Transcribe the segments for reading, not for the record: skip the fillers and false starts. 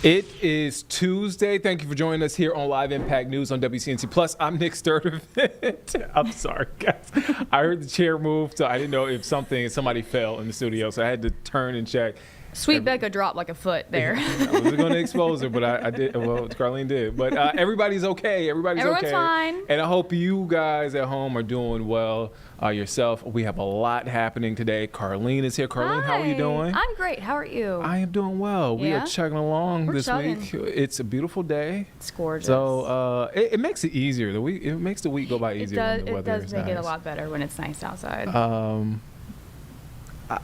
It is Tuesday. Thank you for joining us here on Live Impact News on WCNC Plus. I'm Nick Sturdivant. I'm sorry, guys. I heard the chair move, so I didn't know if somebody fell in the studio, so I had to turn and check. Sweet Becca dropped like a foot there. I wasn't going to expose her, but I did. Well, Carlene did. But everybody's okay. Everyone's okay. Fine. And I hope you guys at home are doing well yourself. We have a lot happening today. Carlene is here. Carlene, How are you doing? I'm great. How are you? I am doing well. We are chugging along this week. It's a beautiful day. It's gorgeous. So it makes it easier. It makks the week go by easier when the weather is nice. It does make it a lot better when it's nice outside.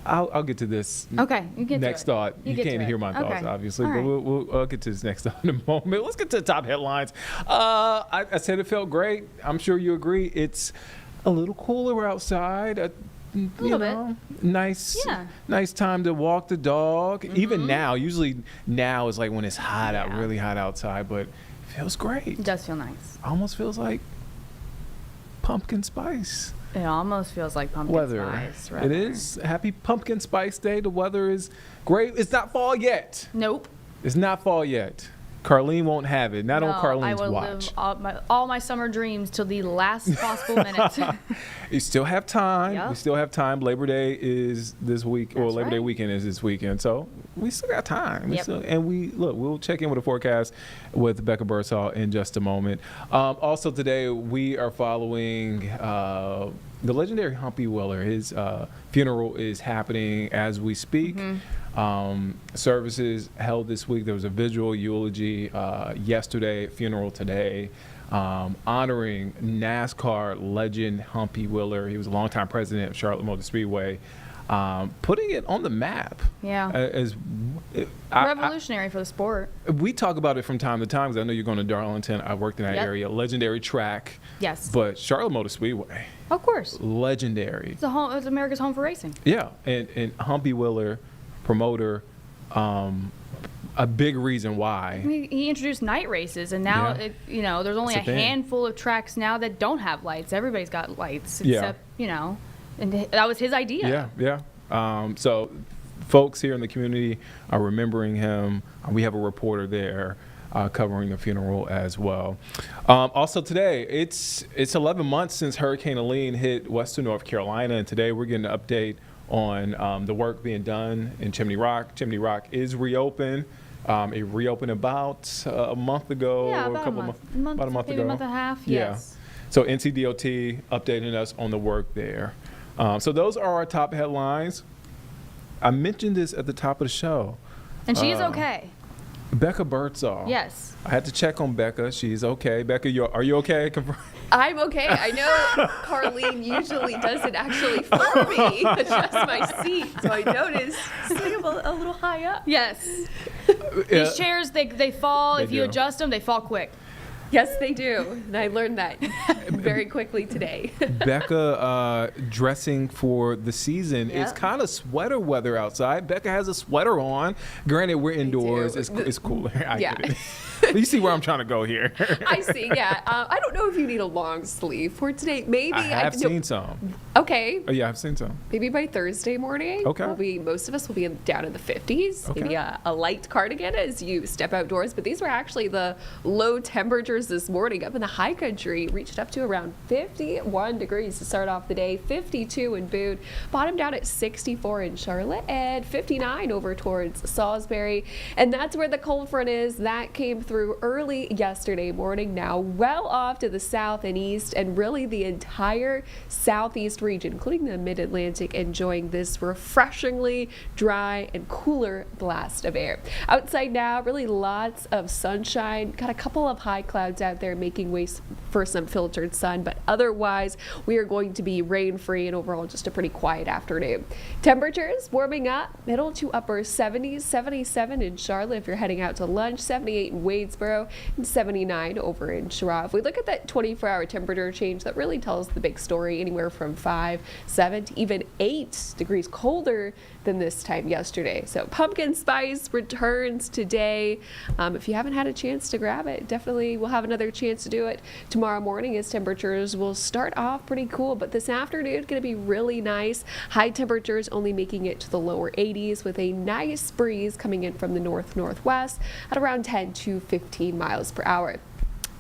I'll get to this next thought. You can't hear my thoughts, obviously, but we'll get to this next thought in a moment. Let's get to the top headlines. I said it felt great. I'm sure you agree. It's a little cooler outside. A little bit. Nice time to walk the dog. Mm-hmm. Even now, usually now is like when it's hot out, really hot outside, but it feels great. It does feel nice. Almost feels like pumpkin spice. It almost feels like pumpkin spice. It is. Happy Pumpkin Spice Day. The weather is great. It's not fall yet. Nope. It's not fall yet. Carlene won't have it. Not on Carlene's watch. I will live all my summer dreams till the last possible minute. You still have time. Yep. We still have time. Labor Day is this week, or Labor Day weekend is this weekend. So we still got time. We'll check in with the forecast with Becca Birdsall in just a moment. Also today, we are following the legendary Humpy Willer. His funeral is happening as we speak. Mm-hmm. Services held this week. There was a visual eulogy yesterday, funeral today, honoring NASCAR legend Humpy Willer. He was a longtime president of Charlotte Motor Speedway, putting it on the map. Yeah. Revolutionary for the sport. We talk about it from time to time because I know you're going to Darlington. I worked in that area. Legendary track. Yes. But Charlotte Motor Speedway. Of course. Legendary. It's America's home for racing. Yeah. And Humpy Willer, promoter, a big reason why. I mean, he introduced night races, and now there's only a handful of tracks now that don't have lights. Everybody's got lights, except and that was his idea. So folks here in the community are remembering him. We have a reporter there covering the funeral as well. Also today, it's 11 months since Hurricane Helene hit western North Carolina, and today we're getting an update on the work being done in Chimney Rock. Chimney Rock is reopened. It reopened about a month ago, about a month ago. A month and a half, yes. So NCDOT updating us on the work there. So those are our top headlines. I mentioned this at the top of the show. And she's okay. Becca Birdsall. Yes. I had to check on Becca. She's okay. Becca, are you okay? I'm okay. I know Carlene usually doesn't actually for me adjust my seat, so I noticed sitting a little high up. Yes. These chairs, they fall. If you adjust them, they fall quick. Yes, they do. And I learned that very quickly today. Becca dressing for the season. It's kind of sweater weather outside. Becca has a sweater on. Granted, we're indoors. It's cooler. I get it. You see where I'm trying to go here. I see, yeah. I don't know if you need a long sleeve for today. Maybe. I have seen some. Okay. Oh, yeah, I've seen some. Maybe by Thursday morning. Okay. Most of us will be down in the 50s. Okay. Maybe a light cardigan as you step outdoors. But these were actually the low temperatures this morning. Up in the high country, reached up to around 51 degrees to start off the day. 52 in Boone. Bottomed out at 64 in Charlotte and 59 over towards Salisbury. And that's where the cold front is. That came through early yesterday morning, now well off to the south and east, and really the entire southeast region, including the mid-Atlantic, enjoying this refreshingly dry and cooler blast of air. Outside now, really lots of sunshine. Got a couple of high clouds out there making way for some filtered sun, but otherwise we are going to be rain-free and overall just a pretty quiet afternoon. Temperatures warming up, middle to upper 70s, 77 in Charlotte if you're heading out to lunch, 78 in Wade. Wadesboro, and 79 over in Charlotte. If we look at that 24-hour temperature change, that really tells the big story, anywhere from 5, 7 to even 8 degrees colder than this time yesterday. So pumpkin spice returns today. If you haven't had a chance to grab it, definitely we'll have another chance to do it tomorrow morning, as temperatures will start off pretty cool, but this afternoon it's going to be really nice. High temperatures only making it to the lower 80s, with a nice breeze coming in from the northwest at around 10 to 15 miles per hour.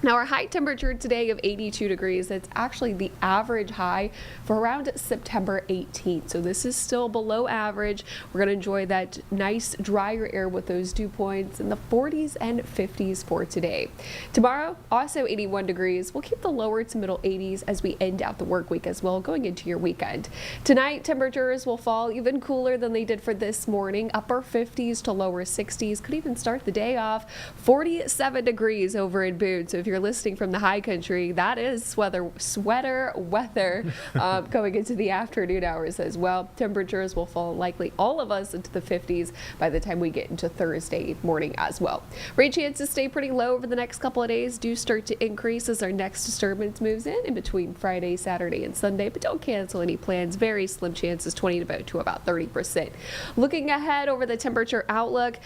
Now, our high temperature today of 82 degrees, that's actually the average high for around September 18th. So this is still below average. We're going to enjoy that nice drier air with those dew points in the 40s and 50s for today. Tomorrow, also 81 degrees. We'll keep the lower to middle 80s as we end out the work week as well, going into your weekend. Tonight, temperatures will fall even cooler than they did for this morning. Upper 50s to lower 60s. Could even start the day off 47 degrees over in Boone. So if you're listening from the high country, that is sweater weather going into the afternoon hours as well. Temperatures will fall likely all of us into the 50s by the time we get into Thursday morning as well. Rain chances stay pretty low over the next couple of days, do start to increase as our next disturbance moves in between Friday, Saturday, and Sunday, but don't cancel any plans. Very slim chances, 20 to about 30%. Looking ahead over the temperature outlook,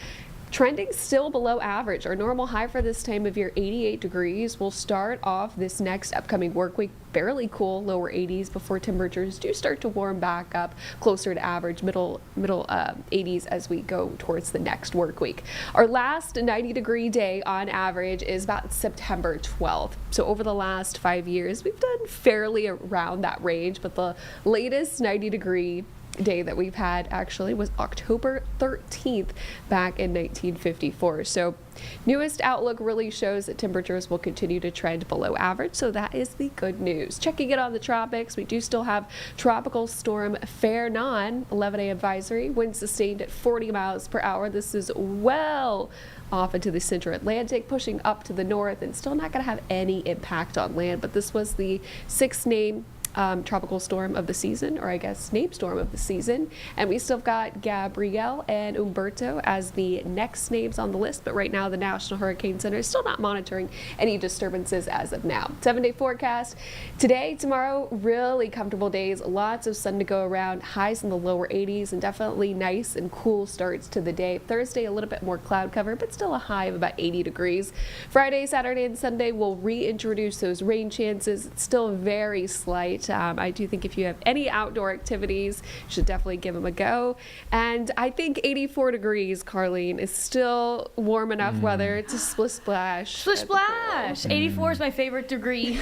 trending still below average. Our normal high for this time of year, 88 degrees. We'll start off this next upcoming work week fairly cool, lower 80s, before temperatures do start to warm back up closer to average, middle 80s as we go towards the next work week. Our last 90-degree day on average is about September 12th. So over the last 5 years, we've done fairly around that range, but the latest 90-degree day that we've had actually was October 13th back in 1954. So newest outlook really shows that temperatures will continue to trend below average, so that is the good news. Checking it on the tropics, we do still have tropical storm Fernan, 11 advisory, winds sustained at 40 miles per hour. This is well off into the central Atlantic, pushing up to the north, and still not going to have any impact on land, but this was the 6th name tropical storm of the season, or I guess name storm of the season. And we still got Gabrielle and Umberto as the next names on the list, but right now the National Hurricane Center is still not monitoring any disturbances as of now. 7-day forecast. Today, tomorrow, really comfortable days, lots of sun to go around, highs in the lower 80s, and definitely nice and cool starts to the day. Thursday, a little bit more cloud cover, but still a high of about 80 degrees. Friday, Saturday, and Sunday will reintroduce those rain chances. It's still very slight. I do think if you have any outdoor activities, you should definitely give them a go. And I think 84 degrees, Carlene, is still warm enough weather to splish splash. Splish splash. 84 is my favorite degree.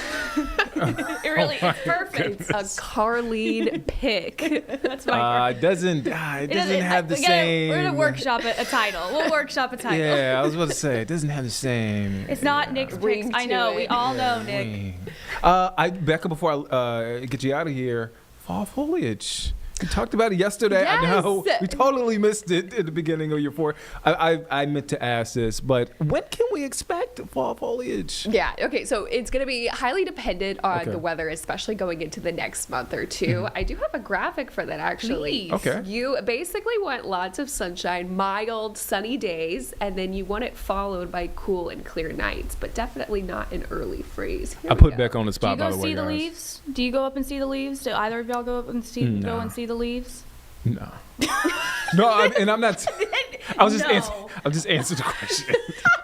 It really is perfect. It's a Carlene pick. That's my it doesn't have the same. We're gonna workshop a title. We'll workshop a title. Yeah, I was about to say it doesn't have the same. It's not Nick's picks. I know. We all know Nick. Becca, before I get you out of here, fall foliage. We talked about it yesterday. Yes. I know we totally missed it at the beginning of your I meant to ask this, but when can we expect fall foliage? Yeah, okay, so it's going to be highly dependent on the weather, especially going into the next month or two. I do have a graphic for that, actually. Please. Okay. You basically want lots of sunshine, mild, sunny days, and then you want it followed by cool and clear nights, but definitely not an early freeze. Here I put Beck on the spot, by the way, Do you go see the guys. leaves? Do you go up and see the leaves? Do either of y'all go up and see the leaves? No. No, I'm not. I'm just answering the question.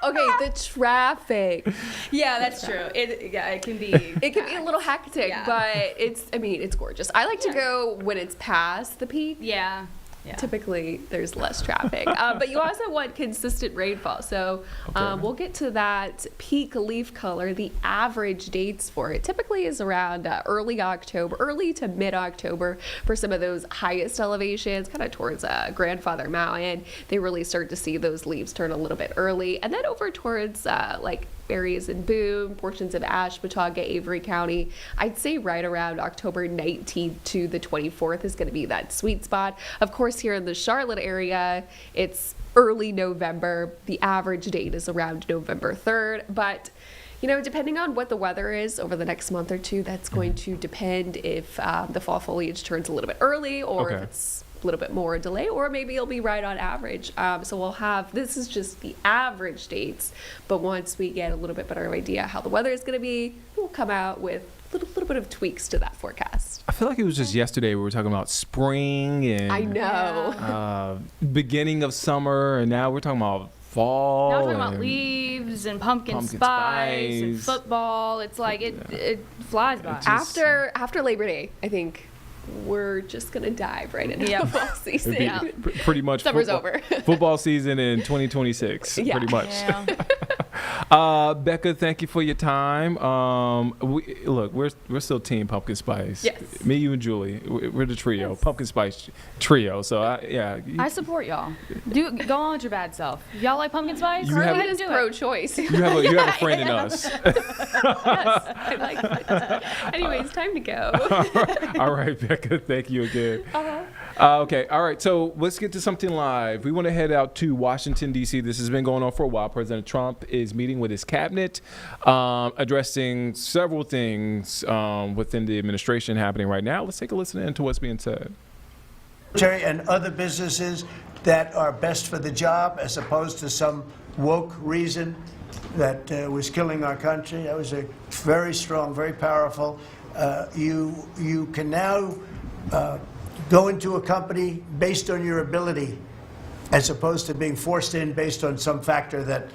Okay, the traffic. Yeah, that's true. It can be. It can be a little hectic, but it's gorgeous. I like to go when it's past the peak. Yeah. Yeah. Typically, there's less traffic. But you also want consistent rainfall. So we'll get to that peak leaf color. The average dates for it typically is around early to mid-October for some of those highest elevations, kind of towards Grandfather Mountain. They really start to see those leaves turn a little bit early. And then over towards areas in Boone, portions of Ashwaubenon, Avery County, I'd say right around October 19th to the 24th is going to be that sweet spot. Of course, here in the Charlotte area, it's early November. The average date is around November 3rd, but depending on what the weather is over the next month or two, that's going to depend if the fall foliage turns a little bit early or if it's little bit more delay, or maybe it'll be right on average. So we'll have, this is just the average dates, but once we get a little bit better idea how the weather is going to be, we'll come out with a little bit of tweaks to that forecast. I feel like it was just yesterday we were talking about spring and I know. Beginning of summer, and now we're talking about fall. Now we're talking about leaves and pumpkin spice and football. It's like it flies by. After Labor Day, I think we're just going to dive right into football season. Pretty much summer's over. Football season in 2026, pretty much. Yeah. Becca, thank you for your time. We're still team pumpkin spice. Yes. Me, you, and Julie. We're the trio, yes. Pumpkin spice trio. So I support y'all. Go on with your bad self. Y'all like pumpkin spice? Carly is pro-choice. You have a friend in us. Yes, I like that. Anyways, time to go. All right, Becca. Thank you again. Okay. All right. So let's get to something live. We want to head out to Washington, D.C. This has been going on for a while. President Trump is meeting with his cabinet, addressing several things within the administration happening right now. Let's take a listen into what's being said. And other businesses that are best for the job as opposed to some woke reason that was killing our country. That was a very strong, very powerful. You can now go into a company based on your ability as opposed to being forced in based on some factor that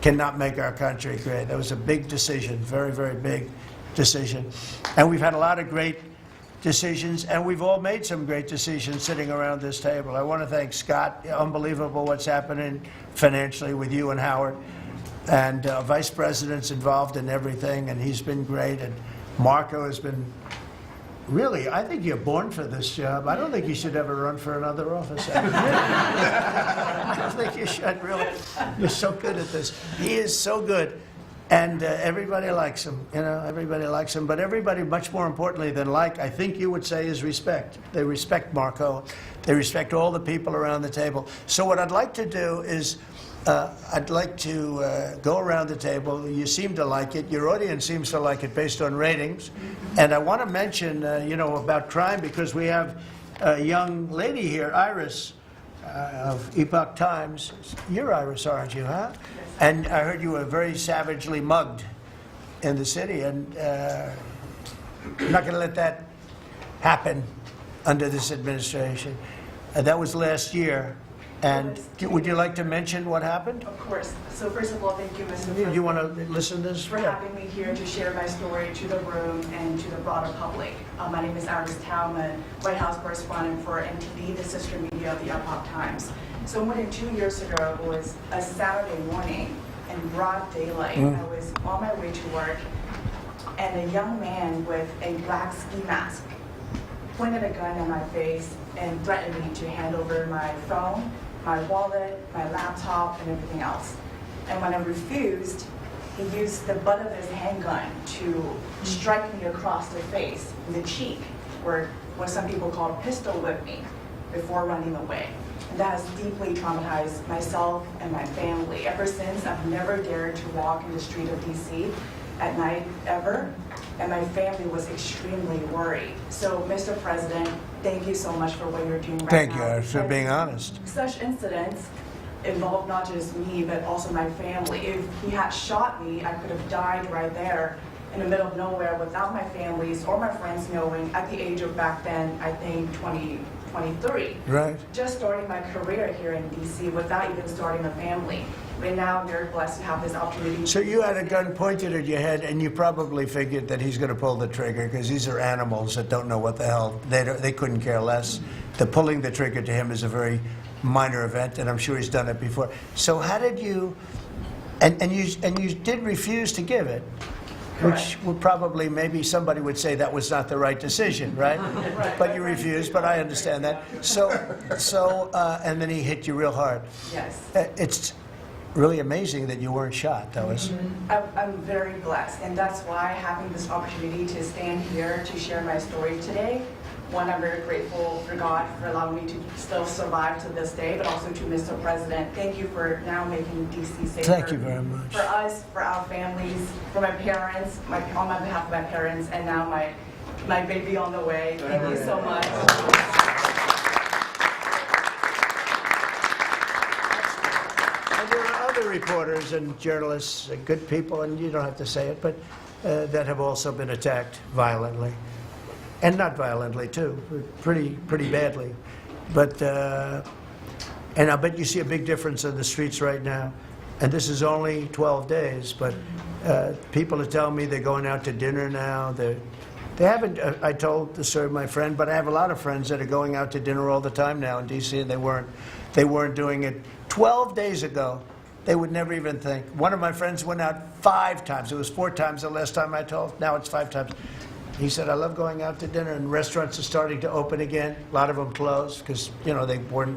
cannot make our country great. That was a big decision, very, very big decision. And we've had a lot of great decisions, and we've all made some great decisions sitting around this table. I want to thank Scott. Unbelievable what's happening financially with you and Howard. And Vice President's involved in everything, and he's been great. And Marco has been really, I think you're born for this job. I don't think you should ever run for another office. I don't think you should, really. You're so good at this. He is so good. And everybody likes him. Everybody likes him. But everybody, much more importantly than like, I think you would say, is respect. They respect Marco. They respect all the people around the table. So what I'd like to do is I'd like to go around the table. You seem to like it. Your audience seems to like it based on ratings. And I want to mention, about crime, because we have a young lady here, Iris, of Epoch Times. You're Iris, aren't you, huh? Yes. And I heard you were very savagely mugged in the city. And I'm not going to let that happen under this administration. That was last year. And would you like to mention what happened? Of course. So first of all, thank you, Mr. President. Do you want to listen to this? For having me here to share my story to the room and to the broader public. My name is Iris Tao. I'm a White House correspondent for NTD, the sister media of the Epoch Times. So more than 2 years ago, it was a Saturday morning in broad daylight. I was on my way to work, and a young man with a black ski mask pointed a gun at my face and threatened me to hand over my phone, my wallet, my laptop, and everything else. And when I refused, he used the butt of his handgun to strike me across the face, in the cheek, or what some people call pistol whip me, before running away. And that has deeply traumatized myself and my family. Ever since, I've never dared to walk in the street of DC at night, ever. And my family was extremely worried. So, Mr. President, thank you so much for what you're doing right now. Thank you for being honest. Such incidents involve not just me, but also my family. If he had shot me, I could have died right there in the middle of nowhere without my families or my friends knowing at the age of back then, I think 23. Right. Just starting my career here in DC without even starting a family. But now I'm very blessed to have this opportunity. So you had a gun pointed at your head, and you probably figured that he's going to pull the trigger because these are animals that don't know what the hell. They couldn't care less. The pulling the trigger to him is a very minor event, and I'm sure he's done it before. So how did you? And you did refuse to give it, which would probably, maybe somebody would say that was not the right decision, right? But you refused. But I understand that. So and then he hit you real hard. Yes. It's really amazing that you weren't shot. That was. I'm very blessed, and that's why having this opportunity to stand here to share my story today. One, I'm very grateful for God for allowing me to still survive to this day, but also to Mr. President. Thank you for now making DC safer. Thank you very much. For us, for our families, for my parents, on my behalf of my parents, and now my baby on the way. Thank you so much. reporters and journalists, good people, and you don't have to say it, but that have also been attacked violently. And not violently, too, pretty badly. But, and I bet you see a big difference in the streets right now. And this is only 12 days, but people are telling me they're going out to dinner now. They haven't, I told the story of my friend, but I have a lot of friends that are going out to dinner all the time now in D.C., and they weren't doing it 12 days ago. They would never even think. One of my friends went out 5 times. It was 4 times the last time I told. Now it's 5 times. He said, I love going out to dinner, and restaurants are starting to open again. A lot of them closed because, you know,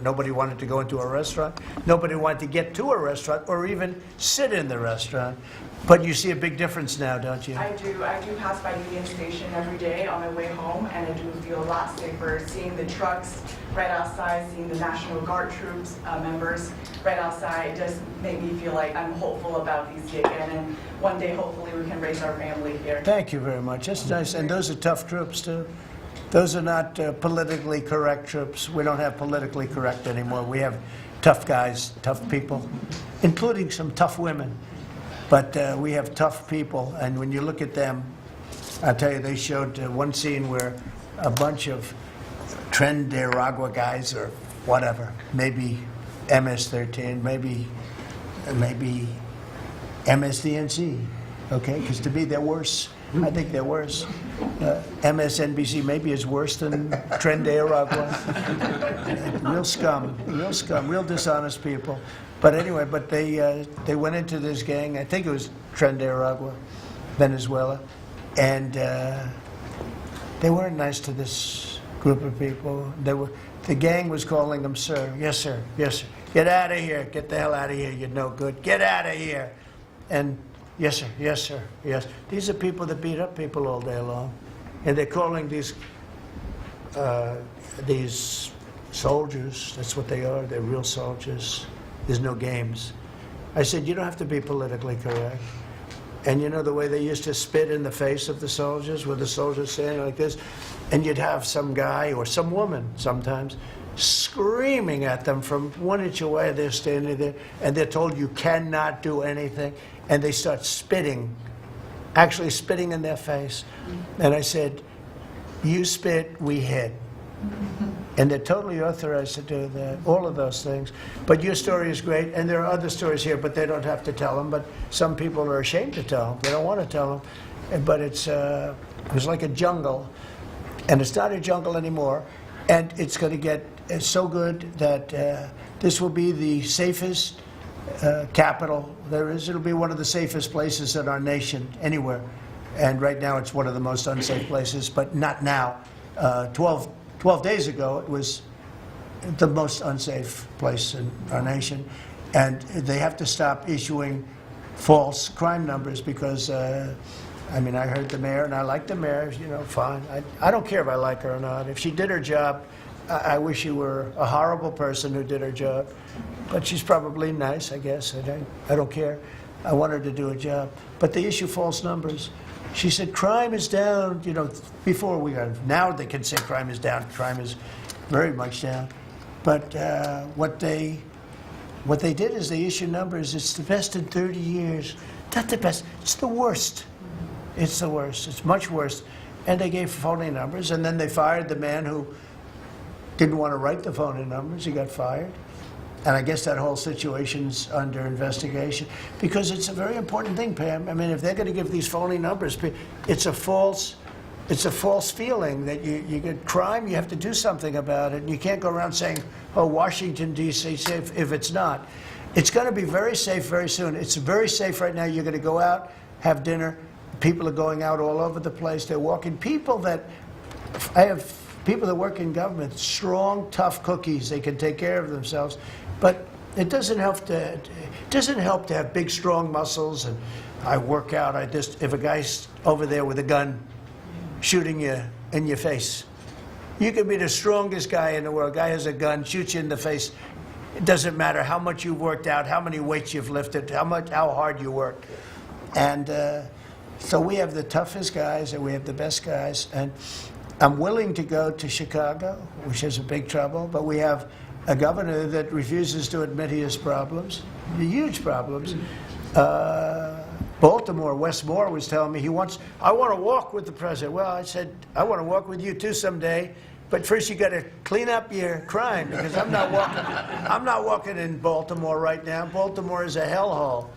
nobody wanted to go into a restaurant. Nobody wanted to get to a restaurant or even sit in the restaurant. But you see a big difference now, don't you? I do. I do pass by Union Station every day on my way home, and I do feel a lot safer seeing the trucks right outside, seeing the National Guard troops members right outside. It does make me feel like I'm hopeful about these again, and one day hopefully we can raise our family here. Thank you very much. That's nice. And those are tough troops, too. Those are not politically correct troops. We don't have politically correct anymore. We have tough guys, tough people, including some tough women. But we have tough people, and when you look at them, I'll tell you, they showed one scene where a bunch of Tren de Aragua guys, or whatever, maybe MS-13, maybe MSDNC, okay? Because to me, they're worse. I think they're worse. MSNBC maybe is worse than Tren de Aragua. Real scum, real dishonest people. But anyway, they went into this gang, I think it was Tren de Aragua, Venezuela, and they weren't nice to this group of people. The gang was calling them sir. Yes, sir. Yes, sir. Get out of here. Get the hell out of here. You're no good. Get out of here. And yes, sir. Yes, sir. Yes. These are people that beat up people all day long. And they're calling these soldiers, that's what they are. They're real soldiers. There's no games. I said, you don't have to be politically correct. And you know the way they used to spit in the face of the soldiers, with the soldiers standing like this, and you'd have some guy or some woman sometimes screaming at them from 1 inch away. They're standing there, and they're told you cannot do anything, and they start spitting, actually spitting in their face. And I said, you spit, we hit. And they're totally authorized to do that, all of those things. But your story is great, and there are other stories here, but they don't have to tell them. But some people are ashamed to tell them. They don't want to tell them. But it was like a jungle, and it's not a jungle anymore. And it's going to get so good that this will be the safest capital there is. It'll be one of the safest places in our nation, anywhere. And right now it's one of the most unsafe places, but not now. 12 days ago, it was the most unsafe place in our nation. And they have to stop issuing false crime numbers because, I mean, I heard the mayor, and I like the mayor, you know, fine. I don't care if I like her or not. If she did her job, I wish she were a horrible person who did her job. But she's probably nice, I guess. I don't care. I want her to do a job. But they issue false numbers. She said, crime is down, you know, before we got, now they can say crime is down. Crime is very much down. But what they did is they issued numbers. It's the best in 30 years. Not the best. It's the worst. It's the worst. It's much worse. And they gave phony numbers, and then they fired the man who didn't want to write the phony numbers. He got fired. And I guess that whole situation's under investigation because it's a very important thing, Pam. I mean, if they're going to give these phony numbers, it's a false feeling that you get crime. You have to do something about it. And you can't go around saying, "Oh, Washington D.C. safe," if it's not. It's going to be very safe very soon. It's very safe right now. You're going to go out, have dinner. People are going out all over the place. They're walking. I have people that work in government, strong, tough cookies. They can take care of themselves. But it doesn't help to have big, strong muscles. And I work out. If a guy's over there with a gun shooting you in your face, you can be the strongest guy in the world. Guy has a gun, shoots you in the face. It doesn't matter how much you've worked out, how many weights you've lifted, how hard you work. And so we have the toughest guys and we have the best guys. And I'm willing to go to Chicago, which is a big trouble, but we have a governor that refuses to admit he has problems, huge problems. Baltimore, Wes Moore was telling me I want to walk with the president. Well, I said, I want to walk with you too someday, but first you got to clean up your crime, because I'm not walking in Baltimore right now. Baltimore is a hellhole.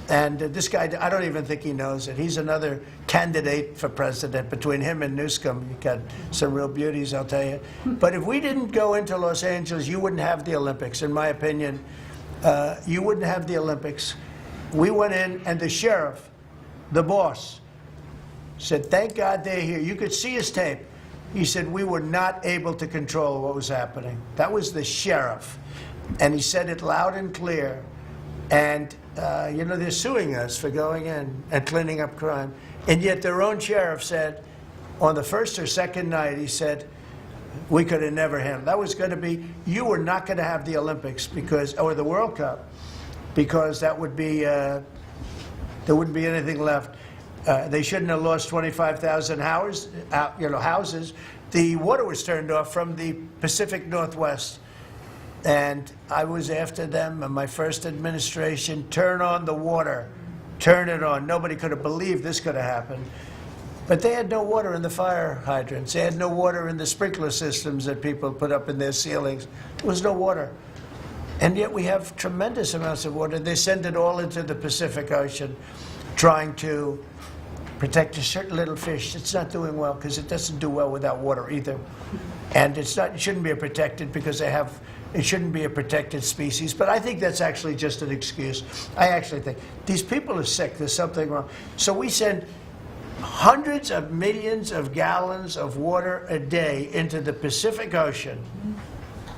And this guy, I don't even think he knows it. He's another candidate for president. Between him and Newsom, you got some real beauties, I'll tell you. But if we didn't go into Los Angeles, you wouldn't have the Olympics, in my opinion. You wouldn't have the Olympics. We went in, and the sheriff, the boss, said, thank God they're here. You could see his tape. He said, we were not able to control what was happening. That was the sheriff. And he said it loud and clear. And, they're suing us for going in and cleaning up crime. And yet their own sheriff said, on the first or second night, he said, we could have never handled. That was going to be, you were not going to have the Olympics or the World Cup, because that would be, there wouldn't be anything left. They shouldn't have lost 25,000 houses. The water was turned off from the Pacific Northwest. And I was after them in my first administration, turn on the water, turn it on. Nobody could have believed this could have happened. But they had no water in the fire hydrants. They had no water in the sprinkler systems that people put up in their ceilings. There was no water. And yet we have tremendous amounts of water. They send it all into the Pacific Ocean, trying to protect a certain little fish. It's not doing well, because it doesn't do well without water either. And it shouldn't be protected, because it shouldn't be a protected species. But I think that's actually just an excuse. I actually think these people are sick. There's something wrong. So we send hundreds of millions of gallons of water a day into the Pacific Ocean.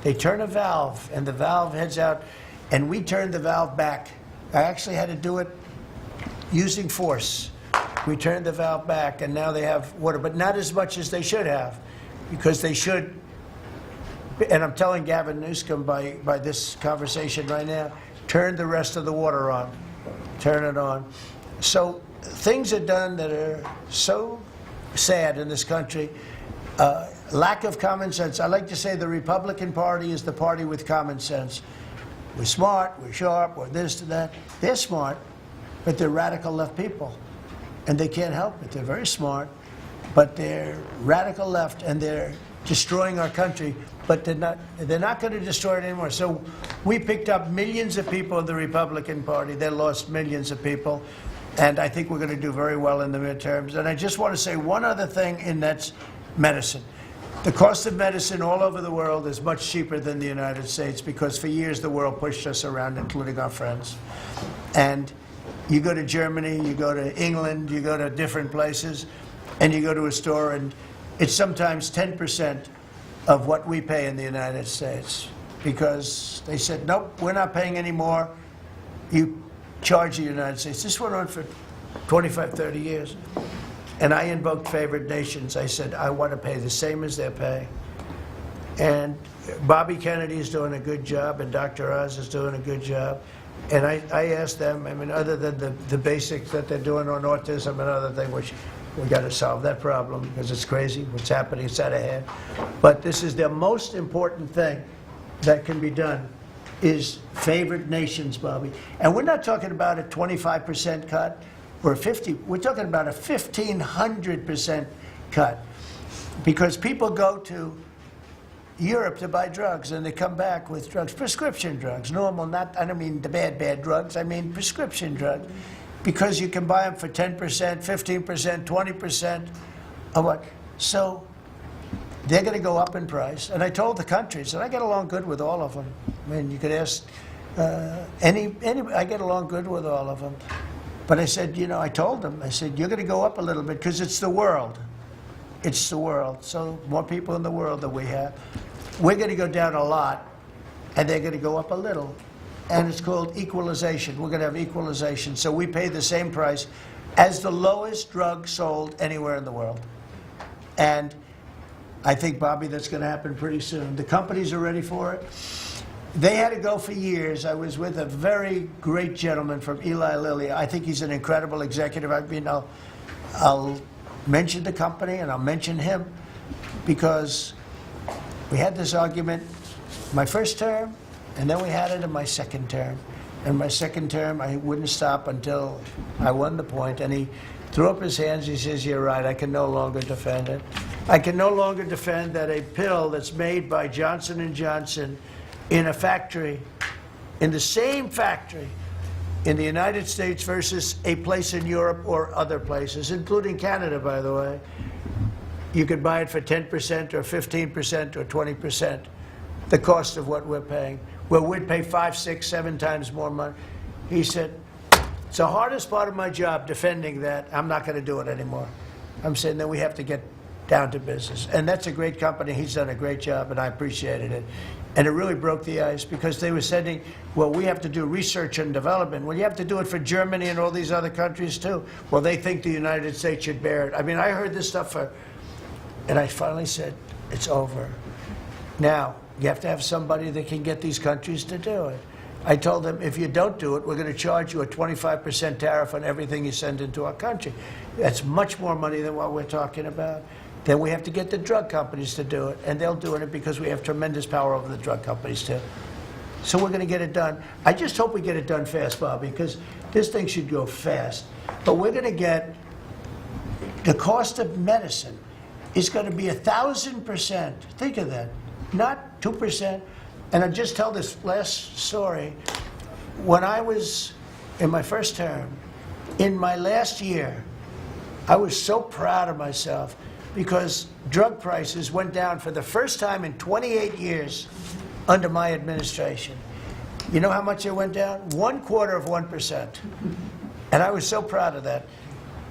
They turn a valve, and the valve heads out, and we turn the valve back. I actually had to do it using force. We turned the valve back, and now they have water, but not as much as they should have, because they should. And I'm telling Gavin Newsom by this conversation right now, turn the rest of the water on. Turn it on. So things are done that are so sad in this country. Lack of common sense. I like to say the Republican Party is the party with common sense. We're smart, we're sharp, we're this and that. They're smart, but they're radical left people. And they can't help it. They're very smart, but they're radical left, and they're destroying our country. But they're not going to destroy it anymore. So we picked up millions of people in the Republican Party. They lost millions of people. And I think we're going to do very well in the midterms. And I just want to say one other thing, and that's medicine. The cost of medicine all over the world is much cheaper than the United States, because for years the world pushed us around, including our friends. And you go to Germany, you go to England, you go to different places, and you go to a store, and it's sometimes 10% of what we pay in the United States, because they said, nope, we're not paying any more. You charge the United States. This went on for 25, 30 years. And I invoked favored nations. I said, I want to pay the same as they pay. And Bobby Kennedy is doing a good job, and Dr. Oz is doing a good job. And I asked them, I mean, other than the basics that they're doing on autism and other things, which we got to solve that problem, because it's crazy what's happening. It's out of hand. But this is the most important thing that can be done, is favored nations, Bobby. And we're not talking about a 25% cut or 50. We're talking about a 1,500% cut, because people go to Europe to buy drugs, and they come back with drugs, prescription drugs, normal, not, I don't mean the bad drugs, I mean prescription drugs, because you can buy them for 10%, 15%, 20% of what. So they're going to go up in price. And I told the countries, and I get along good with all of them. I mean, you could ask I get along good with all of them. But I said, I told them, I said, you're going to go up a little bit, because it's the world. It's the world. So more people in the world than we have. We're going to go down a lot, and they're going to go up a little. And it's called equalization. We're going to have equalization. So we pay the same price as the lowest drug sold anywhere in the world. And I think, Bobby, that's going to happen pretty soon. The companies are ready for it. They had to go for years. I was with a very great gentleman from Eli Lilly. I think he's an incredible executive. I mean, I'll mention the company, and I'll mention him, because we had this argument my first term, and then we had it in my second term. In my second term, I wouldn't stop until I won the point, and he threw up his hands. He says, "You're right, I can no longer defend it. I can no longer defend that a pill that's made by Johnson & Johnson in a factory, in the same factory, in the United States versus a place in Europe or other places, including Canada, by the way, you could buy it for 10% or 15% or 20%, the cost of what we're paying. Well, we'd pay 5, 6, 7 times more money." He said, "It's the hardest part of my job, defending that. I'm not going to do it anymore." I'm saying that we have to get down to business. And that's a great company. He's done a great job, and I appreciated it. And it really broke the ice because they were saying, well, we have to do research and development. Well, you have to do it for Germany and all these other countries, too. Well, they think the United States should bear it. I mean, I heard this stuff and I finally said, it's over. Now, you have to have somebody that can get these countries to do it. I told them, if you don't do it, we're going to charge you a 25% tariff on everything you send into our country. That's much more money than what we're talking about. Then we have to get the drug companies to do it, and they'll do it because we have tremendous power over the drug companies, too. So we're going to get it done. I just hope we get it done fast, Bobby, because this thing should go fast. But we're going to get the cost of medicine is going to be 1,000%. Think of that. Not 2%. And I'll just tell this last story. When I was in my first term, in my last year, I was so proud of myself because drug prices went down for the first time in 28 years under my administration. You know how much it went down? 1/4%. And I was so proud of that.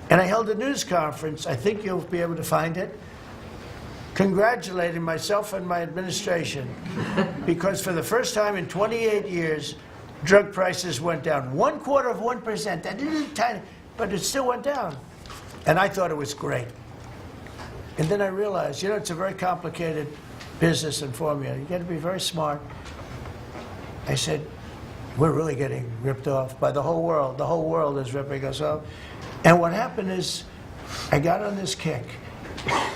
And I held a news conference, I think you'll be able to find it, congratulating myself and my administration because for the first time in 28 years, drug prices went down 1/4%. That isn't tiny, but it still went down. And I thought it was great. And then I realized, you know, it's a very complicated business and formula. You got to be very smart. I said, we're really getting ripped off by the whole world. The whole world is ripping us off. And what happened is I got on this kick.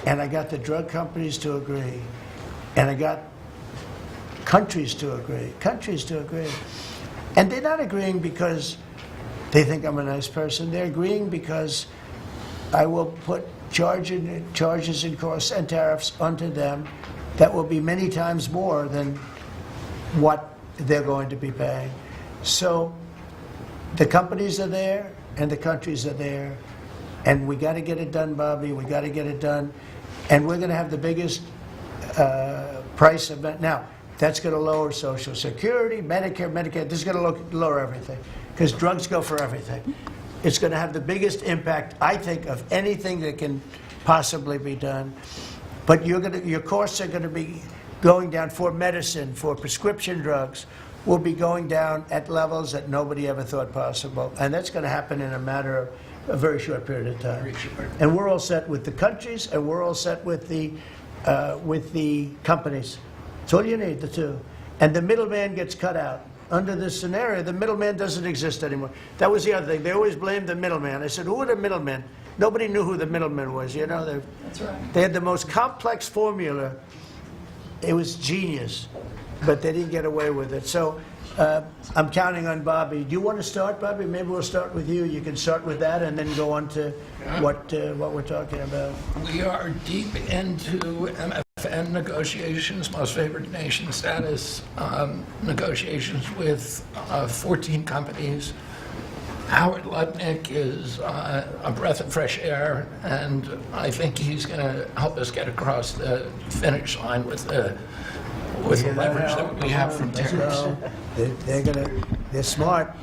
And I got the drug companies to agree. And I got countries to agree. And they're not agreeing because they think I'm a nice person. They're agreeing because I will put charges and costs and tariffs onto them that will be many times more than what they're going to be paying. So the companies are there and the countries are there. And we got to get it done, Bobby. We got to get it done. And we're going to have the biggest price event. Now, that's going to lower Social Security, Medicare. This is going to lower everything because drugs go for everything. It's going to have the biggest impact, I think, of anything that can possibly be done. But your costs are going to be going down for medicine, for prescription drugs, will be going down at levels that nobody ever thought possible. And that's going to happen in a matter of a very short period of time. And we're all set with the countries, and we're all set with the companies. That's all you need, the two. And the middleman gets cut out. Under this scenario, the middleman doesn't exist anymore. That was the other thing. They always blamed the middleman. I said, who are the middlemen? Nobody knew who the middleman was. You know, that's right. They had the most complex formula. It was genius, but they didn't get away with it. So I'm counting on Bobby. Do you want to start, Bobby? Maybe we'll start with you. You can start with that and then go on to what we're talking about. We are deep into MFN negotiations, most favored nation status negotiations with 14 companies. Howard Lutnick is a breath of fresh air, and I think he's going to help us get across the finish line with the leverage that we have from tariffs. They're smart.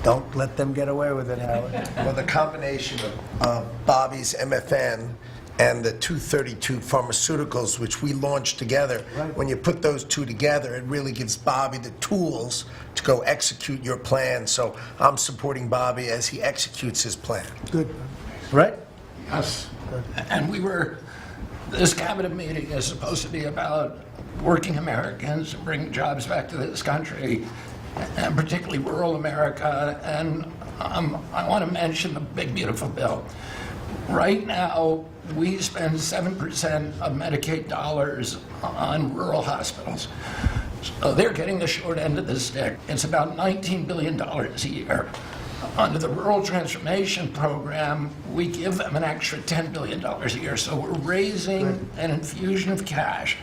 Don't let them get away with it, Howard. Well, the combination of Bobby's MFN and the 232 Pharmaceuticals, which we launched together, when you put those two together, it really gives Bobby the tools to go execute your plan. So I'm supporting Bobby as he executes his plan. Good. Right? Yes. And this cabinet meeting is supposed to be about working Americans and bringing jobs back to this country, and particularly rural America. And I want to mention the big, beautiful bill. Right now, we spend 7% of Medicaid dollars on rural hospitals. So they're getting the short end of the stick. It's about $19 billion a year. Under the Rural Transformation Program, we give them an extra $10 billion a year. So we're raising an infusion of cash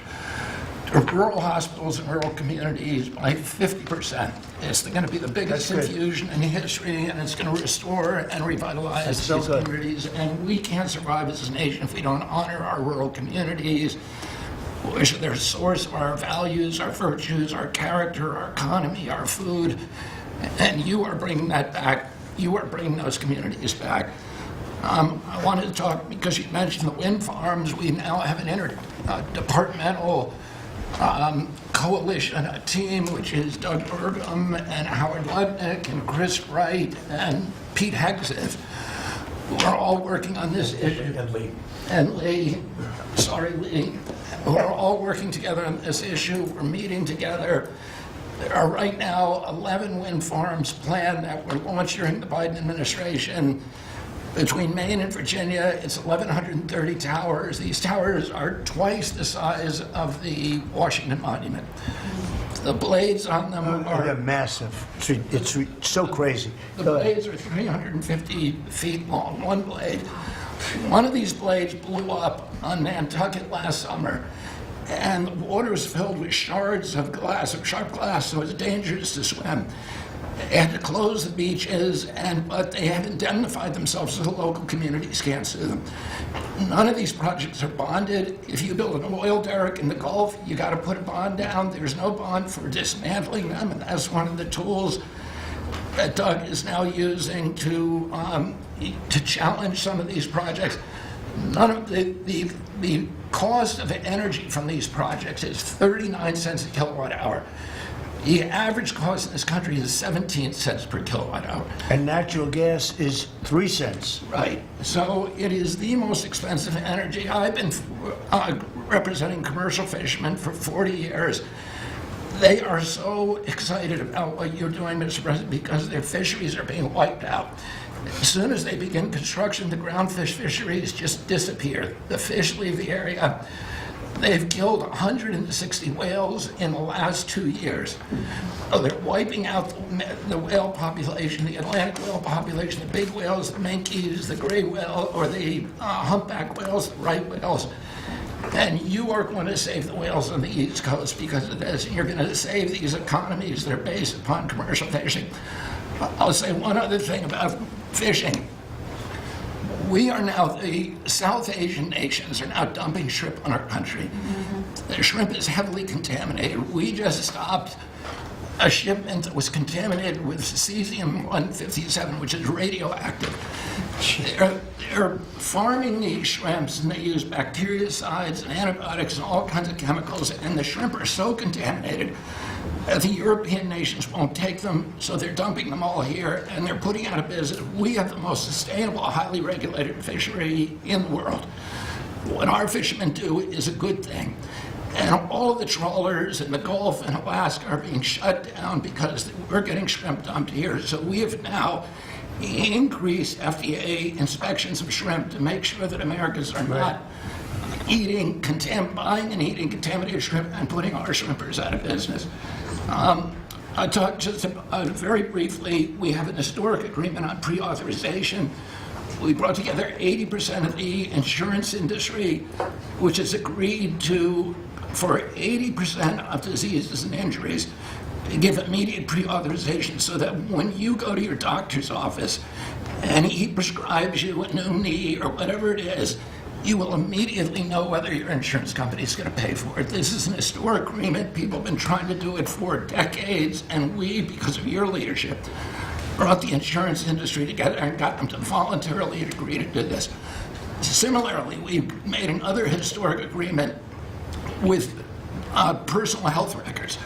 to rural hospitals and rural communities by 50%. It's going to be the biggest infusion in history, and it's going to restore and revitalize these communities. And we can't survive as a nation if we don't honor our rural communities, which are the source of our values, our virtues, our character, our economy, our food. And you are bringing that back. You are bringing those communities back. I wanted to talk, because you mentioned the wind farms, we now have an interdepartmental coalition, a team, which is Doug Burgum and Howard Lutnick and Chris Wright and Pete Hegseth, who are all working on this issue. And Lee, who are all working together on this issue. We're meeting together. There are right now 11 wind farms planned that were launched during the Biden administration. Between Maine and Virginia, it's 1,130 towers. These towers are twice the size of the Washington Monument. The blades on them are... They're massive. It's so crazy. The blades are 350 feet long, one blade. One of these blades blew up on Nantucket last summer, and the water was filled with shards of glass, of sharp glass, so it's dangerous to swim. They had to close the beaches, but they have indemnified themselves so the local communities can't sue them. None of these projects are bonded. If you build an oil derrick in the Gulf, you got to put a bond down. There's no bond for dismantling them, and that's one of the tools that Doug is now using to challenge some of these projects. None of the cost of energy from these projects is 39 cents a kilowatt hour. The average cost in this country is 17 cents per kilowatt hour. And natural gas is 3 cents. Right. So it is the most expensive energy. I've been representing commercial fishermen for 40 years. They are so excited about what you're doing, Mr. President, because their fisheries are being wiped out. As soon as they begin construction, the groundfish fisheries just disappear. The fish leave the area. They've killed 160 whales in the last 2 years. So they're wiping out the whale population, the Atlantic whale population, the big whales, the minkies, the gray whale, or the humpback whales, the right whales. And you are going to save the whales on the East Coast because of this. And you're going to save these economies that are based upon commercial fishing. I'll say one other thing about fishing. We are now, the South Asian nations are now dumping shrimp on our country. The shrimp is heavily contaminated. We just stopped a shipment that was contaminated with cesium-157, which is radioactive. They're farming these shrimps, and they use bactericides and antibiotics and all kinds of chemicals, and the shrimp are so contaminated that the European nations won't take them, so they're dumping them all here, and they're putting out of business. We have the most sustainable, highly regulated fishery in the world. What our fishermen do is a good thing. And all of the trawlers in the Gulf and Alaska are being shut down because we're getting shrimp dumped here. So we have now increased FDA inspections of shrimp to make sure that Americans are not buying and eating contaminated shrimp and putting our shrimpers out of business. I talked just very briefly, we have an historic agreement on pre-authorization. We brought together 80% of the insurance industry, which has agreed to, for 80% of diseases and injuries, give immediate pre-authorization so that when you go to your doctor's office and he prescribes you a new knee or whatever it is, you will immediately know whether your insurance company is going to pay for it. This is an historic agreement. People have been trying to do it for decades, and we, because of your leadership, brought the insurance industry together and got them to voluntarily agree to do this. Similarly, we've made another historic agreement with personal health records.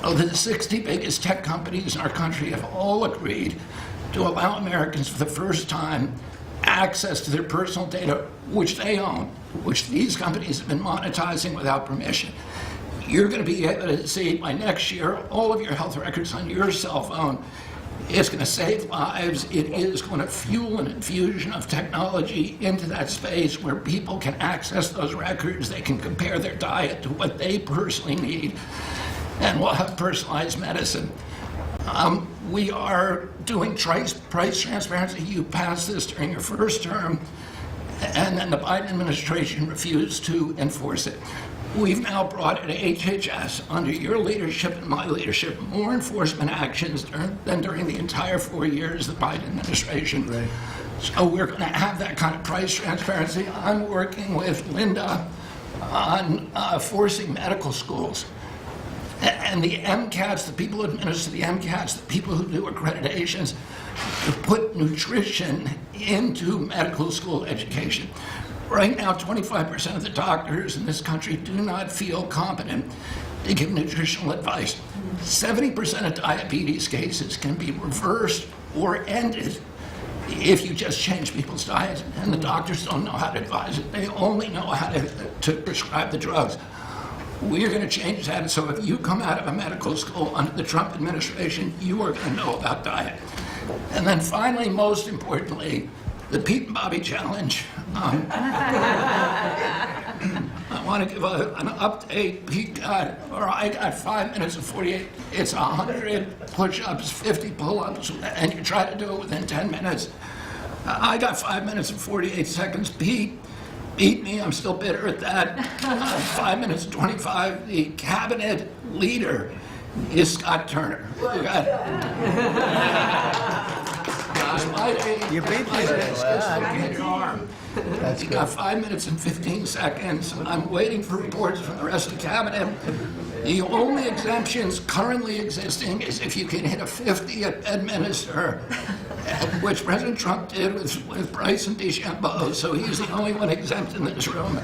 The 60 biggest tech companies in our country have all agreed to allow Americans for the first time access to their personal data, which they own, which these companies have been monetizing without permission. You're going to be able to see by next year all of your health records on your cell phone. It's going to save lives. It is going to fuel an infusion of technology into that space where people can access those records. They can compare their diet to what they personally need, and we'll have personalized medicine. We are doing price transparency. You passed this during your first term, and then the Biden administration refused to enforce it. We've now brought at HHS, under your leadership and my leadership, more enforcement actions than during the entire 4 years of the Biden administration. Right. So we're going to have that kind of price transparency. I'm working with Linda on forcing medical schools and the MCATs, the people who administer the MCATs, the people who do accreditations, to put nutrition into medical school education. Right now, 25% of the doctors in this country do not feel competent to give nutritional advice. 70% of diabetes cases can be reversed or ended if you just change people's diets, and the doctors don't know how to advise it. They only know how to prescribe the drugs. We're going to change that, so if you come out of a medical school under the Trump administration, you are going to know about diet. And then finally, most importantly, the Pete and Bobby Challenge. I want to give an update. I got 5 minutes and 48. It's 100 push-ups, 50 pull-ups, and you try to do it within 10 minutes. I got 5 minutes and 48 seconds. Pete beat me. I'm still bitter at that. 5 minutes and 25. The cabinet leader is Scott Turner. You beat me there. You got 5 minutes and 15 seconds. I'm waiting for reports from the rest of the cabinet. The only exemptions currently existing is if you can hit a 50 at Bedminster, which President Trump did with Bryce and DeChambeau, so he's the only one exempt in this room.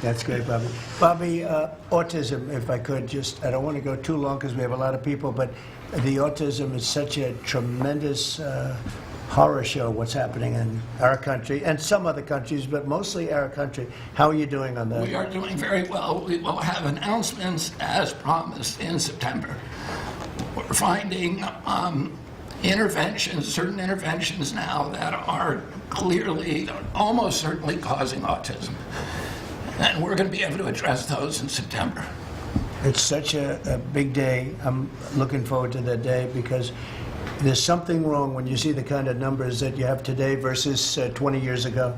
That's great, Bobby. Bobby, autism, if I could just, I don't want to go too long because we have a lot of people, but the autism is such a tremendous horror show, what's happening in our country and some other countries, but mostly our country. How are you doing on that? We are doing very well. We will have announcements as promised in September. We're finding certain interventions now that are clearly, almost certainly causing autism. And we're going to be able to address those in September. It's such a big day. I'm looking forward to that day because there's something wrong when you see the kind of numbers that you have today versus 20 years ago.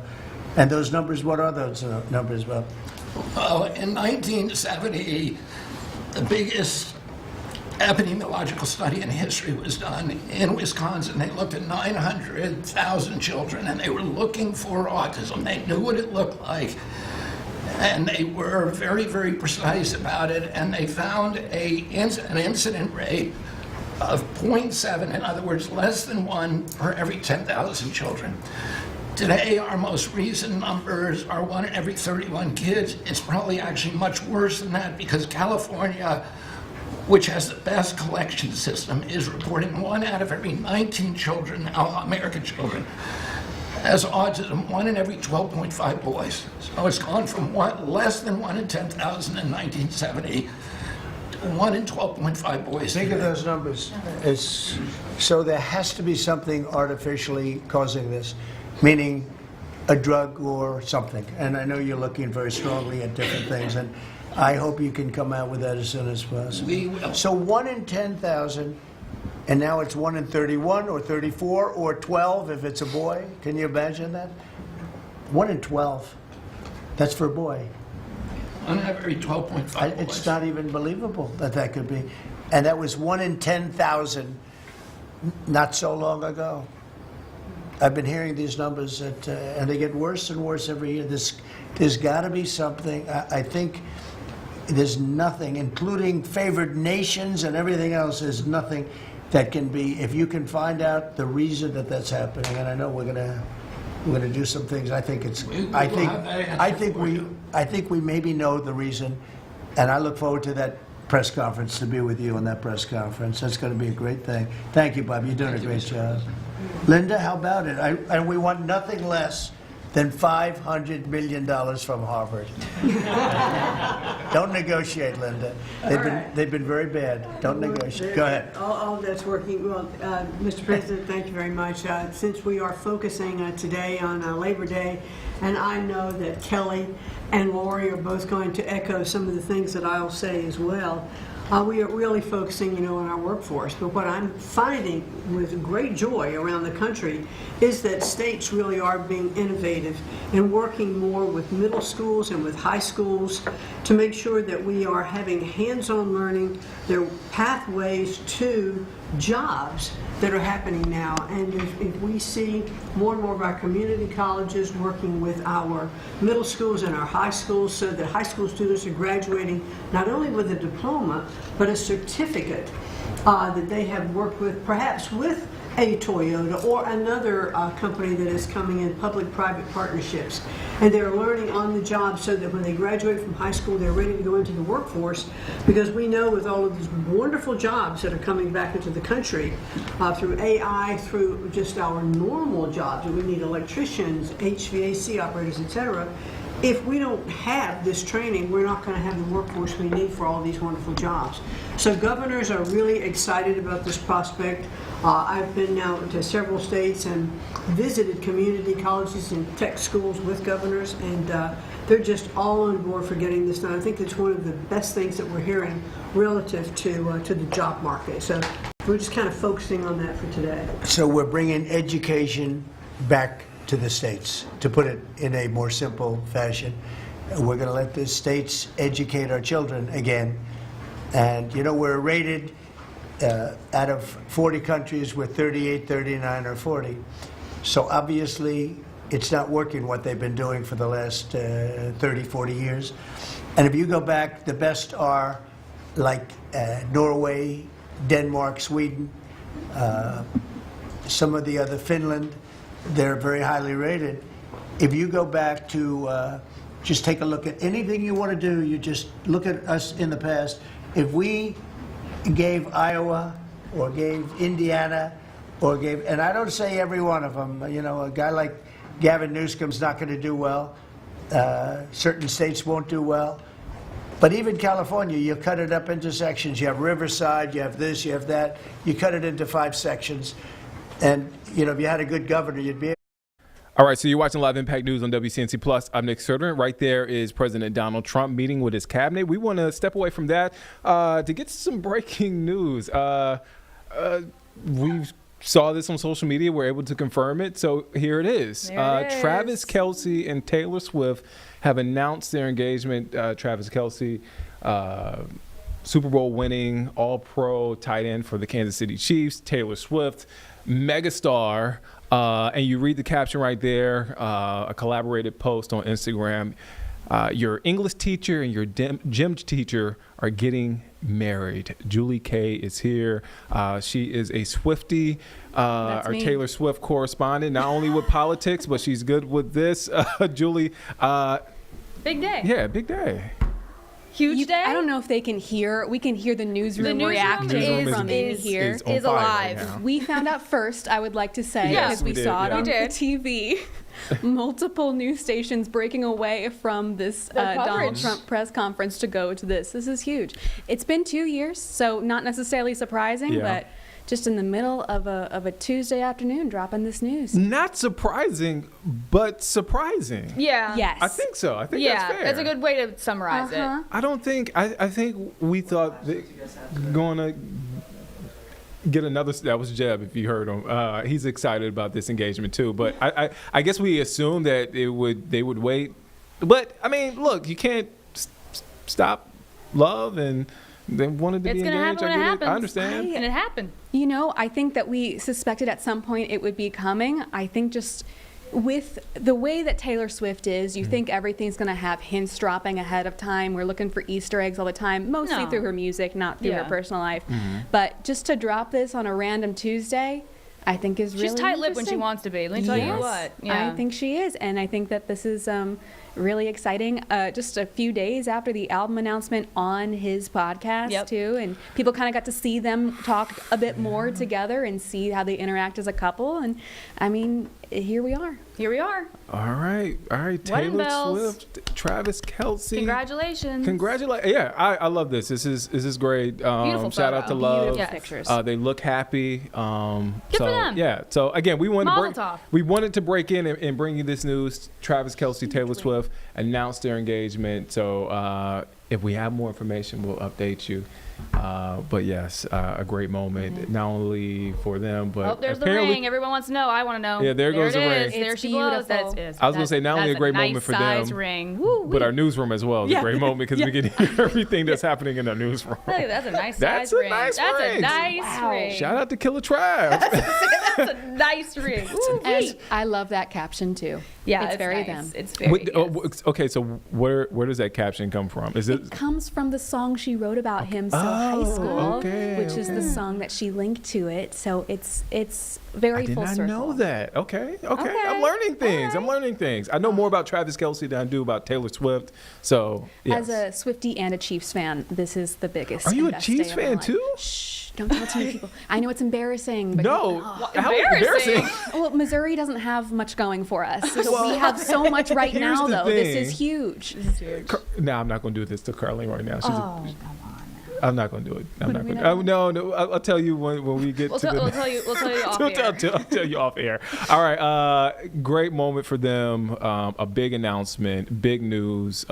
And those numbers, what are those numbers, Bob? Well, in 1970, the biggest epidemiological study in history was done in Wisconsin. They looked at 900,000 children, and they were looking for autism. They knew what it looked like, and they were very, very precise about it, and they found an incident rate of 0.7, in other words, less than 1 per every 10,000 children. Today, our most recent numbers are 1 in every 31 kids. It's probably actually much worse than that because California, which has the best collection system, is reporting 1 out of every 19 children, American children, has autism, 1 in every 12.5 boys. So it's gone from less than 1 in 10,000 in 1970 to 1 in 12.5 boys. Think of those numbers. So there has to be something artificially causing this, meaning a drug or something. And I know you're looking very strongly at different things, and I hope you can come out with that as soon as possible. We will. So 1 in 10,000, and now it's 1 in 31 or 34 or 12 if it's a boy. Can you imagine that? 1 in 12. That's for a boy. 1 in every 12.5 boys. It's not even believable that that could be. And that was 1 in 10,000 not so long ago. I've been hearing these numbers, and they get worse and worse every year. There's got to be something. I think there's nothing, including favored nations and everything else, there's nothing that can be, if you can find out the reason that that's happening, and I know we're gonna do some things. I think we maybe know the reason, and I look forward to that press conference, to be with you on that press conference. That's going to be a great thing. Thank you, Bob. You're doing a great job. Linda, how about it? And we want nothing less than $500 million from Harvard. Don't negotiate, Linda. They've been very bad. Don't negotiate. Go ahead. All that's working well. Mr. President, thank you very much. Since we are focusing today on Labor Day, and I know that Kelly and Lori are both going to echo some of the things that I'll say as well. We are really focusing, on our workforce. But what I'm finding with great joy around the country is that states really are being innovative and working more with middle schools and with high schools to make sure that we are having hands-on learning, their pathways to jobs that are happening now. And if we see more and more of our community colleges working with our middle schools and our high schools so that high school students are graduating not only with a diploma, but a certificate that they have worked with, perhaps with a Toyota or another company that is coming in, public-private partnerships. And they're learning on the job so that when they graduate from high school, they're ready to go into the workforce, because we know with all of these wonderful jobs that are coming back into the country through AI, through just our normal jobs, we need electricians, HVAC operators, etc. If we don't have this training, we're not going to have the workforce we need for all these wonderful jobs. So governors are really excited about this prospect. I've been now to several states and visited community colleges and tech schools with governors, and they're just all on board for getting this done. I think it's one of the best things that we're hearing relative to the job market. So we're just kind of focusing on that for today. So we're bringing education back to the states, to put it in a more simple fashion. We're going to let the states educate our children again. And we're rated out of 40 countries, we're 38, 39, or 40. So obviously it's not working what they've been doing for the last 30, 40 years. And if you go back, the best are like Norway, Denmark, Sweden, some of the other, Finland. They're very highly rated. If you go back to just take a look at anything you want to do, you just look at us in the past. If we gave Iowa or gave Indiana or gave, and I don't say every one of them, a guy like Gavin Newsom's not going to do well. Certain states won't do well. But even California, you cut it up into sections. You have Riverside, you have this, you have that. You cut it into 5 sections. And, if you had a good governor, you'd be able. All right, so you're watching Live Impact News on WCNC Plus. I'm Nick Sertman. Right there is President Donald Trump meeting with his cabinet. We want to step away from that to get some breaking news. We saw this on social media. We're able to confirm it. So here it is. Travis Kelce and Taylor Swift have announced their engagement. Travis Kelce, Super Bowl winning, all-pro tight end for the Kansas City Chiefs. Taylor Swift, megastar. And you read the caption right there, a collaborated post on Instagram. Your English teacher and your gym teacher are getting married. Julie Kay is here. She is a Swiftie, our Taylor Swift correspondent, not only with politics, but she's good with this. Julie. Big day. Yeah, big day. Huge day. I don't know if they can hear. We can hear the newsroom reaction from in here. Is alive. Right, we found out first, I would like to say, because we saw it on the TV. Multiple news stations breaking away from this Donald Trump press conference to go to this. This is huge. It's been 2 years, so not necessarily surprising, but just in the middle of a Tuesday afternoon dropping this news. Not surprising, but surprising. Yeah. Yes. I think so. I think that's fair. That's a good way to summarize it. I don't think, I think we thought going to get another, that was Jeb, if you heard him. He's excited about this engagement too. But I guess we assumed that they would wait. But, I mean, look, you can't stop love, and they wanted to be engaged. I understand. And it happened. I think that we suspected at some point it would be coming. I think just with the way that Taylor Swift is, you think everything's going to have hints dropping ahead of time. We're looking for Easter eggs all the time, mostly through her music, not through her personal life. But just to drop this on a random Tuesday, I think is really She's tight-lipped when she wants to be. Let me tell you what. I think she is, and I think that this is really exciting. Just a few days after the album announcement on his podcast too, and people kind of got to see them talk a bit more together and see how they interact as a couple. And I mean, here we are. Here we are. All right. Wedding Taylor bells. Swift, Travis Kelce. Congratulations. Yeah, I love this. This is great. Beautiful Shout out to photo. Love. Beautiful pictures. They look happy. Good for them. Yeah. So again, we wanted to break in and bring you this news. Travis Kelce, Taylor Swift announced their engagement. So if we have more information, we'll update you. But yes, a great moment, not only for them, but there's the ring. Everyone wants to know. I want to know. Yeah, there goes the ring. There It's she blows. beautiful. That's I was going to say, not only a great moment for them, ring. but our newsroom as well is a great moment because we can hear everything that's happening in our newsroom. Hey, that's a nice That's size a ring. nice That's ring. a nice ring. Shout out to Killer Trav. That's a nice ring. And I love that caption too. Yeah, it's very nice. them. It's very. Okay, so where does that caption come from? Is it? It comes from the song she wrote about him, High School, which is the song that she linked to it. So it's very full circle. I did not know that. Okay. I'm learning things. I'm learning things. I know more about Travis Kelce than I do about Taylor Swift. So yes. As a Swiftie and a Chiefs fan, this is the biggest. Are you and a best Chiefs day of my fan life. too? Shh, don't tell too many people. I know it's embarrassing. But No. How embarrassing. Well, Missouri doesn't have much going for us. So we have so much right Here's now, the though. thing. This is huge. I'm not going to do this to Carlene right now. Oh, come on. I'm not going to do it. I'm not going to. No. I'll tell you when we get to the. We'll tell you off air. I'll tell you off air. All right. Great moment for them. A big announcement. Big news.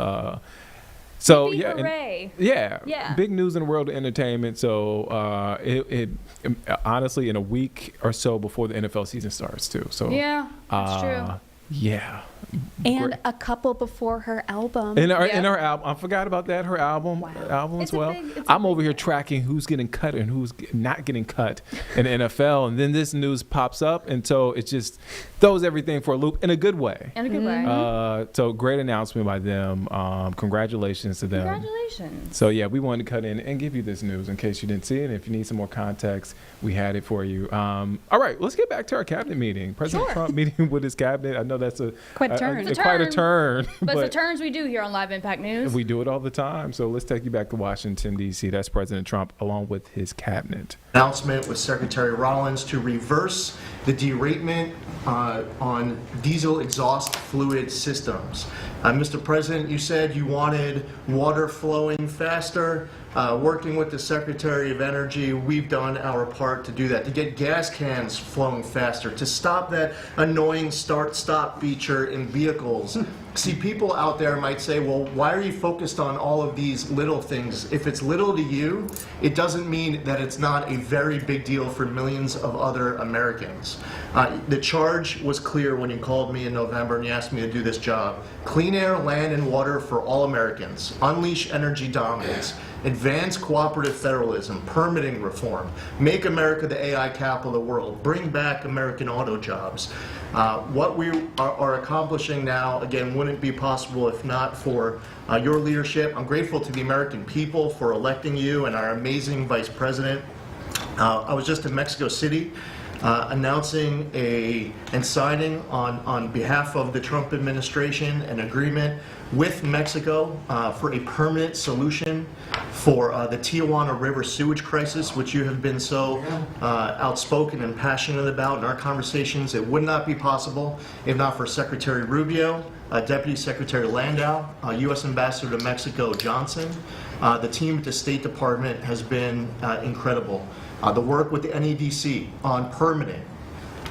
So Yippee, yeah, hooray. yeah, big news in the world of entertainment. So it honestly, in a week or so before the NFL season starts too. So yeah, that's true. Yeah. And Great. a couple before her album. In her album, I forgot about that. Her album as well. I'm over here tracking who's getting cut and who's not getting cut in the NFL, and then this news pops up, and so it just throws everything for a loop in a good way. In a good way. So great announcement by them. Congratulations to them. Congratulations. So yeah, we wanted to cut in and give you this news in case you didn't see it. And if you need some more context, we had it for you. All right, let's get back to our cabinet meeting. President Trump meeting with his cabinet. I know that's Quite a turn. quite a turn. But it's the turns we do here on Live Impact News. We do it all the time. So let's take you back to Washington, D.C. That's President Trump along with his cabinet. Announcement with Secretary Rollins to reverse the deratement on diesel exhaust fluid systems. Mr. President, you said you wanted water flowing faster. Working with the Secretary of Energy, we've done our part to do that, to get gas cans flowing faster, to stop that annoying start-stop feature in vehicles. See, people out there might say, well, why are you focused on all of these little things? If it's little to you, it doesn't mean that it's not a very big deal for millions of other Americans. The charge was clear when you called me in November and you asked me to do this job. Clean air, land, and water for all Americans. Unleash energy dominance. Advance cooperative federalism, permitting reform, make America the AI capital of the world, bring back American auto jobs. What we are accomplishing now, again, wouldn't be possible if not for your leadership. I'm grateful to the American people for electing you and our amazing Vice President. I was just in Mexico City announcing and signing on behalf of the Trump administration an agreement with Mexico for a permanent solution for the Tijuana River sewage crisis, which you have been so outspoken and passionate about in our conversations. It would not be possible if not for Secretary Rubio, Deputy Secretary Landau, U.S. Ambassador to Mexico Johnson. The team at the State Department has been incredible. The work with the NEDC on permitting,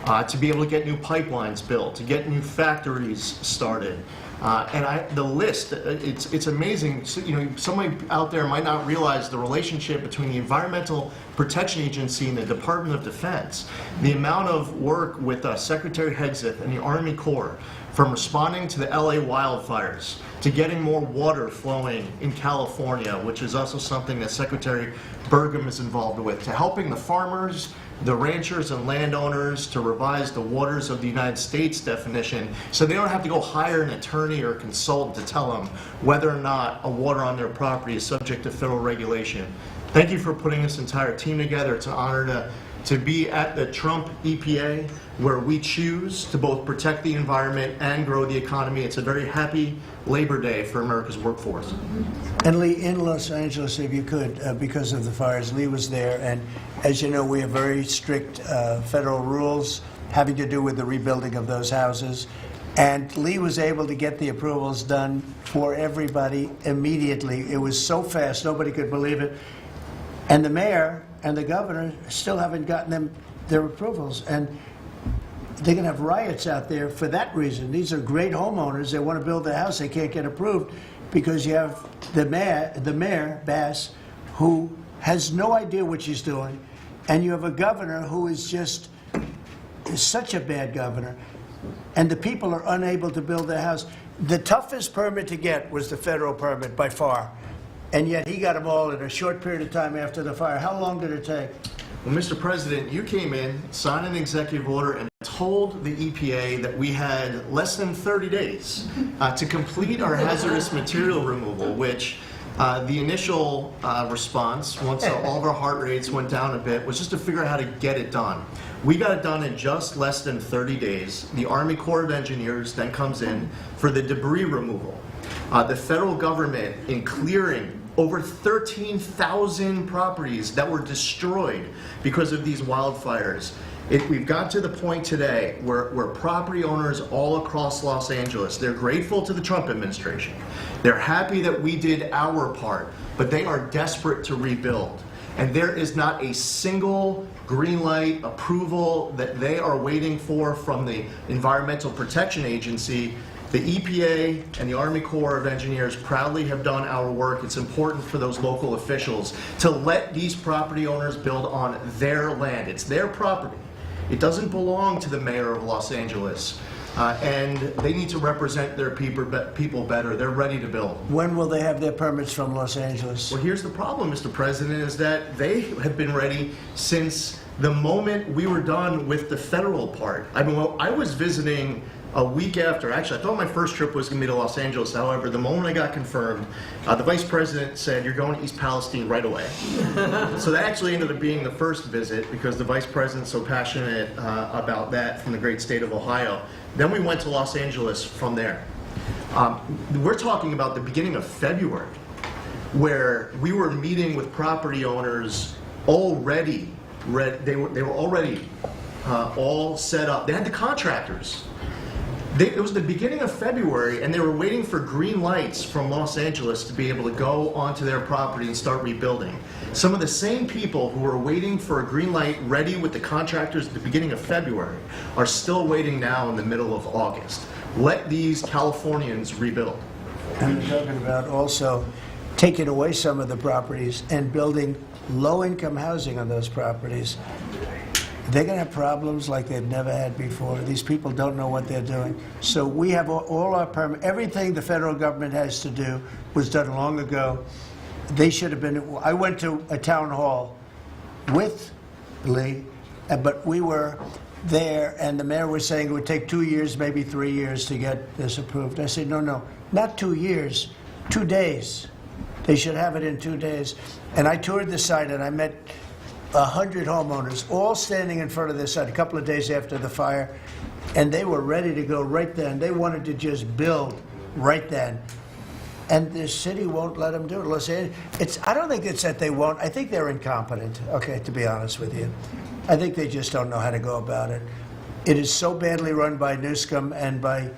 to be able to get new pipelines built, to get new factories started. The list, it's amazing. So, somebody out there might not realize the relationship between the Environmental Protection Agency and the Department of Defense. The amount of work with Secretary Hegseth and the Army Corps, from responding to the LA wildfires, to getting more water flowing in California, which is also something that Secretary Burgum is involved with, to helping the farmers, the ranchers and landowners to revise the waters of the United States definition so they don't have to go hire an attorney or a consultant to tell them whether or not a water on their property is subject to federal regulation. Thank you for putting this entire team together. It's an honor to be at the Trump EPA, where we choose to both protect the environment and grow the economy. It's a very happy Labor Day for America's workforce. And Lee, in Los Angeles, if you could, because of the fires, Lee was there, and as you know, we have very strict federal rules having to do with the rebuilding of those houses. And Lee was able to get the approvals done for everybody immediately. It was so fast, nobody could believe it. And the mayor and the governor still haven't gotten them their approvals. And they're going to have riots out there for that reason. These are great homeowners. They want to build their house. They can't get approved because you have the mayor, Bass, who has no idea what she's doing. And you have a governor who is just such a bad governor. And the people are unable to build their house. The toughest permit to get was the federal permit by far. And yet he got them all in a short period of time after the fire. How long did it take? Well, Mr. President, you came in, signed an executive order, and told the EPA that we had less than 30 days to complete our hazardous material removal, which the initial response, once all of our heart rates went down a bit, was just to figure out how to get it done. We got it done in just less than 30 days. The Army Corps of Engineers then comes in for the debris removal. The federal government, in clearing over 13,000 properties that were destroyed because of these wildfires. We've got to the point today where property owners all across Los Angeles, they're grateful to the Trump administration. They're happy that we did our part, but they are desperate to rebuild. And there is not a single green light approval that they are waiting for from the Environmental Protection Agency. The EPA and the Army Corps of Engineers proudly have done our work. It's important for those local officials to let these property owners build on their land. It's their property. It doesn't belong to the mayor of Los Angeles. And they need to represent their people better. They're ready to build. When will they have their permits from Los Angeles? Well, here's the problem, Mr. President, is that they have been ready since the moment we were done with the federal part. I mean, I was visiting a week after. Actually, I thought my first trip was going to be to Los Angeles. However, the moment I got confirmed, the vice president said, "You're going to East Palestine right away." So that actually ended up being the first visit because the vice president's so passionate about that from the great state of Ohio. Then we went to Los Angeles from there. We're talking about the beginning of February, where we were meeting with property owners already. They were already all set up. They had the contractors. It was the beginning of February, and they were waiting for green lights from Los Angeles to be able to go onto their property and start rebuilding. Some of the same people who were waiting for a green light ready with the contractors at the beginning of February are still waiting now in the middle of August. Let these Californians rebuild. And we're talking about also taking away some of the properties and building low-income housing on those properties. They're going to have problems like they've never had before. These people don't know what they're doing. So we have all our permits. Everything the federal government has to do was done long ago. They should have been. I went to a town hall with Lee, but we were there, and the mayor was saying it would take 2 years, maybe 3 years to get this approved. I said, no, not 2 years, 2 days. They should have it in 2 days. And I toured the site, and I met 100 homeowners, all standing in front of this site a couple of days after the fire, and they were ready to go right then. They wanted to just build right then. And the city won't let them do it. Los Angeles, I don't think it's that they won't. I think they're incompetent, okay, to be honest with you. I think they just don't know how to go about it. It is so badly run by Newsom and by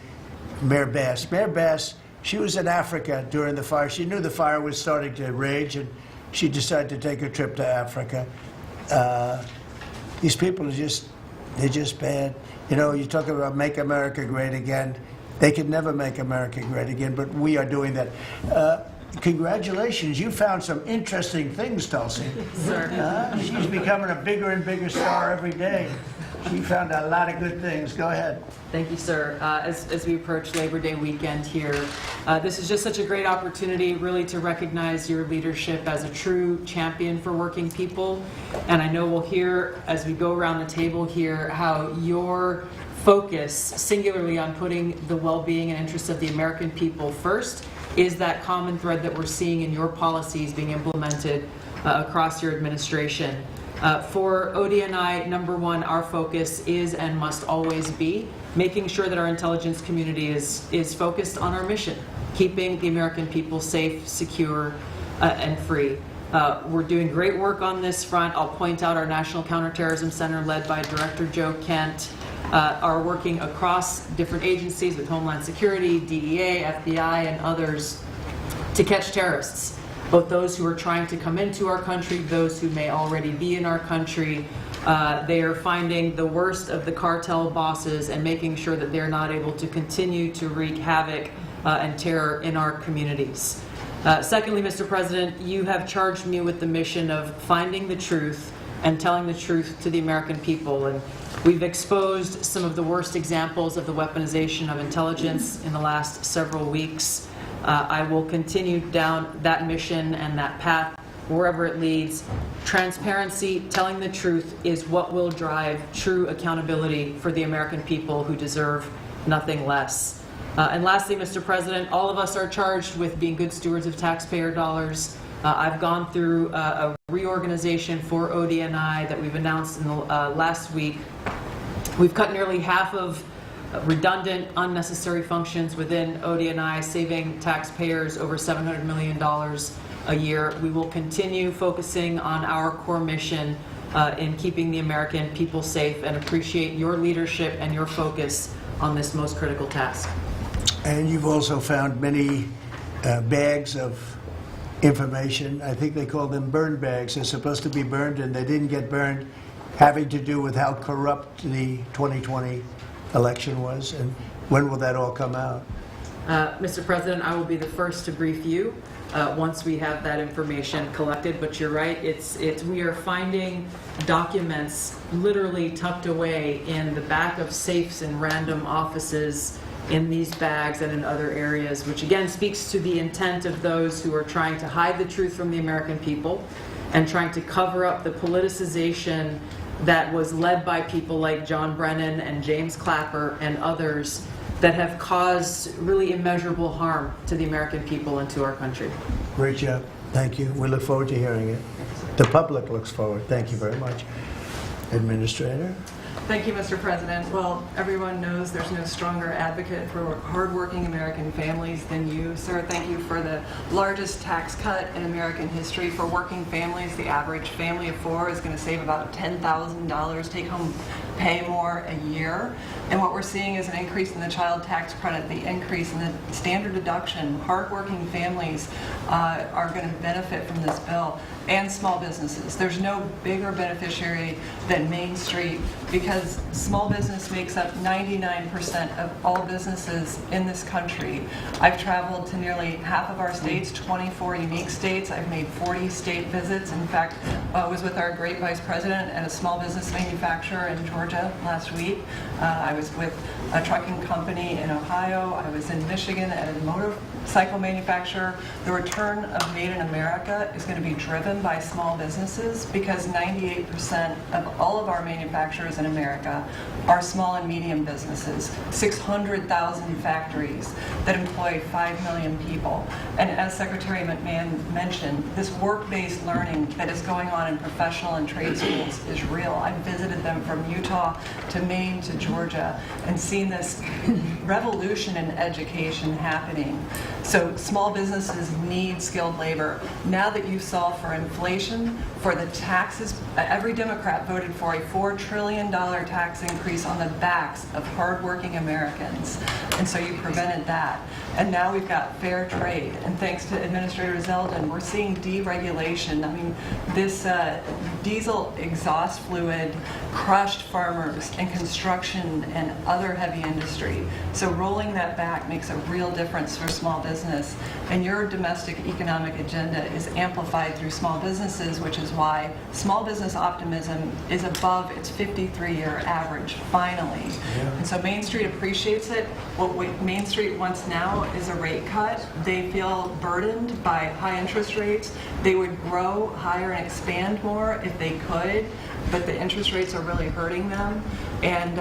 Mayor Bass. Mayor Bass, she was in Africa during the fire. She knew the fire was starting to rage, and she decided to take a trip to Africa. These people are they're just bad. You know, you're talking about make America great again. They could never make America great again, but we are doing that. Congratulations, you found some interesting things, Tulsi. She's becoming a bigger and bigger star every day. She found a lot of good things. Go ahead. Thank you, sir. As we approach Labor Day weekend here, this is just such a great opportunity really to recognize your leadership as a true champion for working people. And I know we'll hear as we go around the table here how your focus singularly on putting the well-being and interests of the American people first is that common thread that we're seeing in your policies being implemented across your administration. For ODNI, number one, our focus is and must always be making sure that our intelligence community is focused on our mission, keeping the American people safe, secure, and free. We're doing great work on this front. I'll point out our National Counterterrorism Center led by Director Joe Kent. are working across different agencies with Homeland Security, DEA, FBI, and others to catch terrorists, both those who are trying to come into our country, those who may already be in our country. They are finding the worst of the cartel bosses and making sure that they're not able to continue to wreak havoc and terror in our communities. Secondly, Mr. President, you have charged me with the mission of finding the truth and telling the truth to the American people. And we've exposed some of the worst examples of the weaponization of intelligence in the last several weeks. I will continue down that mission and that path wherever it leads. Transparency, telling the truth is what will drive true accountability for the American people who deserve nothing less. And lastly, Mr. President, all of us are charged with being good stewards of taxpayer dollars. I've gone through a reorganization for ODNI that we've announced in the last week. We've cut nearly half of redundant, unnecessary functions within ODNI, saving taxpayers over $700 million a year. We will continue focusing on our core mission in keeping the American people safe, and appreciate your leadership and your focus on this most critical task. And you've also found many bags of information. I think they call them burn bags. They're supposed to be burned and they didn't get burned, having to do with how corrupt the 2020 election was. And when will that all come out? Mr. President, I will be the first to brief you once we have that information collected. But you're right, we are finding documents literally tucked away in the back of safes in random offices in these bags and in other areas, which again speaks to the intent of those who are trying to hide the truth from the American people and trying to cover up the politicization that was led by people like John Brennan and James Clapper and others that have caused really immeasurable harm to the American people and to our country. Great job. Thank you. We look forward to hearing it. The public looks forward. Thank you very much. Administrator? Thank you, Mr. President. Well, everyone knows there's no stronger advocate for hardworking American families than you, sir. Thank you for the largest tax cut in American history for working families. The average family of four is going to save about $10,000 take-home pay more a year. And what we're seeing is an increase in the child tax credit, the increase in the standard deduction. Hardworking families are going to benefit from this bill, and small businesses. There's no bigger beneficiary than Main Street, because small business makes up 99% of all businesses in this country. I've traveled to nearly half of our states, 24 unique states. I've made 40 state visits. In fact, I was with our great vice president at a small business manufacturer in Georgia last week. I was with a trucking company in Ohio. I was in Michigan at a motorcycle manufacturer. The return of Made in America is going to be driven by small businesses, because 98% of all of our manufacturers in America are small and medium businesses, 600,000 factories that employ 5 million people. And as Secretary McMahon mentioned, this work-based learning that is going on in professional and trade schools is real. I've visited them from Utah to Maine to Georgia and seen this revolution in education happening. So small businesses need skilled labor. Now that you solve for inflation, for the taxes, every Democrat voted for a $4 trillion tax increase on the backs of hardworking Americans. And so you prevented that. And now we've got fair trade. And thanks to Administrator Zeldin, we're seeing deregulation. I mean, this diesel exhaust fluid crushed farmers and construction and other heavy industry. So rolling that back makes a real difference for small business. And your domestic economic agenda is amplified through small businesses, which is why small business optimism is above its 53-year average, finally. Yeah. And so Main Street appreciates it. What Main Street wants now is a rate cut. They feel burdened by high interest rates. They would grow higher and expand more if they could, but the interest rates are really hurting them. And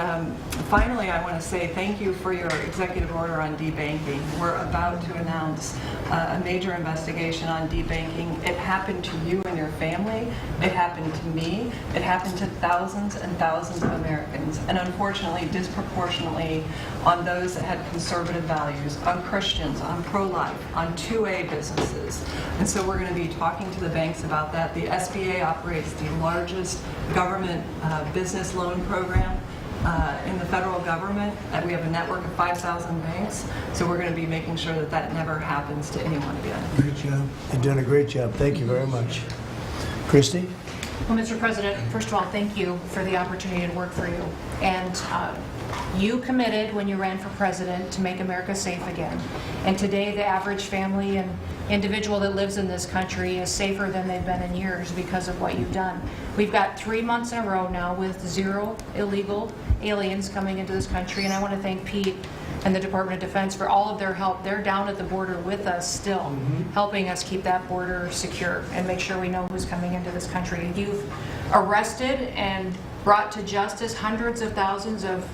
finally, I want to say thank you for your executive order on debanking. We're about to announce a major investigation on debanking. It happened to you and your family. It happened to me. It happened to thousands and thousands of Americans, and unfortunately, disproportionately on those that had conservative values, on Christians, on pro-life, on 2A businesses. And so we're going to be talking to the banks about that. The SBA operates the largest government business loan program in the federal government. We have a network of 5,000 banks, so we're going to be making sure that that never happens to anyone again. Great job. You're doing a great job. Thank you very much. Christy? Well, Mr. President, first of all, thank you for the opportunity to work for you. And you committed when you ran for president to make America safe again. And today, the average family and individual that lives in this country is safer than they've been in years because of what you've done. We've got 3 months in a row now with 0 illegal aliens coming into this country. And I want to thank Pete and the Department of Defense for all of their help. They're down at the border with us still, helping us keep that border secure and make sure we know who's coming into this country. You've arrested and brought to justice hundreds of thousands of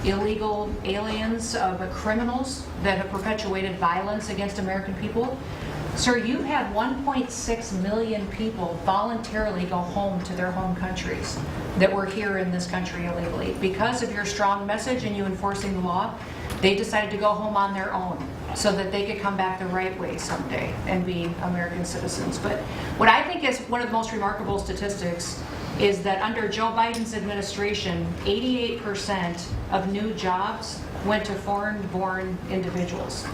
illegal aliens, criminals that have perpetuated violence against American people. Sir, you've had 1.6 million people voluntarily go home to their home countries that were here in this country illegally. Because of your strong message and you enforcing the law, they decided to go home on their own so that they could come back the right way someday and be American citizens. But what I think is one of the most remarkable statistics is that under Joe Biden's administration, 88% of new jobs went to foreign-born individuals.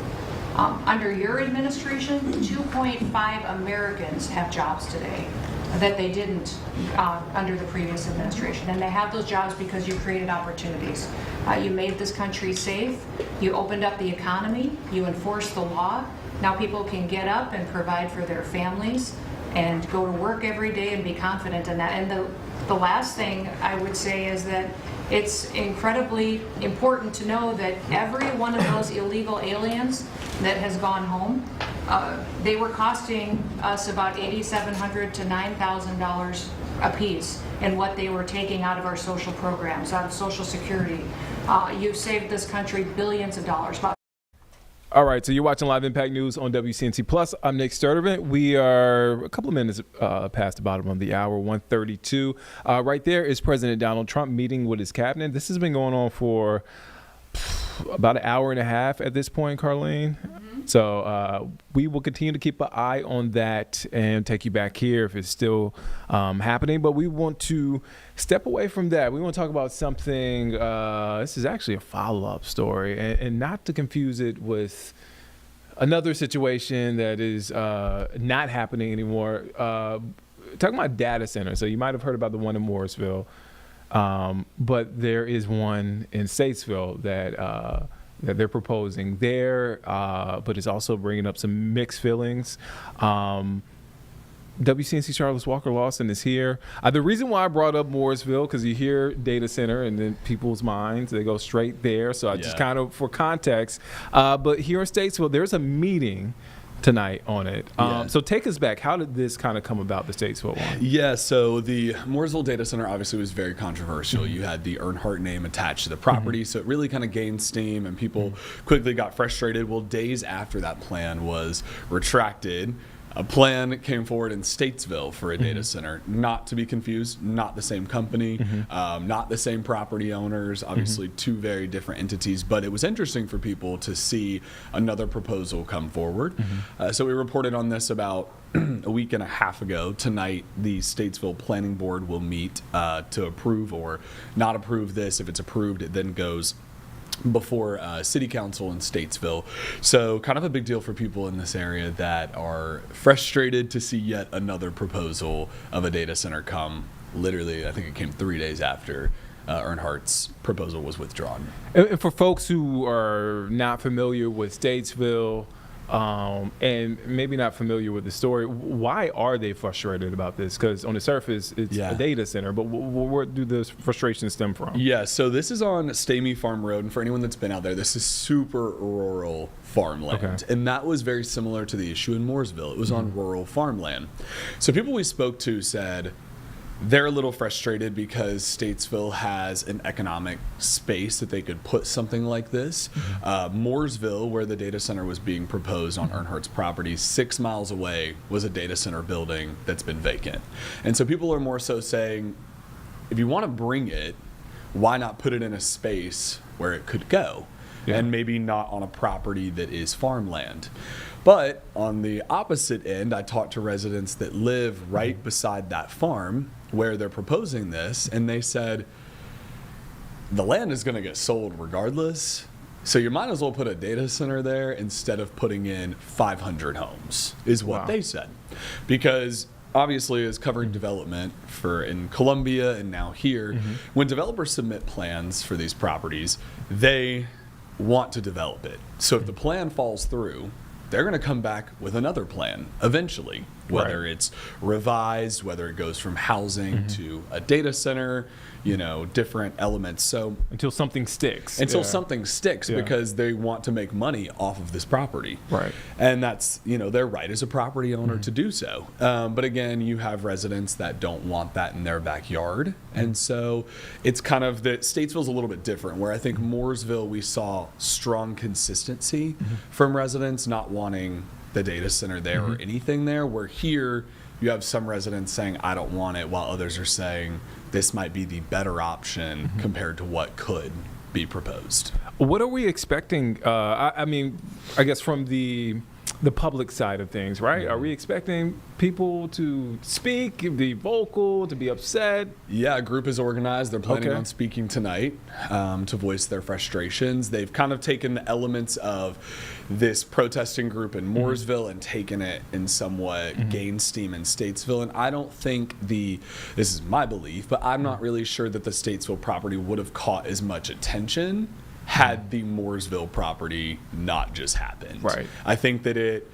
Under your administration, 2.5 Americans have jobs today that they didn't under the previous administration. And they have those jobs because you created opportunities. You made this country safe. You opened up the economy. You enforced the law. Now people can get up and provide for their families and go to work every day and be confident in that. And the last thing I would say is that it's incredibly important to know that every one of those illegal aliens that has gone home, they were costing us about $8,700 to $9,000 a piece in what they were taking out of our social programs, out of Social Security. You've saved this country billions of dollars. All right, so you're watching Live Impact News on WCNC Plus. I'm Nick Sturdivant. We are a couple of minutes past the bottom of the hour, 1:32. Right there is President Donald Trump meeting with his cabinet. This has been going on for about an hour and a half at this point, Carlene. So we will continue to keep an eye on that and take you back here if it's still happening. But we want to step away from that. We want to talk about something. This is actually a follow-up story, and not to confuse it with another situation that is not happening anymore. Talking about data centers. So you might have heard about the one in Morrisville. But there is one in Statesville that they're proposing there, but it's also bringing up some mixed feelings. WCNC Charlotte's Walker Lawson is here. The reason why I brought up Morrisville, because you hear data center and then people's minds, they go straight there. So I just kind of, for context, but here in Statesville, there's a meeting tonight on it. So take us back. How did this kind of come about, the Statesville one? Yeah, so the Mooresville data center obviously was very controversial. You had the Earnhardt name attached to the property, so it really kind of gained steam and people quickly got frustrated. Well, days after that plan was retracted, a plan came forward in Statesville for a data center, not to be confused, not the same company, not the same property owners, obviously two very different entities, but it was interesting for people to see another proposal come forward. So we reported on this about a week and a half ago. Tonight, the Statesville Planning Board will meet to approve or not approve this. If it's approved, it then goes before City Council in Statesville. So kind of a big deal for people in this area that are frustrated to see yet another proposal of a data center come. Literally, I think it came 3 days after Earnhardt's proposal was withdrawn. And for folks who are not familiar with Statesville, and maybe not familiar with the story, why are they frustrated about this? Because on the surface, it's a data center, but where do those frustrations stem from? Yeah, so this is on Stamey Farm Road, and for anyone that's been out there, this is super rural farmland. And that was very similar to the issue in Mooresville. It was on rural farmland. So people we spoke to said they're a little frustrated because Statesville has an economic space that they could put something like this. Mooresville, where the data center was being proposed on Earnhardt's property, 6 miles away was a data center building that's been vacant. And so people are more so saying, if you want to bring it, why not put it in a space where it could go? And maybe not on a property that is farmland. But on the opposite end, I talked to residents that live right beside that farm where they're proposing this, and they said, the land is going to get sold regardless. So you might as well put a data center there instead of putting in 500 homes, is what they said. Because obviously, as covering development for in Columbia and now here, when developers submit plans for these properties, they want to develop it. So if the plan falls through, they're going to come back with another plan eventually, whether it's revised, whether it goes from housing to a data center, you know, different elements. So until something sticks. Something sticks because they want to make money off of this property. Right. And that's, you know, their right as a property owner to do so. But again, you have residents that don't want that in their backyard. And so it's kind of that Statesville's a little bit different, where I think Mooresville, we saw strong consistency from residents not wanting the data center there or anything there, where here you have some residents saying, I don't want it, while others are saying this might be the better option compared to what could be proposed. What are we expecting? I mean, I guess from the public side of things, right? Are we expecting people to speak, be vocal, to be upset? Yeah, a group is organized. They're planning on speaking tonight to voice their frustrations. They've kind of taken the elements of this protesting group in Mooresville and taken it and somewhat gained steam in Statesville. And I don't think this is my belief, but I'm not really sure that the Statesville property would have caught as much attention had the Mooresville property not just happened. Right. I think that it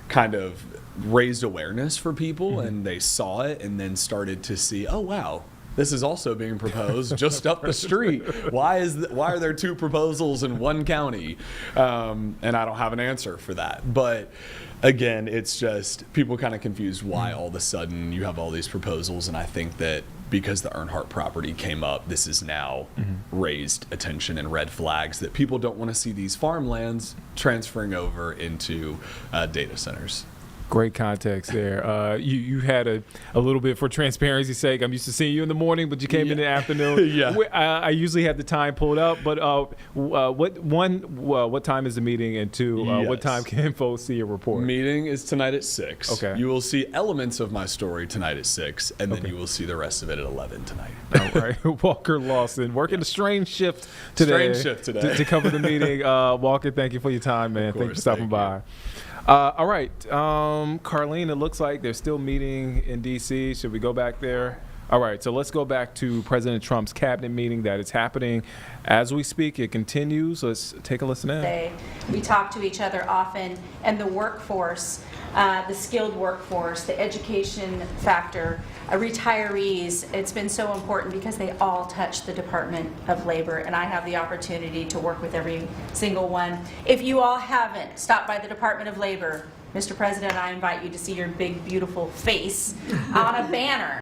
kind of raised awareness for people and they saw it and then started to see, oh, wow, this is also being proposed just up the street. Why are there two proposals in one county? And I don't have an answer for that. But again, it's just people kind of confused why all of a sudden you have all these proposals. And I think that because the Earnhardt property came up, this is now raised attention and red flags that people don't want to see these farmlands transferring over into data centers. Great context there. You had a little bit, for transparency's sake, I'm used to seeing you in the morning, but you came in the afternoon. I usually have the time pulled up, but what time is the meeting, and two, what time can folks see your report? Meeting is tonight at 6. Okay. You will see elements of my story tonight at 6, and then you will see the rest of it at 11 tonight. All right. Walker Lawson, working a strange shift today. To cover the meeting. Walker, thank you for your time, man. Thank you for stopping by. All right, Carlene, it looks like they're still meeting in D.C. Should we go back there? All right, so let's go back to President Trump's cabinet meeting that is happening as we speak. It continues. Let's take a listen in. We talk to each other often, and the workforce, the skilled workforce, the education factor, retirees, it's been so important because they all touch the Department of Labor, and I have the opportunity to work with every single one. If you all haven't stopped by the Department of Labor, Mr. President, I invite you to see your big, beautiful face on a banner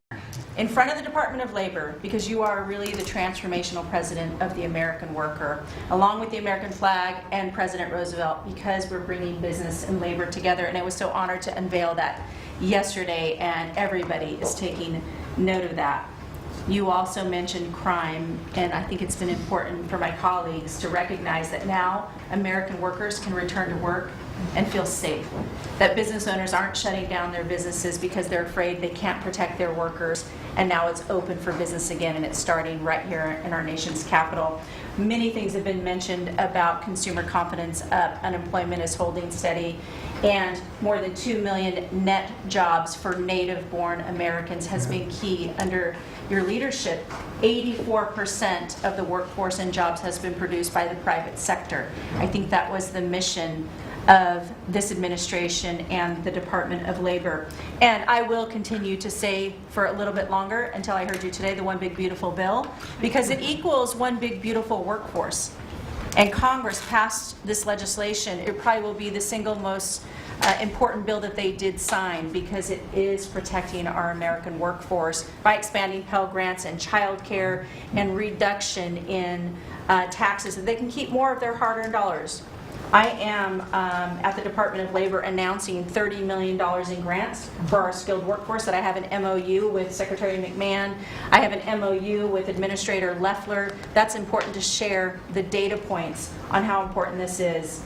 in front of the Department of Labor, because you are really the transformational president of the American worker, along with the American flag and President Roosevelt, because we're bringing business and labor together. And I was so honored to unveil that yesterday, and everybody is taking note of that. You also mentioned crime, and I think it's been important for my colleagues to recognize that now American workers can return to work and feel safe. That business owners aren't shutting down their businesses because they're afraid they can't protect their workers, and now it's open for business again, and it's starting right here in our nation's capital. Many things have been mentioned about consumer confidence up, unemployment is holding steady, and more than 2 million net jobs for native-born Americans has been key under your leadership. 84% of the workforce and jobs has been produced by the private sector. I think that was the mission of this administration and the Department of Labor. And I will continue to say for a little bit longer, until I heard you today, the One Big Beautiful Bill, because it equals one big beautiful workforce. And Congress passed this legislation. It probably will be the single most important bill that they did sign, because it is protecting our American workforce by expanding Pell Grants and child care and reduction in taxes, so they can keep more of their hard-earned dollars. I am at the Department of Labor announcing $30 million in grants for our skilled workforce, that I have an MOU with Secretary McMahon. I have an MOU with Administrator Loeffler. That's important to share the data points on how important this is.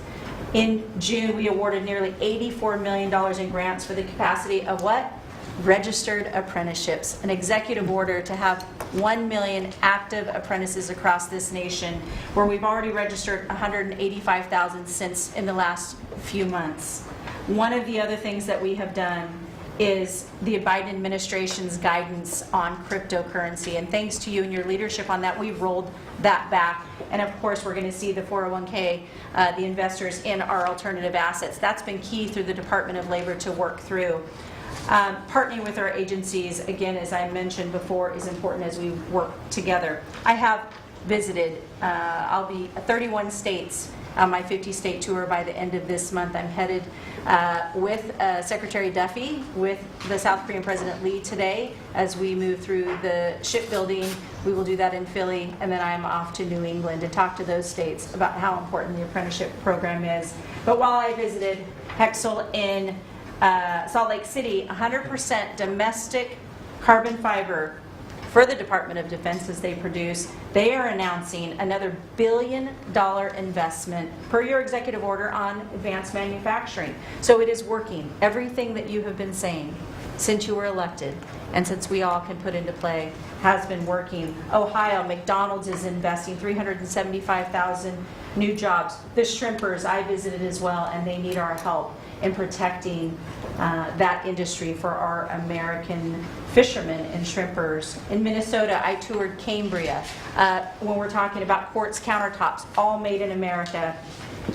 In June, we awarded nearly $84 million in grants for the capacity of what? registered apprenticeships, an executive order to have 1 million active apprentices across this nation, where we've already registered 185,000 since in the last few months. One of the other things that we have done is the Biden administration's guidance on cryptocurrency. And thanks to you and your leadership on that, we've rolled that back. And of course, we're going to see the 401k, the investors in our alternative assets. That's been key through the Department of Labor to work through. Partnering with our agencies, again, as I mentioned before, is important as we work together. I have visited, I'll be 31 states on my 50-state tour by the end of this month. I'm headed with Secretary Duffy, with the South Korean President Lee today as we move through the shipbuilding. We will do that in Philly, and then I'm off to New England to talk to those states about how important the apprenticeship program is. But while I visited Hexel in Salt Lake City, 100% domestic carbon fiber for the Department of Defense as they produce. They are announcing another $1 billion investment per your executive order on advanced manufacturing. So it is working. Everything that you have been saying since you were elected and since we all can put into play has been working. Ohio, McDonald's is investing 375,000 new jobs. The shrimpers I visited as well, and they need our help in protecting that industry for our American fishermen and shrimpers. In Minnesota, I toured Cambria. When we're talking about quartz countertops, all made in America.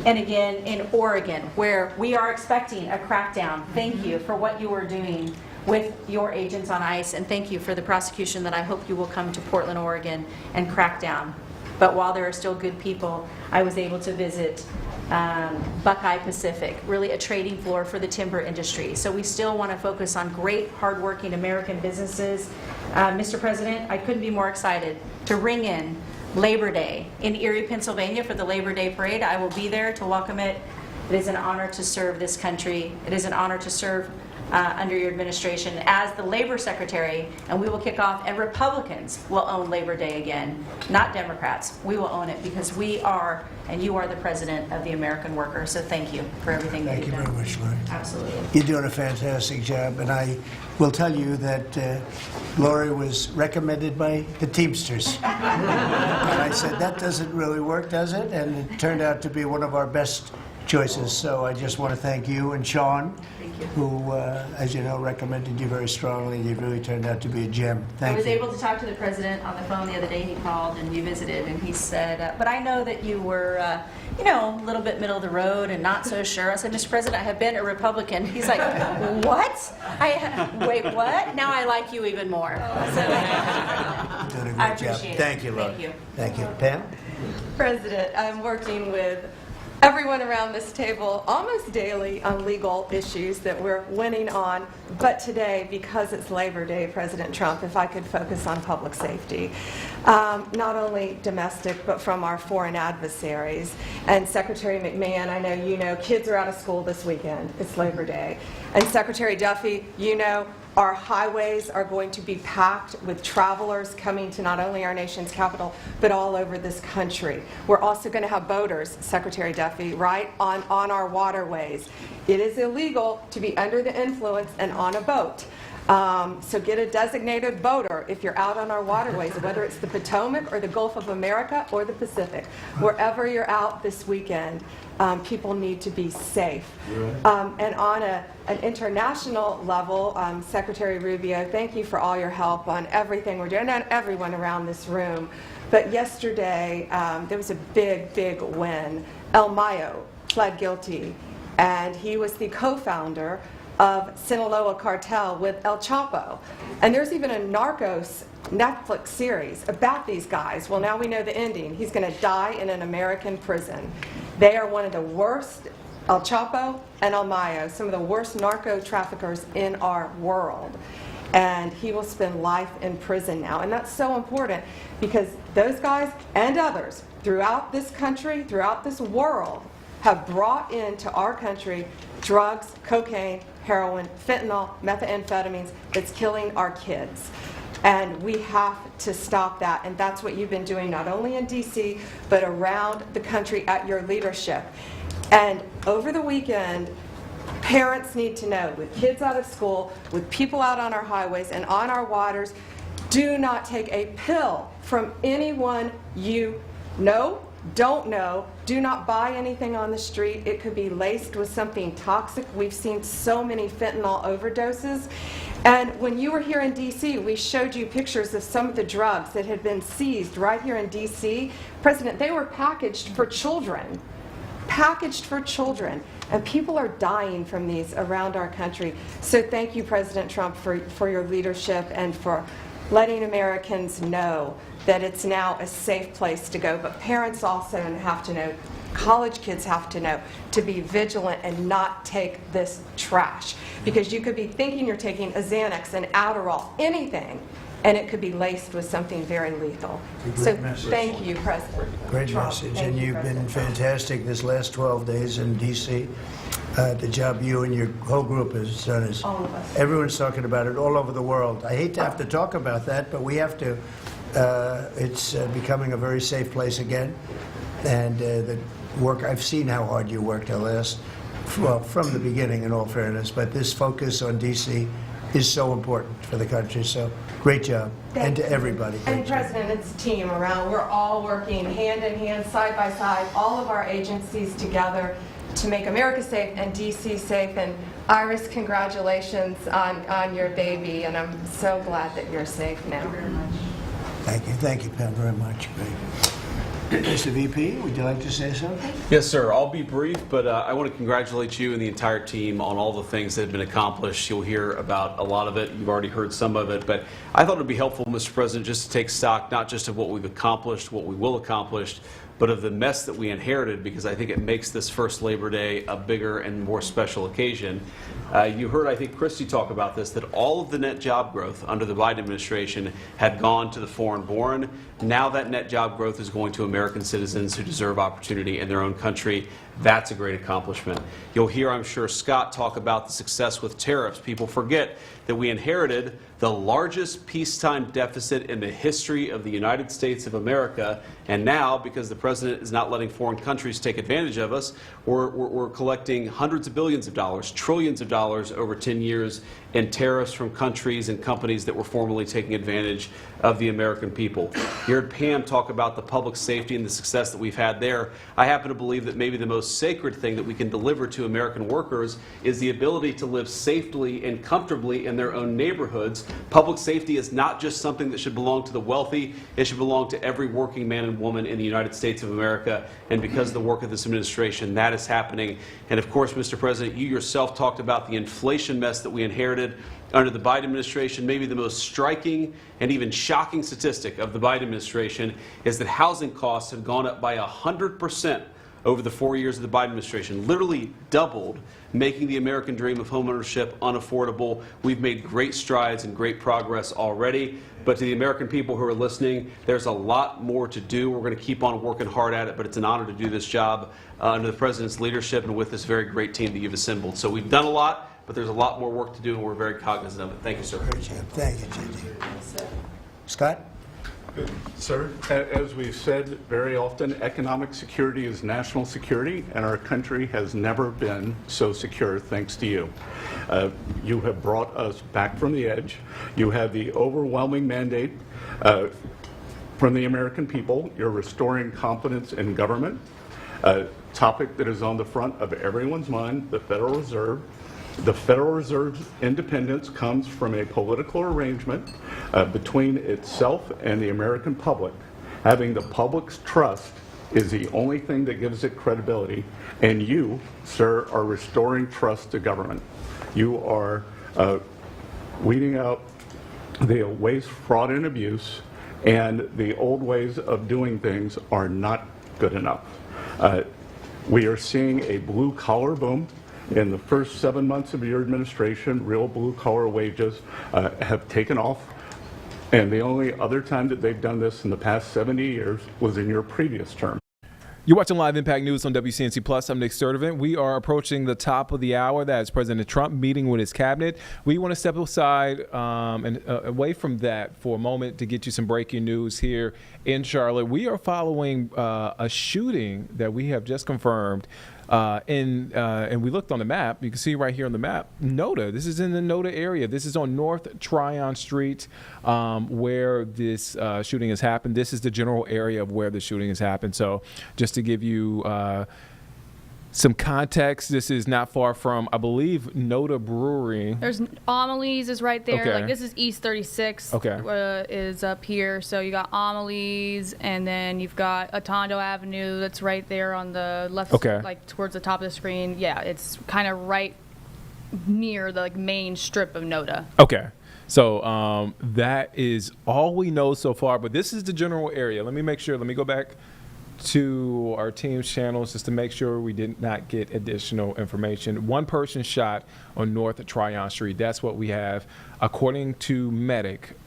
And again, in Oregon, where we are expecting a crackdown. Thank you for what you are doing with your agents on ICE, and thank you for the prosecution that I hope you will come to Portland, Oregon, and crack down. But while there are still good people, I was able to visit Buckeye Pacific, really a trading floor for the timber industry. So we still want to focus on great, hardworking American businesses. Mr. President, I couldn't be more excited to ring in Labor Day in Erie, Pennsylvania for the Labor Day Parade. I will be there to welcome it. It is an honor to serve this country. It is an honor to serve under your administration as the Labor Secretary, and we will kick off, and Republicans will own Labor Day again, not Democrats. We will own it because we are, and you are the president of the American worker. So thank you for everything that you've done. Thank you very much, Lori. Absolutely. You're doing a fantastic job, and I will tell you that Lori was recommended by the Teamsters. And I said, that doesn't really work, does it? And it turned out to be one of our best choices. So I just want to thank you and Sean, who, as you know, recommended you very strongly. You really turned out to be a gem. Thank you. I was able to talk to the president on the phone the other day. He called and you visited, and he said, but I know that you were, you know, a little bit middle of the road and not so sure. I said, Mr. President, I have been a Republican. He's like, what? Wait, what? Now I like you even more. So, You're doing a great job. Thank you, Lori. Thank you. Thank you. Pam? President, I'm working with everyone around this table almost daily on legal issues that we're winning on. But today, because it's Labor Day, President Trump, if I could focus on public safety, not only domestic, but from our foreign adversaries. And Secretary McMahon, I know you know, kids are out of school this weekend. It's Labor Day. And Secretary Duffy, you know, our highways are going to be packed with travelers coming to not only our nation's capital, but all over this country. We're also going to have boaters, Secretary Duffy, right, on our waterways. It is illegal to be under the influence and on a boat. So get a designated boater if you're out on our waterways, whether it's the Potomac or the Gulf of America or the Pacific. Wherever you're out this weekend, people need to be safe. And on an international level, Secretary Rubio, thank you for all your help on everything we're doing, and everyone around this room. But yesterday, there was a big, big win. El Mayo pled guilty, and he was the co-founder of Sinaloa cartel with El Chapo. And there's even a Narcos Netflix series about these guys. Well, now we know the ending. He's going to die in an American prison. They are one of the worst, El Chapo and El Mayo, some of the worst narco traffickers in our world. And he will spend life in prison now. And that's so important because those guys and others throughout this country, throughout this world, have brought into our country drugs, cocaine, heroin, fentanyl, methamphetamines that's killing our kids. And we have to stop that. And that's what you've been doing not only in D.C., but around the country at your leadership. And over the weekend, Parents need to know, with kids out of school, with people out on our highways and on our waters, do not take a pill from anyone you know, don't know. Do not buy anything on the street. It could be laced with something toxic. We've seen so many fentanyl overdoses. And when you were here in D.C., we showed you pictures of some of the drugs that had been seized right here in D.C. President, they were packaged for children. Packaged for children. And people are dying from these around our country. So thank you, President Trump, for your leadership and for letting Americans know that it's now a safe place to go. But parents also have to know, college kids have to know, to be vigilant and not take this trash. Because you could be thinking you're taking a Xanax, an Adderall, anything, and it could be laced with something very lethal. So thank you, President Great Trump. message, Thank and you, you've President been Trump. fantastic this last 12 days in D.C. The job you and your whole group has done is, All of us. everyone's talking about it all over the world. I hate to have to talk about that, but we have to. It's becoming a very safe place again, and the work, I've seen how hard you worked from the beginning, in all fairness, but this focus on D.C. is so important for the country, so great job. And to everybody. And great job. President, it's a team around. We're all working hand in hand, side by side, all of our agencies together to make America safe and D.C. safe. And Iris, congratulations on your baby, and I'm so glad that you're safe now. Thank you very much. Thank you, Pam, very much. Great. Mr. VP, would you like to say something? Yes, sir. I'll be brief, but I want to congratulate you and the entire team on all the things that have been accomplished. You'll hear about a lot of it. You've already heard some of it, but I thought it would be helpful, Mr. President, just to take stock, not just of what we've accomplished, what we will accomplish, but of the mess that we inherited, because I think it makes this first Labor Day a bigger and more special occasion. You heard, I think, Christy talk about this, that all of the net job growth under the Biden administration had gone to the foreign-born. Now that net job growth is going to American citizens who deserve opportunity in their own country. That's a great accomplishment. You'll hear, I'm sure, Scott talk about the success with tariffs. People forget that we inherited the largest peacetime deficit in the history of the United States of America. And now, because the president is not letting foreign countries take advantage of us, we're collecting hundreds of billions of dollars, trillions of dollars over 10 years in tariffs from countries and companies that were formerly taking advantage of the American people. You heard Pam talk about the public safety and the success that we've had there. I happen to believe that maybe the most sacred thing that we can deliver to American workers is the ability to live safely and comfortably in their own neighborhoods. Public safety is not just something that should belong to the wealthy. It should belong to every working man and woman in the United States of America. And because of the work of this administration, that is happening. And of course, Mr. President, you yourself talked about the inflation mess that we inherited under the Biden administration. Maybe the most striking and even shocking statistic of the Biden administration is that housing costs have gone up by 100% over the 4 years of the Biden administration, literally doubled, making the American dream of homeownership unaffordable. We've made great strides and great progress already, but to the American people who are listening, there's a lot more to do. We're going to keep on working hard at it, but it's an honor to do this job under the President's leadership and with this very great team that you've assembled. So we've done a lot, but there's a lot more work to do, and we're very cognizant of it. Thank you, sir. Great job. Thank you, J.D. Scott? Sir, as we've said very often, economic security is national security, and our country has never been so secure thanks to you. You have brought us back from the edge. You have the overwhelming mandate from the American people. You're restoring confidence in government, a topic that is on the front of everyone's mind, the Federal Reserve. The Federal Reserve's independence comes from a political arrangement between itself and the American public. Having the public's trust is the only thing that gives it credibility, and you, sir, are restoring trust to government. You are weeding out the waste, fraud, and abuse, and the old ways of doing things are not good enough. We are seeing a blue-collar boom. In the first 7 months of your administration, real blue-collar wages have taken off. And the only other time that they've done this in the past 70 years was in your previous term. You're watching Live Impact News on WCNC Plus. I'm Nick Sturdivant. We are approaching the top of the hour. That is President Trump meeting with his cabinet. We want to step aside and away from that for a moment to get you some breaking news here in Charlotte. We are following a shooting that we have just confirmed And we looked on the map. You can see right here on the map, NODA. This is in the NODA area. This is on North Tryon Street, where this shooting has happened. This is the general area of where the shooting has happened. So just to give you some context, this is not far from, I believe, NODA Brewery. There's Amelie's is right there. Okay. Like this is East 36 is up here. So you got Amelie's, and then you've got Atondo Avenue that's right there on the left, like towards the top of the screen. Yeah, it's kind of right near the main strip of NODA. Okay. So that is all we know so far, but this is the general area. Let me make sure. Let me go back to our team's channels just to make sure we did not get additional information. One person shot on North Tryon Street. That's what we have. According to Medic,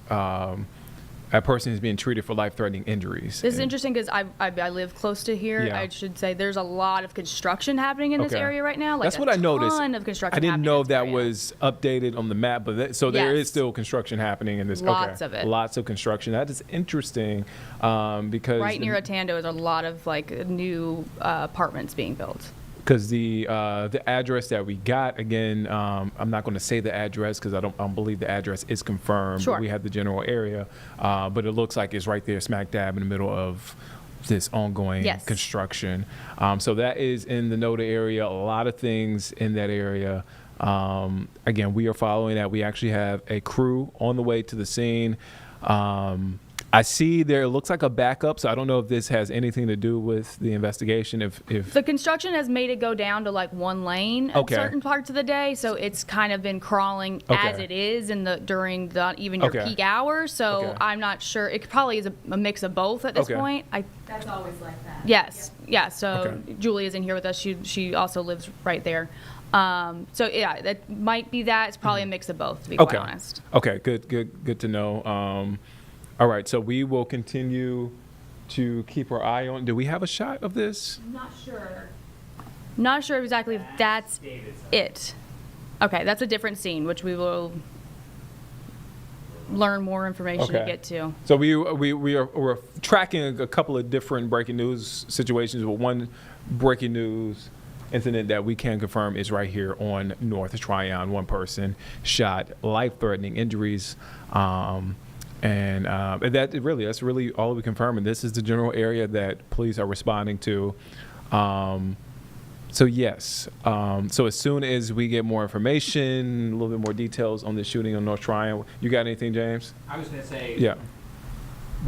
that person is being treated for life-threatening injuries. This is interesting because I live close to here. Yeah. I should say there's a lot of construction happening in this area right now. Like that's what I noticed. Ton of construction. I didn't know that was updated on the map, but so there is still construction happening in this. Lots of it. Lots of construction. That is interesting because right near Atondo is a lot of new apartments being built. Because the address that we got, again, I'm not going to say the address because I don't believe the address is confirmed. Sure. But we have the general area, but it looks like it's right there, smack dab in the middle of this ongoing construction. So that is in the NODA area. A lot of things in that area. Again, we are following that. We actually have a crew on the way to the scene. I see there looks like a backup, so I don't know if this has anything to do with the investigation. If the construction has made it go down to one lane at certain parts of the day, so it's kind of been crawling as it is during even your peak hours. So I'm not sure. It probably is a mix of both at this point. That's always like that. Yes, yeah. So Julie is in here with us. She also lives right there. So yeah, that might be that. It's probably a mix of both, to be quite honest. Okay, good to know. All right, so we will continue to keep our eye on. Do we have a shot of this? Not sure. Not sure exactly if that's it. Okay, that's a different scene, which we will learn more information to get to. So we're tracking a couple of different breaking news situations, but one breaking news incident that we can confirm is right here on North Tryon. One person shot, life-threatening injuries. And that's really all we confirm. And this is the general area that police are responding to. So yes. So as soon as we get more information, a little bit more details on the shooting on North Tryon, you got anything, James? I was going to say, yeah,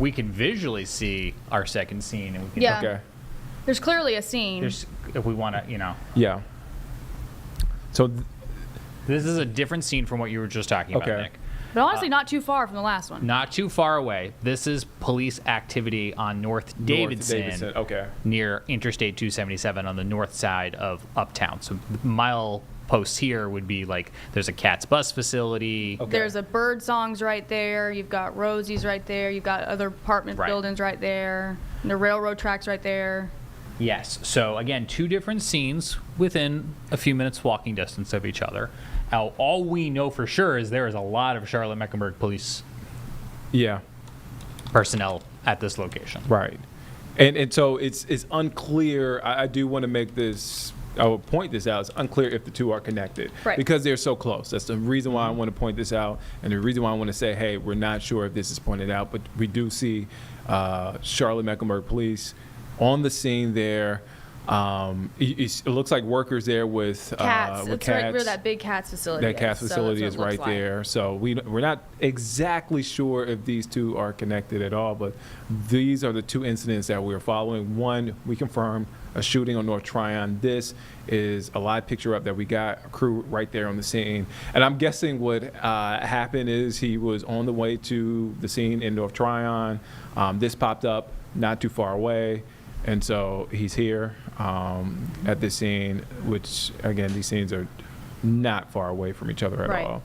we can visually see our second scene, and we can Okay. There's clearly a scene. If we want to, Yeah. So this is a different scene from what you were just talking about, Nick. But honestly, not too far from the last one. Not too far away. This is police activity on North Davidson, near Interstate 277 on the north side of Uptown. So the mile posts here would be there's a Cat's Bus facility. There's a Bird Songs right there. You've got Rosie's right there. You've got other apartment buildings right there. And the railroad tracks right there. Yes. So again, two different scenes within a few minutes walking distance of each other. Now, all we know for sure is there is a lot of Charlotte-Mecklenburg police personnel at this location. Right. And so it's unclear. I do want to make this, I will point this out. It's unclear if the two are connected. Right. Because they're so close. That's the reason why I want to point this out. And the reason why I want to say, hey, we're not sure if this is pointed out, but we do see Charlotte-Mecklenburg police on the scene there. It looks like workers there with cats. With it's cats. right where that big cats facility That cats facility is right there. So we're not exactly sure if these two are connected at all, but these are the two incidents that we're following. One, we confirmed a shooting on North Tryon. This is a live picture up that we got, a crew right there on the scene. And I'm guessing what happened is he was on the way to the scene in North Tryon. This popped up not too far away. And so he's here at this scene, which, again, these scenes are not far away from each other at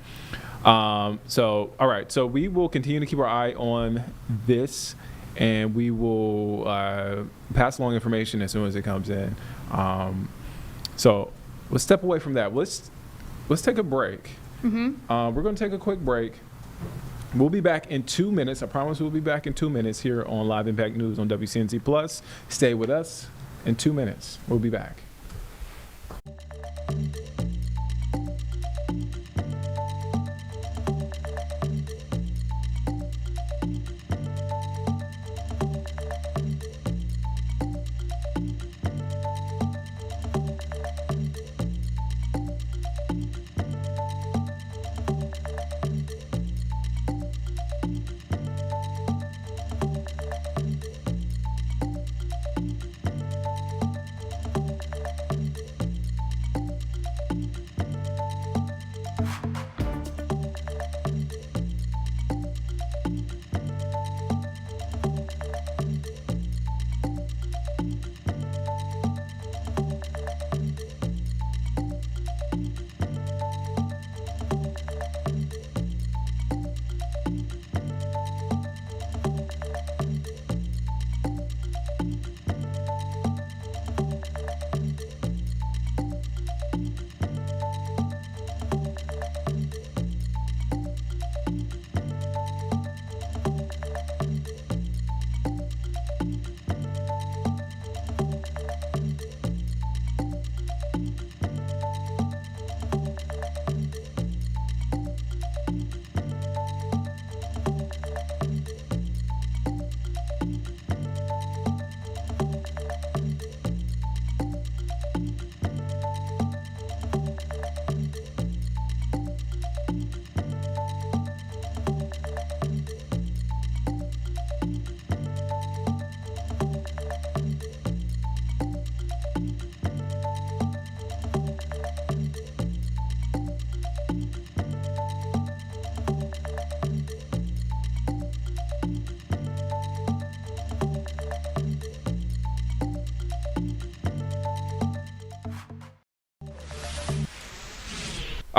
all. So, all right. So we will continue to keep our eye on this, and we will pass along information as soon as it comes in. So let's step away from that. Let's take a break. We're going to take a quick break. We'll be back in 2 minutes. I promise we'll be back in 2 minutes here on Live Impact News on WCNC Plus. Stay with us in 2 minutes. We'll be back.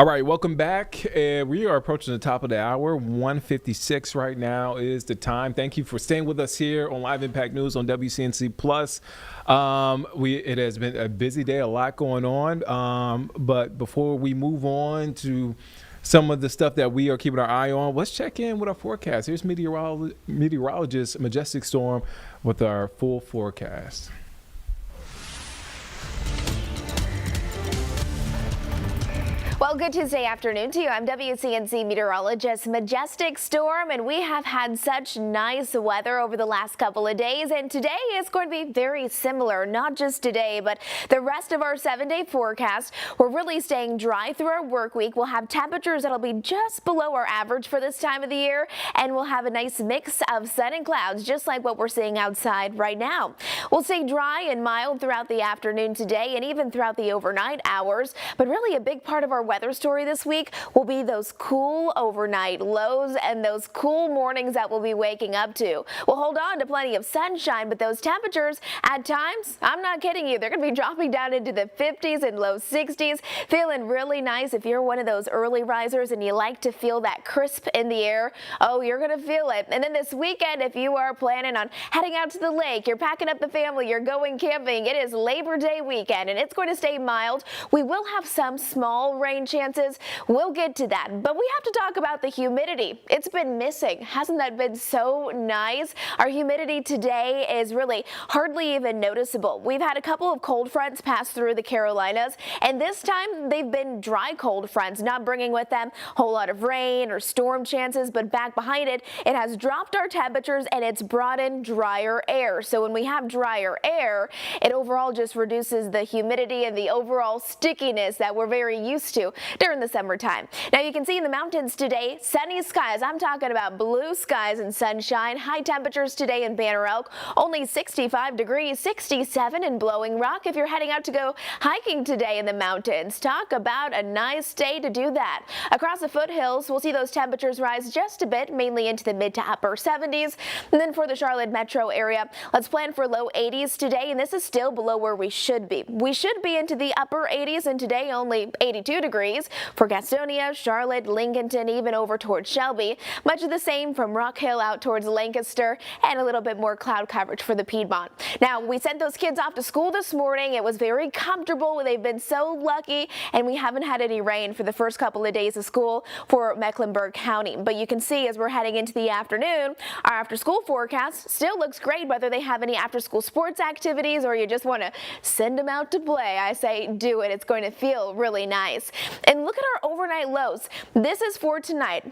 All right, welcome back. We are approaching the top of the hour. 1:56 right now is the time. Thank you for staying with us here on Live Impact News on WCNC Plus. It has been a busy day, a lot going on. But before we move on to some of the stuff that we are keeping our eye on, let's check in with our forecast. Here's meteorologist Majestic Storm with our full forecast. Well, good Tuesday afternoon to you. I'm WCNC meteorologist Majestic Storm, and we have had such nice weather over the last couple of days, and today is going to be very similar, not just today, but the rest of our 7-day forecast. We're really staying dry through our work week. We'll have temperatures that'll be just below our average for this time of the year, and we'll have a nice mix of sun and clouds, just like what we're seeing outside right now. We'll stay dry and mild throughout the afternoon today and even throughout the overnight hours, but really a big part of our weather story this week will be those cool overnight lows and those cool mornings that we'll be waking up to. We'll hold on to plenty of sunshine, but those temperatures at times, I'm not kidding you, they're going to be dropping down into the 50s and low 60s, feeling really nice. If you're one of those early risers and you like to feel that crisp in the air, oh, you're going to feel it. And then this weekend, if you are planning on heading out to the lake, you're packing up the family, you're going camping, it is Labor Day weekend and it's going to stay mild. We will have some small rain chances. We'll get to that, but we have to talk about the humidity. It's been missing. Hasn't that been so nice? Our humidity today is really hardly even noticeable. We've had a couple of cold fronts pass through the Carolinas, and this time they've been dry cold fronts, not bringing with them a whole lot of rain or storm chances, but back behind it, it has dropped our temperatures and it's brought in drier air. So when we have drier air, it overall just reduces the humidity and the overall stickiness that we're very used to during the summertime. Now you can see in the mountains today, sunny skies. I'm talking about blue skies and sunshine. High temperatures today in Banner Elk, only 65 degrees, 67 in Blowing Rock. If you're heading out to go hiking today in the mountains, talk about a nice day to do that. Across the foothills, we'll see those temperatures rise just a bit, mainly into the mid to upper 70s. And then for the Charlotte metro area, let's plan for low 80s today, and this is still below where we should be. We should be into the upper 80s, and today only 82 degrees. For Gastonia, Charlotte, Lincolnton, even over towards Shelby. Much of the same from Rock Hill out towards Lancaster, and a little bit more cloud coverage for the Piedmont. Now, we sent those kids off to school this morning. It was very comfortable. They've been so lucky, and we haven't had any rain for the first couple of days of school for Mecklenburg County. But you can see as we're heading into the afternoon, our after-school forecast still looks great, whether they have any after-school sports activities or you just want to send them out to play. I say do it. It's going to feel really nice. And look at our overnight lows. This is for tonight.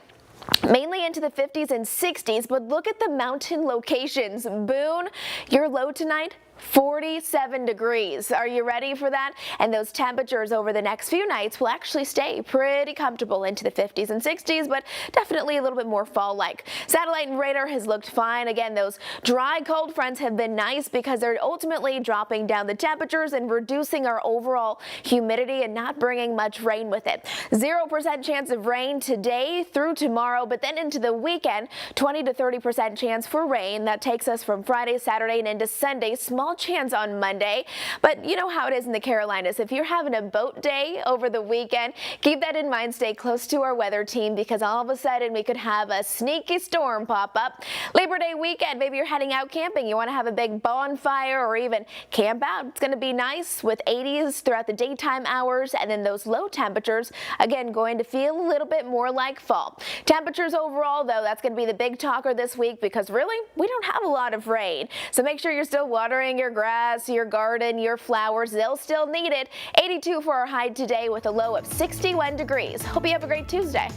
Mainly into the 50s and 60s, but look at the mountain locations. Boone, your low tonight, 47 degrees. Are you ready for that? And those temperatures over the next few nights will actually stay pretty comfortable into the 50s and 60s, but definitely a little bit more fall-like. Satellite and radar has looked fine. Again, those dry cold fronts have been nice because they're ultimately dropping down the temperatures and reducing our overall humidity and not bringing much rain with it. 0% chance of rain today through tomorrow, but then into the weekend, 20 to 30% chance for rain. That takes us from Friday, Saturday, and into Sunday. Small chance on Monday, but you know how it is in the Carolinas. If you're having a boat day over the weekend, keep that in mind. Stay close to our weather team because all of a sudden we could have a sneaky storm pop up. Labor Day weekend, maybe you're heading out camping. You want to have a big bonfire or even camp out. It's going to be nice with 80s throughout the daytime hours, and then those low temperatures, again, going to feel a little bit more like fall. Temperatures overall, though, that's going to be the big talker this week because really, we don't have a lot of rain. So make sure you're still watering your grass, your garden, your flowers. They'll still need it. 82 for our high today with a low of 61 degrees. Hope you have a great Tuesday.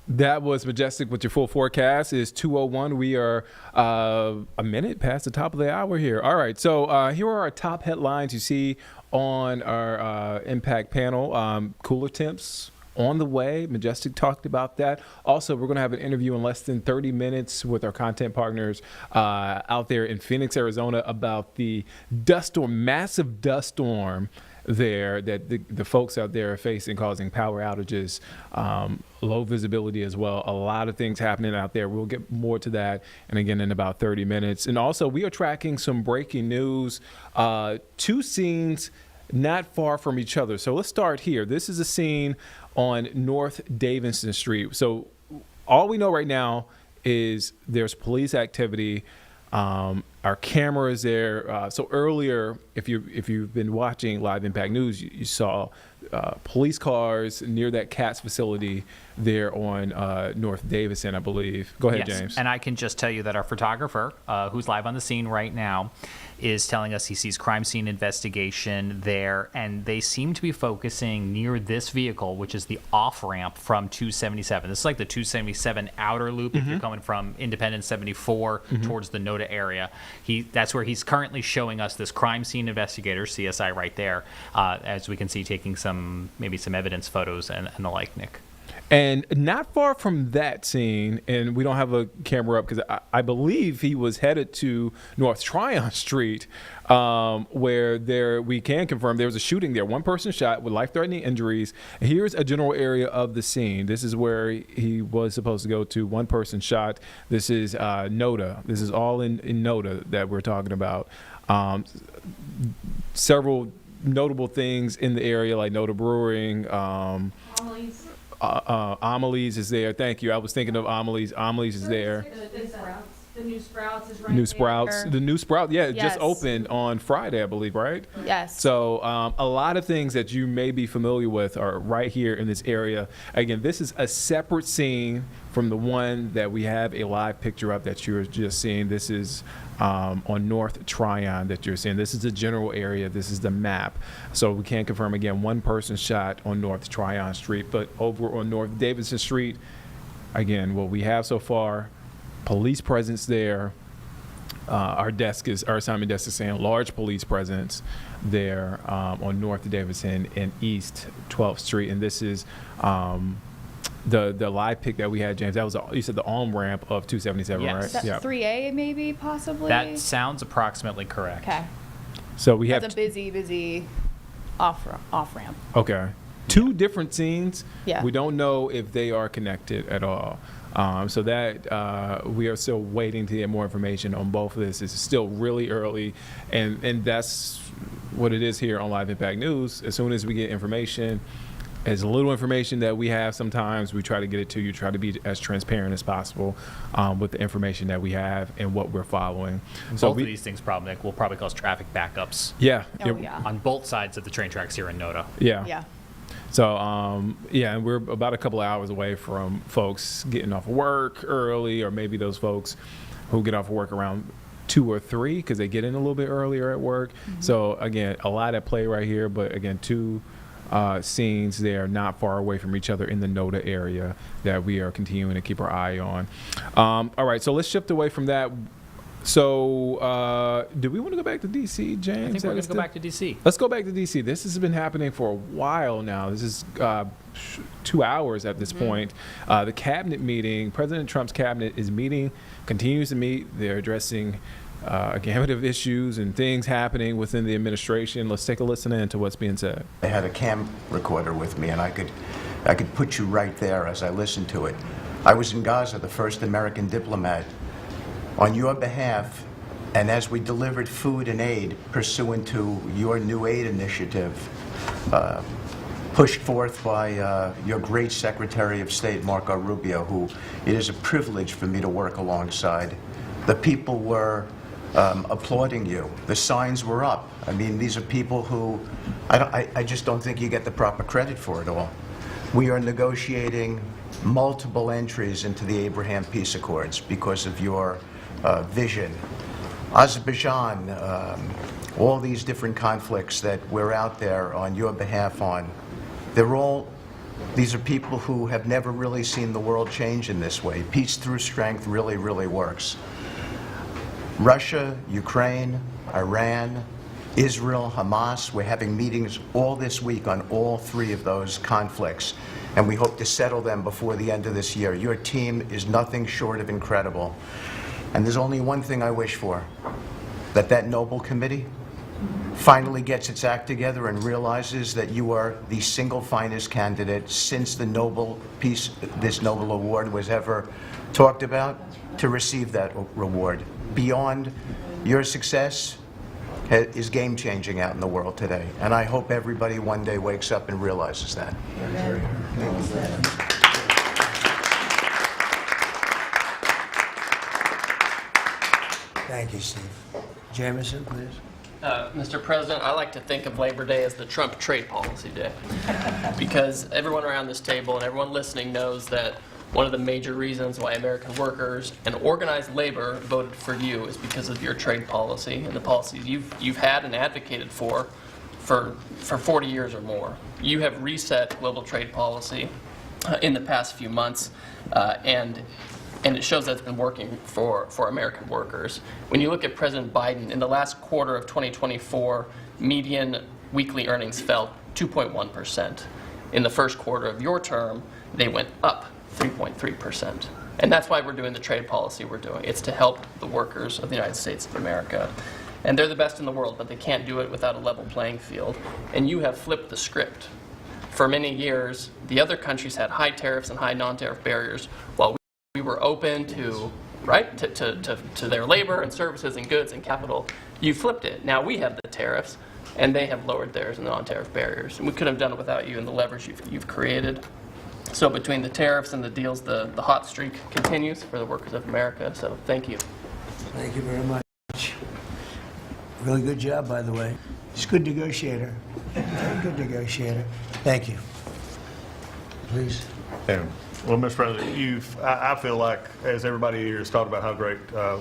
That was Majestic with your full forecast. It's 2:01. We are a minute past the top of the hour here. All right, so here are our top headlines you see on our impact panel. Cooler temps on the way. Majestic talked about that. Also, we're going to have an interview in less than 30 minutes with our content partners out there in Phoenix, Arizona about the dust storm, massive dust storm there that the folks out there are facing, causing power outages, low visibility as well. A lot of things happening out there. We'll get more to that, and again, in about 30 minutes. And also, we are tracking some breaking news. 2 scenes not far from each other. So let's start here. This is a scene on North Davidson Street. So all we know right now is there's police activity. Our camera is there. So earlier, if you've been watching Live Impact News, you saw police cars near that CATS facility there on North Davidson, I believe. Go ahead, yes. James. And I can just tell you that our photographer, who's live on the scene right now, is telling us he sees crime scene investigation there, and they seem to be focusing near this vehicle, which is the off-ramp from 277. This is like the 277 outer loop if you're coming from Independence 74 towards the NODA area. That's where he's currently showing us this crime scene investigator, CSI right there, as we can see taking maybe some evidence photos and the like, Nick. And not far from that scene, and we don't have a camera up because I believe he was headed to North Tryon Street, where we can confirm there was a shooting there. One person shot with life-threatening injuries. Here's a general area of the scene. This is where he was supposed to go to. One person shot. This is NODA. This is all in NODA that we're talking about. Several notable things in the area like NODA Brewing. Amelie's is there. Thank you. I was thinking of Amelie's. Amelie's is there. The New Sprouts is right New Sprouts. there. The New Sprout. Yeah, it Yes. just opened on Friday, I believe, right? Yes. So a lot of things that you may be familiar with are right here in this area. Again, this is a separate scene from the one that we have a live picture of that you're just seeing. This is on North Tryon that you're seeing. This is the general area. This is the map. So we can confirm, again, one person shot on North Tryon Street. But over on North Davidson Street, again, what we have so far, police presence there. Our assignment desk is saying large police presence there on North Davidson and East 12th Street. And this is the live pic that we had, James. That was, you said, the on-ramp of 277, Yes. right? That's 3A maybe, possibly? That sounds approximately correct. Okay. So we have That's a busy off-ramp. Okay. 2 different scenes. Yeah. We don't know if they are connected at all. So that we are still waiting to get more information on both of this. It's still really early, and that's what it is here on Live Impact News. As soon as we get information, as little information that we have, sometimes we try to get it to you, try to be as transparent as possible with the information that we have and what we're following. Both of these things will probably cause traffic backups. Yeah. On both sides of the train tracks here in NODA. Yeah. Yeah. So, and we're about a couple of hours away from folks getting off of work early, or maybe those folks who get off of work around 2 or 3 because they get in a little bit earlier at work. So, again, a lot at play right here, but again, 2 scenes there not far away from each other in the NODA area that we are continuing to keep our eye on. All right, so let's shift away from that. So, do we want to go back to D.C., James? I think we're going to go back to D.C. Let's go back to D.C. This has been happening for a while now. This is 2 hours at this point. The cabinet meeting, President Trump's cabinet is meeting, continues to meet. They're addressing a gamut of issues and things happening within the administration. Let's take a listen in to what's being said. I had a cam recorder with me, and I could put you right there as I listened to it. I was in Gaza, the first American diplomat, on your behalf, and as we delivered food and aid pursuant to your new aid initiative, pushed forth by your great Secretary of State, Marco Rubio, who it is a privilege for me to work alongside. The people were applauding you. The signs were up. I mean, these are people who I just don't think you get the proper credit for it all. We are negotiating multiple entries into the Abraham Peace Accords because of your vision. Azerbaijan, all these different conflicts that we're out there on your behalf on, these are people who have never really seen the world change in this way. Peace through strength really, really works. Russia, Ukraine, Iran, Israel, Hamas, we're having meetings all this week on all 3 of those conflicts, and we hope to settle them before the end of this year. Your team is nothing short of incredible. And there's only one thing I wish for, that noble committee finally gets its act together and realizes that you are the single finest candidate since the this Nobel Award was ever talked about, to receive that reward. Beyond your success is game-changing out in the world today, and I hope everybody one day wakes up and realizes that. Thank you, Steve. Jameson, please. Mr. President, I like to think of Labor Day as the Trump Trade Policy Day, because everyone around this table and everyone listening knows that one of the major reasons why American workers and organized labor voted for you is because of your trade policy and the policies you've had and advocated for 40 years or more. You have reset global trade policy in the past few months, and it shows that it's been working for American workers. When you look at President Biden, in the last quarter of 2024, median weekly earnings fell 2.1%. In the first quarter of your term, they went up 3.3%. And that's why we're doing the trade policy we're doing. It's to help the workers of the United States of America. And they're the best in the world, but they can't do it without a level playing field. And you have flipped the script. For many years, the other countries had high tariffs and high non-tariff barriers, while we were open to their labor and services and goods and capital. You flipped it. Now we have the tariffs, and they have lowered theirs and the non-tariff barriers. And we couldn't have done it without you and the leverage you've created. So between the tariffs and the deals, the hot streak continues for the workers of America. So thank you. Thank you very much. Really good job, by the way. He's a good negotiator. Very good negotiator. Thank you. Please. Well, Mr. President, I feel like, as everybody here has talked about how great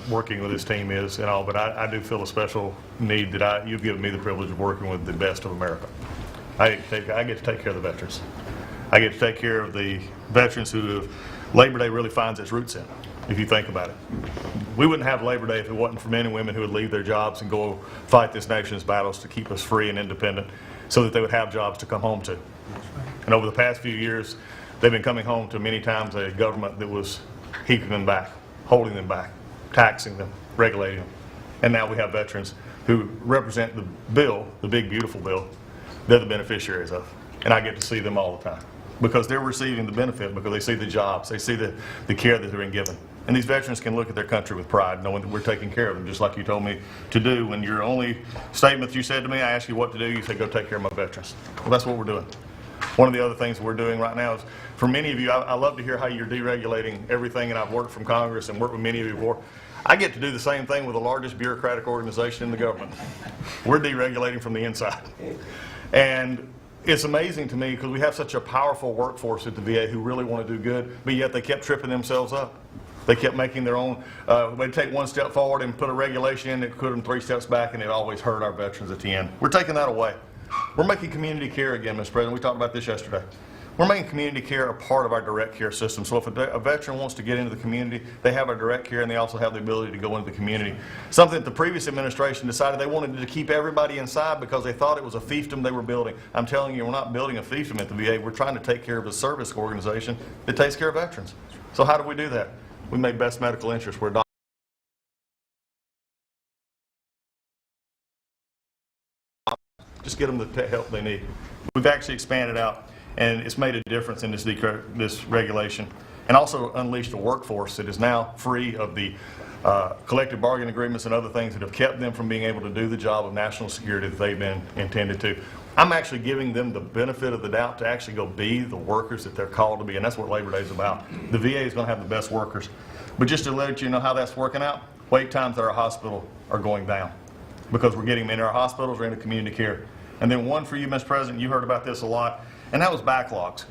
working with this team is and all, but I do feel a special need that you've given me the privilege of working with the best of America. I get to take care of the veterans. I get to take care of the veterans who Labor Day really finds its roots in, if you think about it. We wouldn't have Labor Day if it wasn't for men and women who would leave their jobs and go fight this nation's battles to keep us free and independent so that they would have jobs to come home to. And over the past few years, they've been coming home to many times a government that was keeping them back, holding them back, taxing them, regulating them. And now we have veterans who represent the bill, the big, beautiful bill, they're the beneficiaries of. And I get to see them all the time because they're receiving the benefit, because they see the jobs, they see the care that they're being given. And these veterans can look at their country with pride, knowing that we're taking care of them, just like you told me to do. When your only statement you said to me, I asked you what to do, you said, go take care of my veterans. Well, that's what we're doing. One of the other things we're doing right now is, for many of you, I love to hear how you're deregulating everything, and I've worked from Congress and worked with many of you before. I get to do the same thing with the largest bureaucratic organization in the government. We're deregulating from the inside. And it's amazing to me because we have such a powerful workforce at the VA who really want to do good, but yet they kept tripping themselves up. They kept making their own, they'd take one step forward and put a regulation in that put them 3 steps back, and it always hurt our veterans at the end. We're taking that away. We're making community care again, Mr. President. We talked about this yesterday. We're making community care a part of our direct care system. So if a veteran wants to get into the community, they have our direct care, and they also have the ability to go into the community. Something that the previous administration decided they wanted to keep everybody inside because they thought it was a fiefdom they were building. I'm telling you, we're not building a fiefdom at the VA. We're trying to take care of a service organization that takes care of veterans. So how do we do that? We made best medical interest. We're just get them the help they need. We've actually expanded out, and it's made a difference in this regulation, and also unleashed a workforce that is now free of the collective bargaining agreements and other things that have kept them from being able to do the job of national security that they've been intended to. I'm actually giving them the benefit of the doubt to actually go be the workers that they're called to be, and that's what Labor Day is about. The VA is going to have the best workers. But just to let you know how that's working out, wait times at our hospital are going down because we're getting them into our hospitals or into community care. And then one for you, Mr. President, you heard about this a lot, and that was backlogs.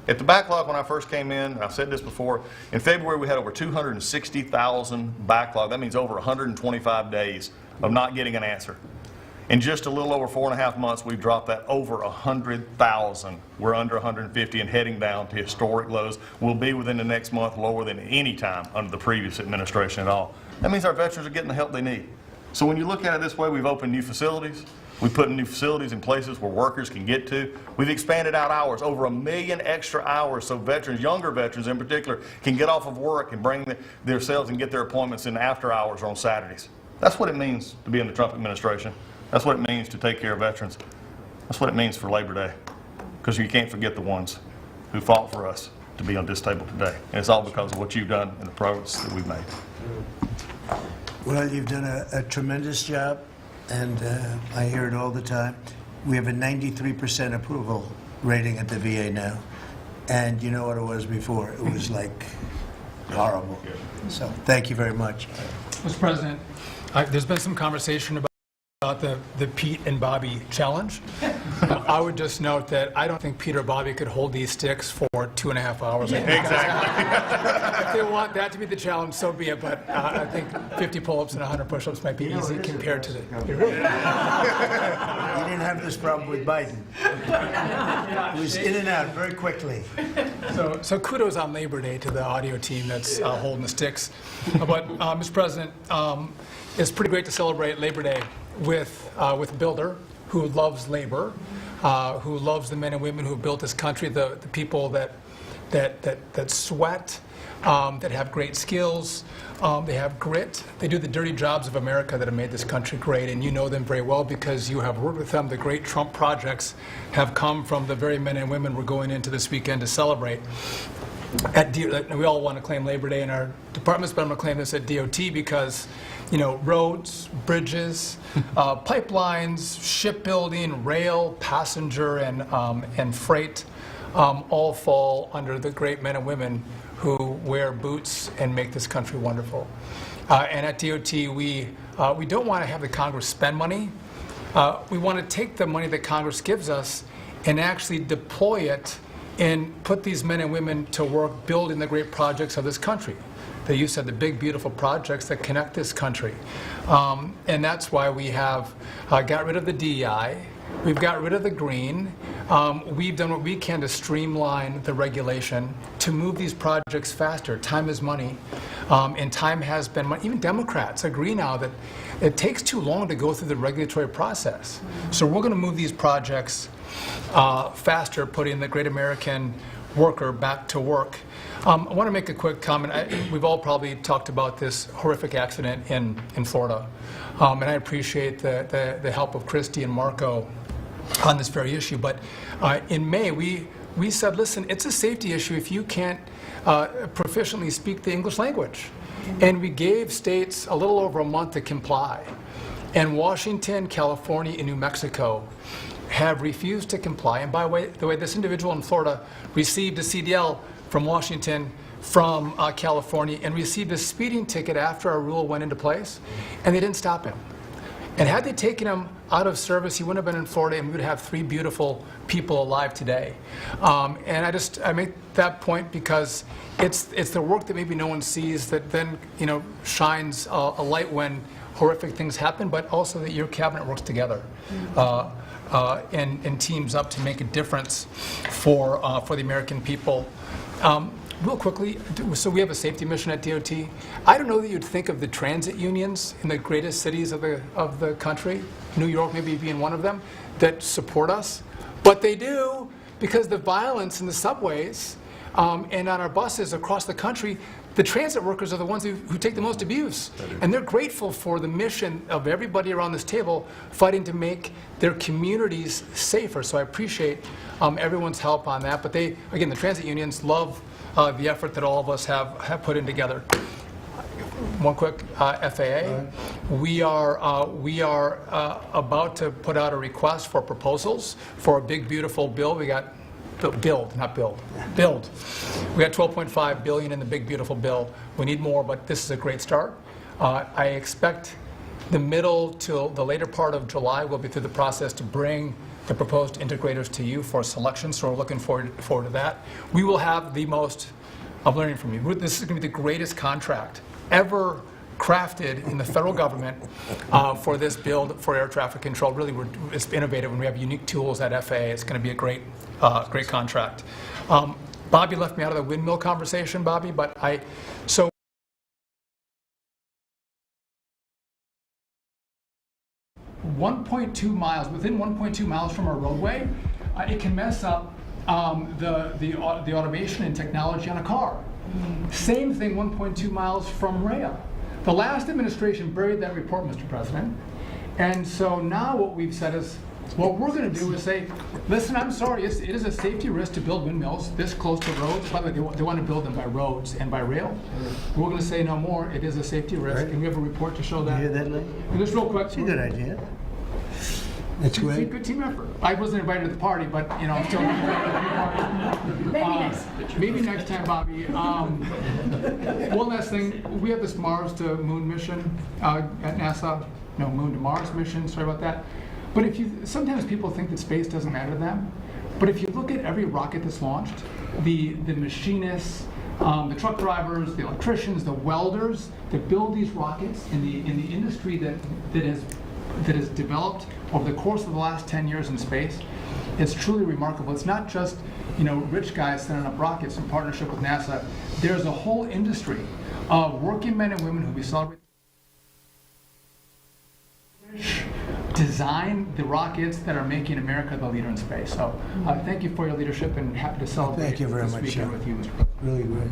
At the backlog when I first came in, and I've said this before, in February we had over 260,000 backlog. That means over 125 days of not getting an answer. In just a little over 4.5 months, we've dropped that over 100,000. We're under 150 and heading down to historic lows. We'll be within the next month lower than any time under the previous administration at all. That means our veterans are getting the help they need. So when you look at it this way, we've opened new facilities. We've put new facilities in places where workers can get to. We've expanded out hours, over 1 million extra hours, so veterans, younger veterans in particular, can get off of work and bring themselves and get their appointments in after hours or on Saturdays. That's what it means to be in the Trump administration. That's what it means to take care of veterans. That's what it means for Labor Day. Because you can't forget the ones who fought for us to be on this table today. And it's all because of what you've done and the progress that we've made. Well, you've done a tremendous job, and I hear it all the time. We have a 93% approval rating at the VA now. And you know what it was before? It was like horrible. So thank you very much. Mr. President, there's been some conversation about the Pete and Bobby challenge. I would just note that I don't think Pete or Bobby could hold these sticks for 2.5 hours. Exactly. If they want that to be the challenge, so be it. But I think 50 pull-ups and 100 push-ups might be easy compared to the... You didn't have this problem with Biden. It was in and out very quickly. So kudos on Labor Day to the audio team that's holding the sticks. But, Mr. President, it's pretty great to celebrate Labor Day with a builder who loves labor, who loves the men and women who have built this country, the people that sweat, that have great skills, they have grit, they do the dirty jobs of America that have made this country great, and you know them very well because you have worked with them. The great Trump projects have come from the very men and women we're going into this weekend to celebrate. We all want to claim Labor Day in our departments, but I'm going to claim this at DOT because, you know, roads, bridges, pipelines, shipbuilding, rail, passenger, and freight all fall under the great men and women who wear boots and make this country wonderful. And at DOT, we don't want to have the Congress spend money. We want to take the money that Congress gives us and actually deploy it and put these men and women to work building the great projects of this country. That you said, the big, beautiful projects that connect this country. And that's why we have got rid of the DEI. We've got rid of the green. We've done what we can to streamline the regulation to move these projects faster. Time is money, and time has been money. Even Democrats agree now that it takes too long to go through the regulatory process. So we're going to move these projects faster, putting the great American worker back to work. I want to make a quick comment. We've all probably talked about this horrific accident in Florida, and I appreciate the help of Christy and Marco on this very issue. But in May, we said, listen, it's a safety issue if you can't proficiently speak the English language. And we gave states a little over a month to comply. And Washington, California, and New Mexico have refused to comply. And by the way, this individual in Florida received a CDL from Washington, from California, and received a speeding ticket after our rule went into place, and they didn't stop him. And had they taken him out of service, he wouldn't have been in Florida, and we would have 3 beautiful people alive today. And I make that point because it's the work that maybe no one sees that then shines a light when horrific things happen, but also that your cabinet works together. And teams up to make a difference for the American people. Real quickly, so we have a safety mission at DOT. I don't know that you'd think of the transit unions in the greatest cities of the country, New York maybe being one of them, that support us, but they do, because the violence in the subways and on our buses across the country, the transit workers are the ones who take the most abuse. And they're grateful for the mission of everybody around this table fighting to make their communities safer. So I appreciate everyone's help on that. But they, again, the transit unions love the effort that all of us have put in together. One quick FAA. We are about to put out a request for proposals for a big, beautiful bill. We got build. We got $12.5 billion in the big, beautiful bill. We need more, but this is a great start. I expect the middle to the later part of July we'll be through the process to bring the proposed integrators to you for selection, so we're looking forward to that. We will have the most, I'm learning from you, this is going to be the greatest contract ever crafted in the federal government for this build for air traffic control. Really, it's innovative, and we have unique tools at FAA. It's going to be a great contract. Bobby left me out of the windmill conversation, Bobby, but so 1.2 miles, within 1.2 miles from our roadway, it can mess up the automation and technology on a car. Same thing 1.2 miles from rail. The last administration buried that report, Mr. President, And so now what we've said is, what we're going to do is say, listen, I'm sorry, it is a safety risk to build windmills this close to roads. By the way, they want to build them by roads and by rail. We're going to say no more. It is a safety risk. And we have a report to show that. You hear that, Lee? And just real quick. It's a good idea. That's great. Good team effort. I wasn't invited to the party, but I'm still maybe next time, Bobby. One last thing, we have this Mars to Moon mission at NASA. No, Moon to Mars mission. Sorry about that. But sometimes people think that space doesn't matter to them. But if you look at every rocket that's launched, the machinists, the truck drivers, the electricians, the welders that build these rockets in the industry that has developed over the course of the last 10 years in space, it's truly remarkable. It's not just rich guys sending up rockets in partnership with NASA. There's a whole industry of working men and women who we celebrate design the rockets that are making America the leader in space. So thank you for your leadership, and happy to celebrate Thank you very this much, weekend with you, Mr. President. Really great.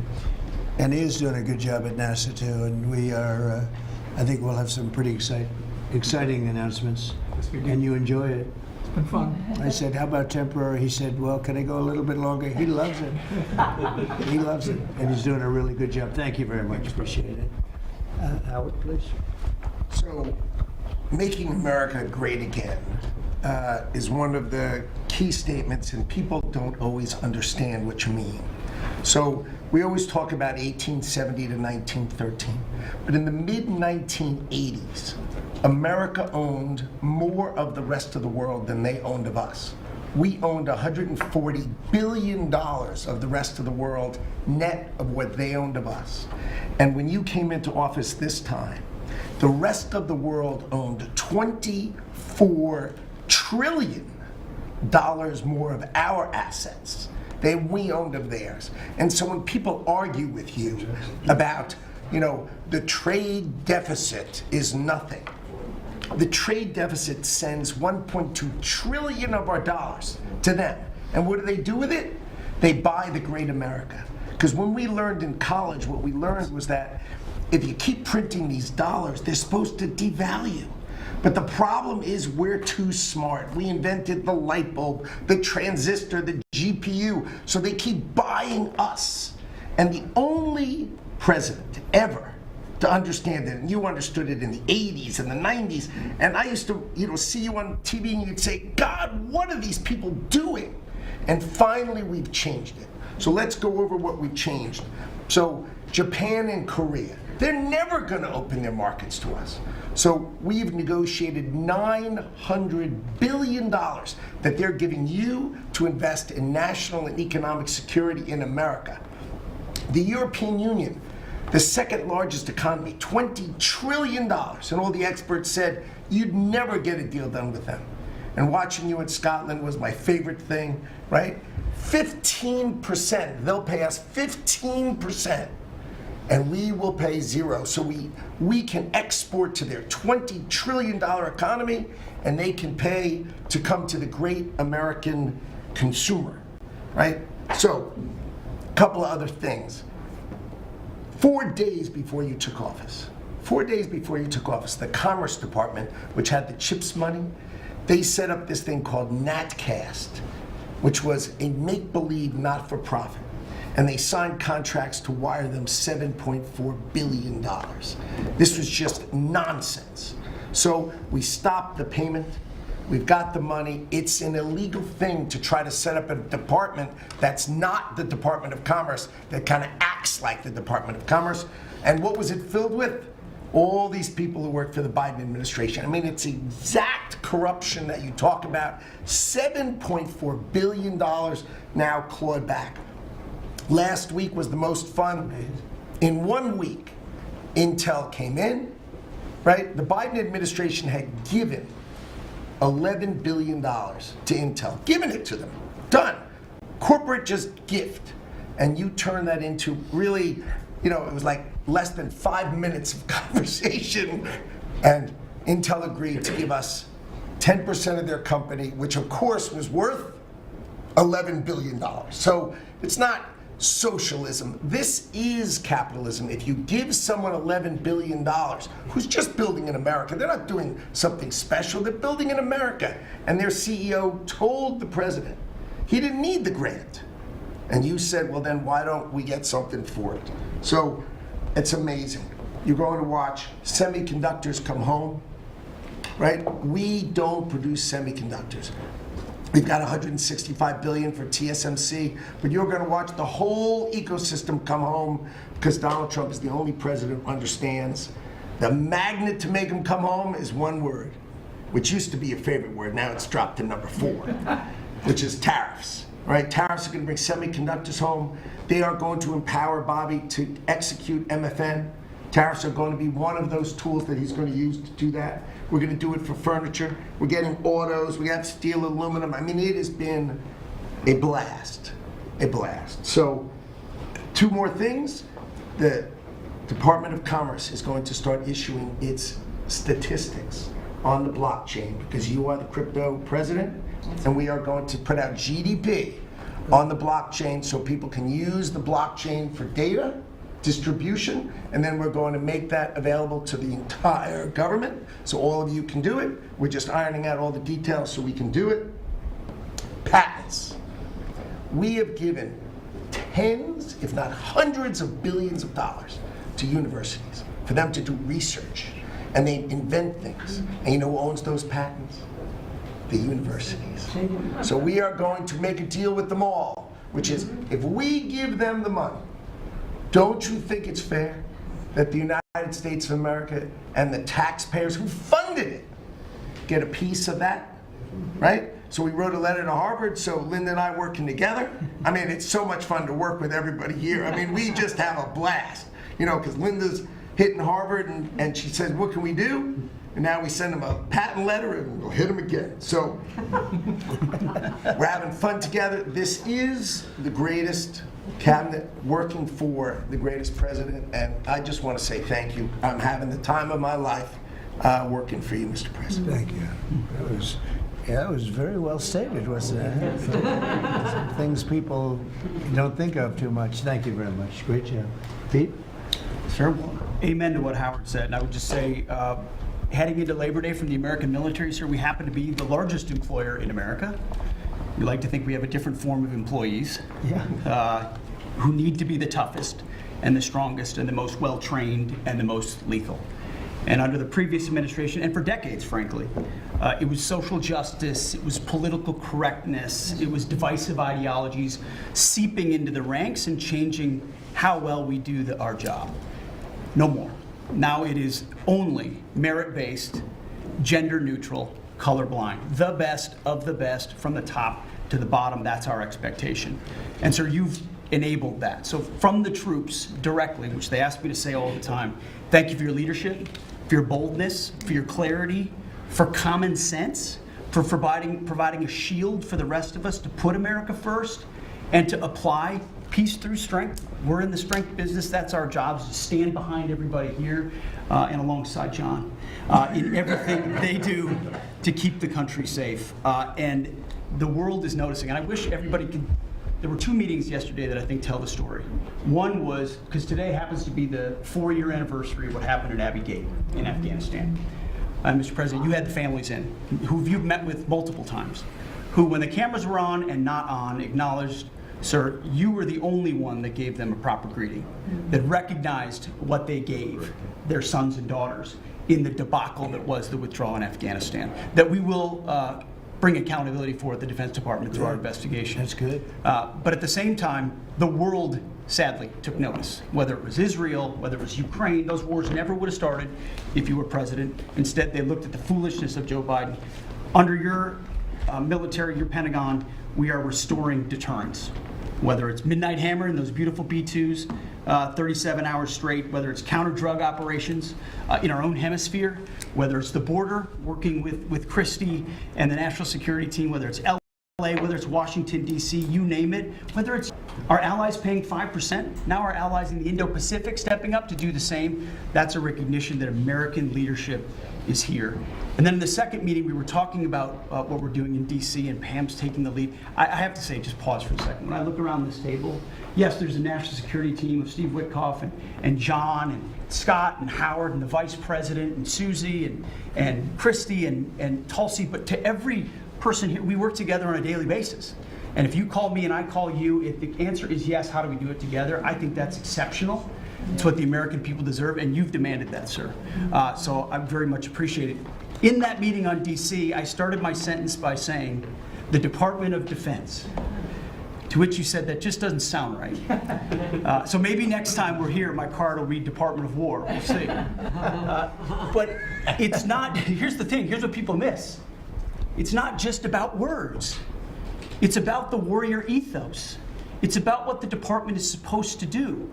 And he is doing a good job at NASA too, and we are, I think we'll have some pretty exciting announcements, and you enjoy it. It's been fun. I said, how about temporary? He said, well, can I go a little bit longer? He loves it. He loves it, and he's doing a really good job. Thank you very much. Appreciate it. Howard, please. So, making America great again is one of the key statements, and people don't always understand what you mean. So we always talk about 1870 to 1913, but in the mid-1980s, America owned more of the rest of the world than they owned of us. We owned $140 billion of the rest of the world net of what they owned of us. And when you came into office this time, the rest of the world owned $24 trillion more of our assets than we owned of theirs. And so when people argue with you about, the trade deficit is nothing, the trade deficit sends 1.2 trillion of our dollars to them. And what do they do with it? They buy the great America. Because when we learned in college, what we learned was that if you keep printing these dollars, they're supposed to devalue. But the problem is we're too smart. We invented the light bulb, the transistor, the GPU, so they keep buying us. And the only president ever to understand it, and you understood it in the 80s and the 90s, and I used to see you on TV and you'd say, God, what are these people doing? And finally we've changed it. So let's go over what we've changed. So Japan and Korea, they're never going to open their markets to us. So we've negotiated $900 billion that they're giving you to invest in national and economic security in America. The European Union, the second largest economy, $20 trillion. And all the experts said you'd never get a deal done with them. And watching you in Scotland was my favorite thing, right? 15%, they'll pay us 15%. And we will pay zero. So we can export to their $20 trillion economy, and they can pay to come to the great American consumer, right? So, a couple of other things. 4 days before you took office, the Commerce Department, which had the CHIPS money, they set up this thing called NatCast, which was a make-believe not-for-profit. And they signed contracts to wire them $7.4 billion. This was just nonsense. So we stopped the payment. We've got the money. It's an illegal thing to try to set up a department that's not the Department of Commerce, that kind of acts like the Department of Commerce. And what was it filled with? All these people who work for the Biden administration. I mean, it's exact corruption that you talk about. $7.4 billion now clawed back. Last week was the most fun. In 1 week, Intel came in, right? The Biden administration had given $11 billion to Intel, given it to them, done. Corporate just gift. And you turn that into really, it was like less than 5 minutes of conversation. And Intel agreed to give us 10% of their company, which of course was worth $11 billion. So it's not socialism. This is capitalism. If you give someone $11 billion, who's just building in America, they're not doing something special, they're building in America. And their CEO told the president he didn't need the grant. And you said, well, then why don't we get something for it? So it's amazing. You're going to watch semiconductors come home, right? We don't produce semiconductors. We've got $165 billion for TSMC, but you're going to watch the whole ecosystem come home because Donald Trump is the only president who understands the magnet to make them come home is one word, which used to be your favorite word. Now it's dropped to number 4, which is tariffs. Right? Tariffs are going to bring semiconductors home. They are going to empower Bobby to execute MFN. Tariffs are going to be one of those tools that he's going to use to do that. We're going to do it for furniture. We're getting autos. We got steel, aluminum. I mean, it has been a blast, a blast. So 2 more things. The Department of Commerce is going to start issuing its statistics on the blockchain because you are the crypto president, and we are going to put out GDP on the blockchain so people can use the blockchain for data distribution, and then we're going to make that available to the entire government so all of you can do it. We're just ironing out all the details so we can do it. Patents. We have given tens, if not hundreds of billions of dollars to universities for them to do research, and they invent things. And you know who owns those patents? The universities. So we are going to make a deal with them all, which is if we give them the money, don't you think it's fair that the United States of America and the taxpayers who funded it get a piece of that, right? So we wrote a letter to Harvard, so Linda and I working together. I mean, it's so much fun to work with everybody here. I mean, we just have a blast, you know, because Linda's hitting Harvard and she says, what can we do? And now we send them a patent letter and we'll hit them again. So we're having fun together. This is the greatest cabinet working for the greatest president, and I just want to say thank you. I'm having the time of my life working for you, Mr. President. Thank you. That was very well stated, wasn't it? Some things people don't think of too much. Thank you very much. Great job. Pete? Sure. Amen to what Howard said. And I would just say, heading into Labor Day from the American military, sir, we happen to be the largest employer in America. We like to think we have a different form of employees who need to be the toughest and the strongest and the most well-trained and the most lethal. And under the previous administration, and for decades, frankly, it was social justice, it was political correctness, it was divisive ideologies seeping into the ranks and changing how well we do our job. No more. Now it is only merit-based, gender-neutral, colorblind. The best of the best from the top to the bottom, that's our expectation. And sir, you've enabled that. So from the troops directly, which they ask me to say all the time, thank you for your leadership, for your boldness, for your clarity, for common sense, for providing a shield for the rest of us to put America first and to apply peace through strength. We're in the strength business. That's our job, is to stand behind everybody here and alongside John in everything they do to keep the country safe. And the world is noticing. And I wish everybody could. There were 2 meetings yesterday that I think tell the story. One was, because today happens to be the 4-year anniversary of what happened at Abbey Gate in Afghanistan. Mr. President, you had the families in, who you've met with multiple times, who, when the cameras were on and not on, acknowledged, sir, you were the only one that gave them a proper greeting, that recognized what they gave their sons and daughters in the debacle that was the withdrawal in Afghanistan, that we will bring accountability for at the Defense Department through our investigation. That's good. But at the same time, the world sadly took notice. Whether it was Israel, whether it was Ukraine, those wars never would have started if you were president. Instead, they looked at the foolishness of Joe Biden. Under your military, your Pentagon, we are restoring deterrence. Whether it's Midnight Hammer and those beautiful B-2s, 37 hours straight, whether it's counter-drug operations in our own hemisphere, whether it's the border, working with Christie and the national security team, whether it's LA, whether it's Washington, D.C., you name it, whether it's our allies paying 5%, now our allies in the Indo-Pacific stepping up to do the same, that's a recognition that American leadership is here. And then in the second meeting, we were talking about what we're doing in D.C. and Pam's taking the lead. I have to say, just pause for a second. When I look around this table, yes, there's a national security team of Steve Witkoff and John and Scott and Howard and the vice president and Susie and Christy and Tulsi, but to every person here, we work together on a daily basis. And if you call me and I call you, if the answer is yes, how do we do it together? I think that's exceptional. It's what the American people deserve, and you've demanded that, sir. So I very much appreciate it. In that meeting on D.C., I started my sentence by saying, the Department of Defense. To which you said, that just doesn't sound right. So maybe next time we're here, my card will read Department of War. We'll see. But it's not, here's the thing, here's what people miss. It's not just about words. It's about the warrior ethos. It's about what the department is supposed to do.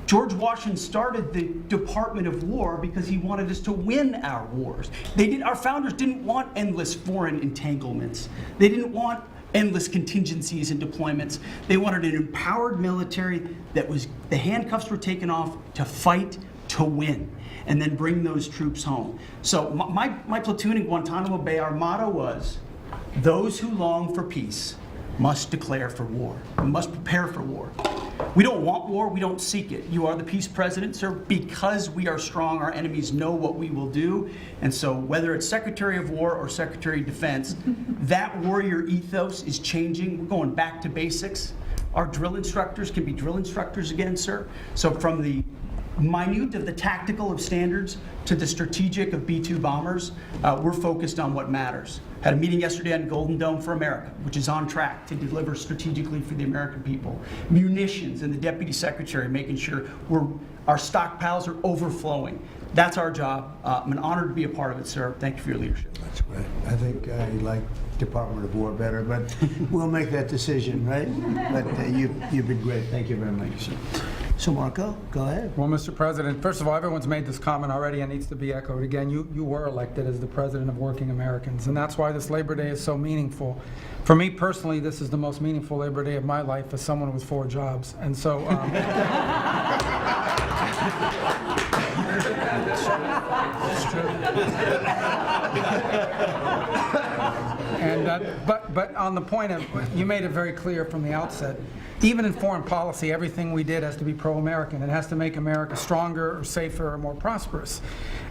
George Washington started the Department of War because he wanted us to win our wars. Our founders didn't want endless foreign entanglements. They didn't want endless contingencies and deployments. They wanted an empowered military that the handcuffs were taken off to fight to win and then bring those troops home. So my platoon in Guantanamo Bay, our motto was, those who long for peace must declare for war. We must prepare for war. We don't want war, we don't seek it. You are the peace president, sir. Because we are strong, our enemies know what we will do. And so whether it's Secretary of War or Secretary of Defense, that warrior ethos is changing. We're going back to basics. Our drill instructors can be drill instructors again, sir. So from the minute of the tactical of standards to the strategic of B-2 bombers, we're focused on what matters. Had a meeting yesterday on Golden Dome for America, which is on track to deliver strategically for the American people. Munitions, and the Deputy Secretary making sure our stockpiles are overflowing. That's our job. I'm honored to be a part of it, sir. Thank you for your leadership. That's great. I think I like Department of War better, but we'll make that decision, right? But you've been great. Thank you very much, sir. So Marco, go ahead. Well, Mr. President, first of all, everyone's made this comment already and needs to be echoed again. You were elected as the President of Working Americans, and that's why this Labor Day is so meaningful. For me personally, this is the most meaningful Labor Day of my life as someone with 4 jobs. And so, but on the point of, you made it very clear from the outset, even in foreign policy, everything we did has to be pro-American. It has to make America stronger or safer or more prosperous.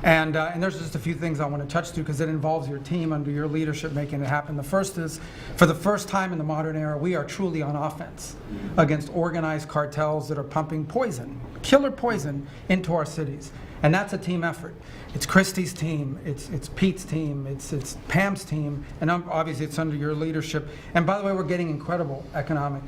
And there's just a few things I want to touch to because it involves your team under your leadership making it happen. The first is, for the first time in the modern era, we are truly on offense against organized cartels that are pumping poison, killer poison, into our cities. And that's a team effort. It's Christie's team, it's Pete's team, it's Pam's team, and obviously it's under your leadership. And by the way, we're getting incredible economic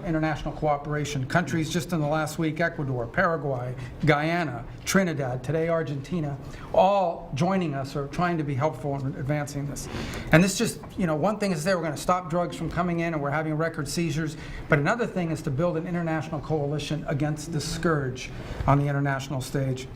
international cooperation. Countries just in the last week, Ecuador, Paraguay, Guyana, Trinidad, today Argentina, all joining us or trying to be helpful in advancing this. And this just, one thing is we're going to stop drugs from coming in and we're having record seizures, but another thing is to build an international coalition against this scourge on the international stage.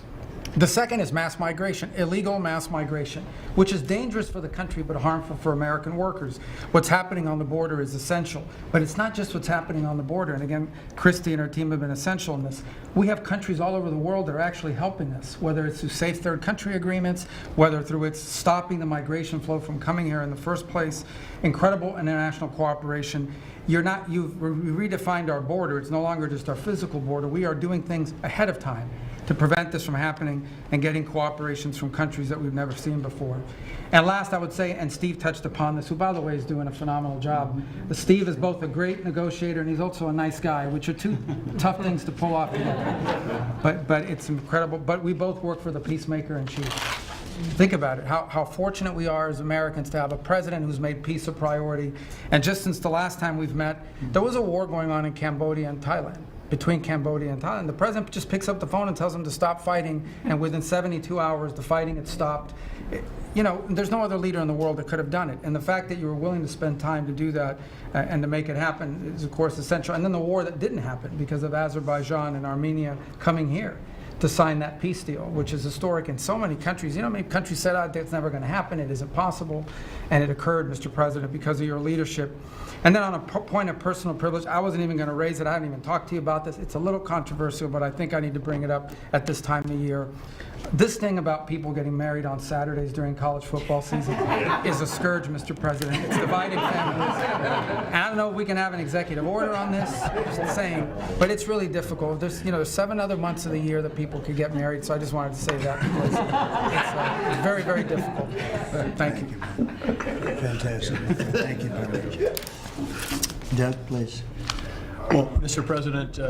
The second is mass migration, illegal mass migration, which is dangerous for the country but harmful for American workers. What's happening on the border is essential, but it's not just what's happening on the border. And again, Christy and her team have been essential in this. We have countries all over the world that are actually helping us, whether it's through safe third country agreements, whether through it's stopping the migration flow from coming here in the first place. Incredible international cooperation. You've redefined our border. It's no longer just our physical border. We are doing things ahead of time to prevent this from happening and getting cooperations from countries that we've never seen before. And last, I would say, and Steve touched upon this, who, by the way, is doing a phenomenal job. Steve is both a great negotiator and he's also a nice guy, which are two tough things to pull off together. But it's incredible. But we both work for the peacemaker in chief. Think about it, how fortunate we are as Americans to have a president who's made peace a priority. And just since the last time we've met, there was a war going on in Cambodia and Thailand. Between Cambodia and Thailand. The president just picks up the phone and tells them to stop fighting, and within 72 hours, the fighting had stopped. There's no other leader in the world that could have done it. And the fact that you were willing to spend time to do that and to make it happen is, of course, essential. And then the war that didn't happen because of Azerbaijan and Armenia coming here to sign that peace deal, which is historic in so many countries. Many countries said, it's never going to happen, it isn't possible. And it occurred, Mr. President, because of your leadership. And then on a point of personal privilege, I wasn't even going to raise it. I hadn't even talked to you about this. It's a little controversial, but I think I need to bring it up at this time of year. This thing about people getting married on Saturdays during college football season is a scourge, Mr. President. It's dividing families. And I don't know if we can have an executive order on this, just saying, but it's really difficult. There's 7 other months of the year that people could get married, so I just wanted to say that because it's very, very difficult. Thank you. Fantastic. Thank you very much. Doug, please. Well, Mr. President,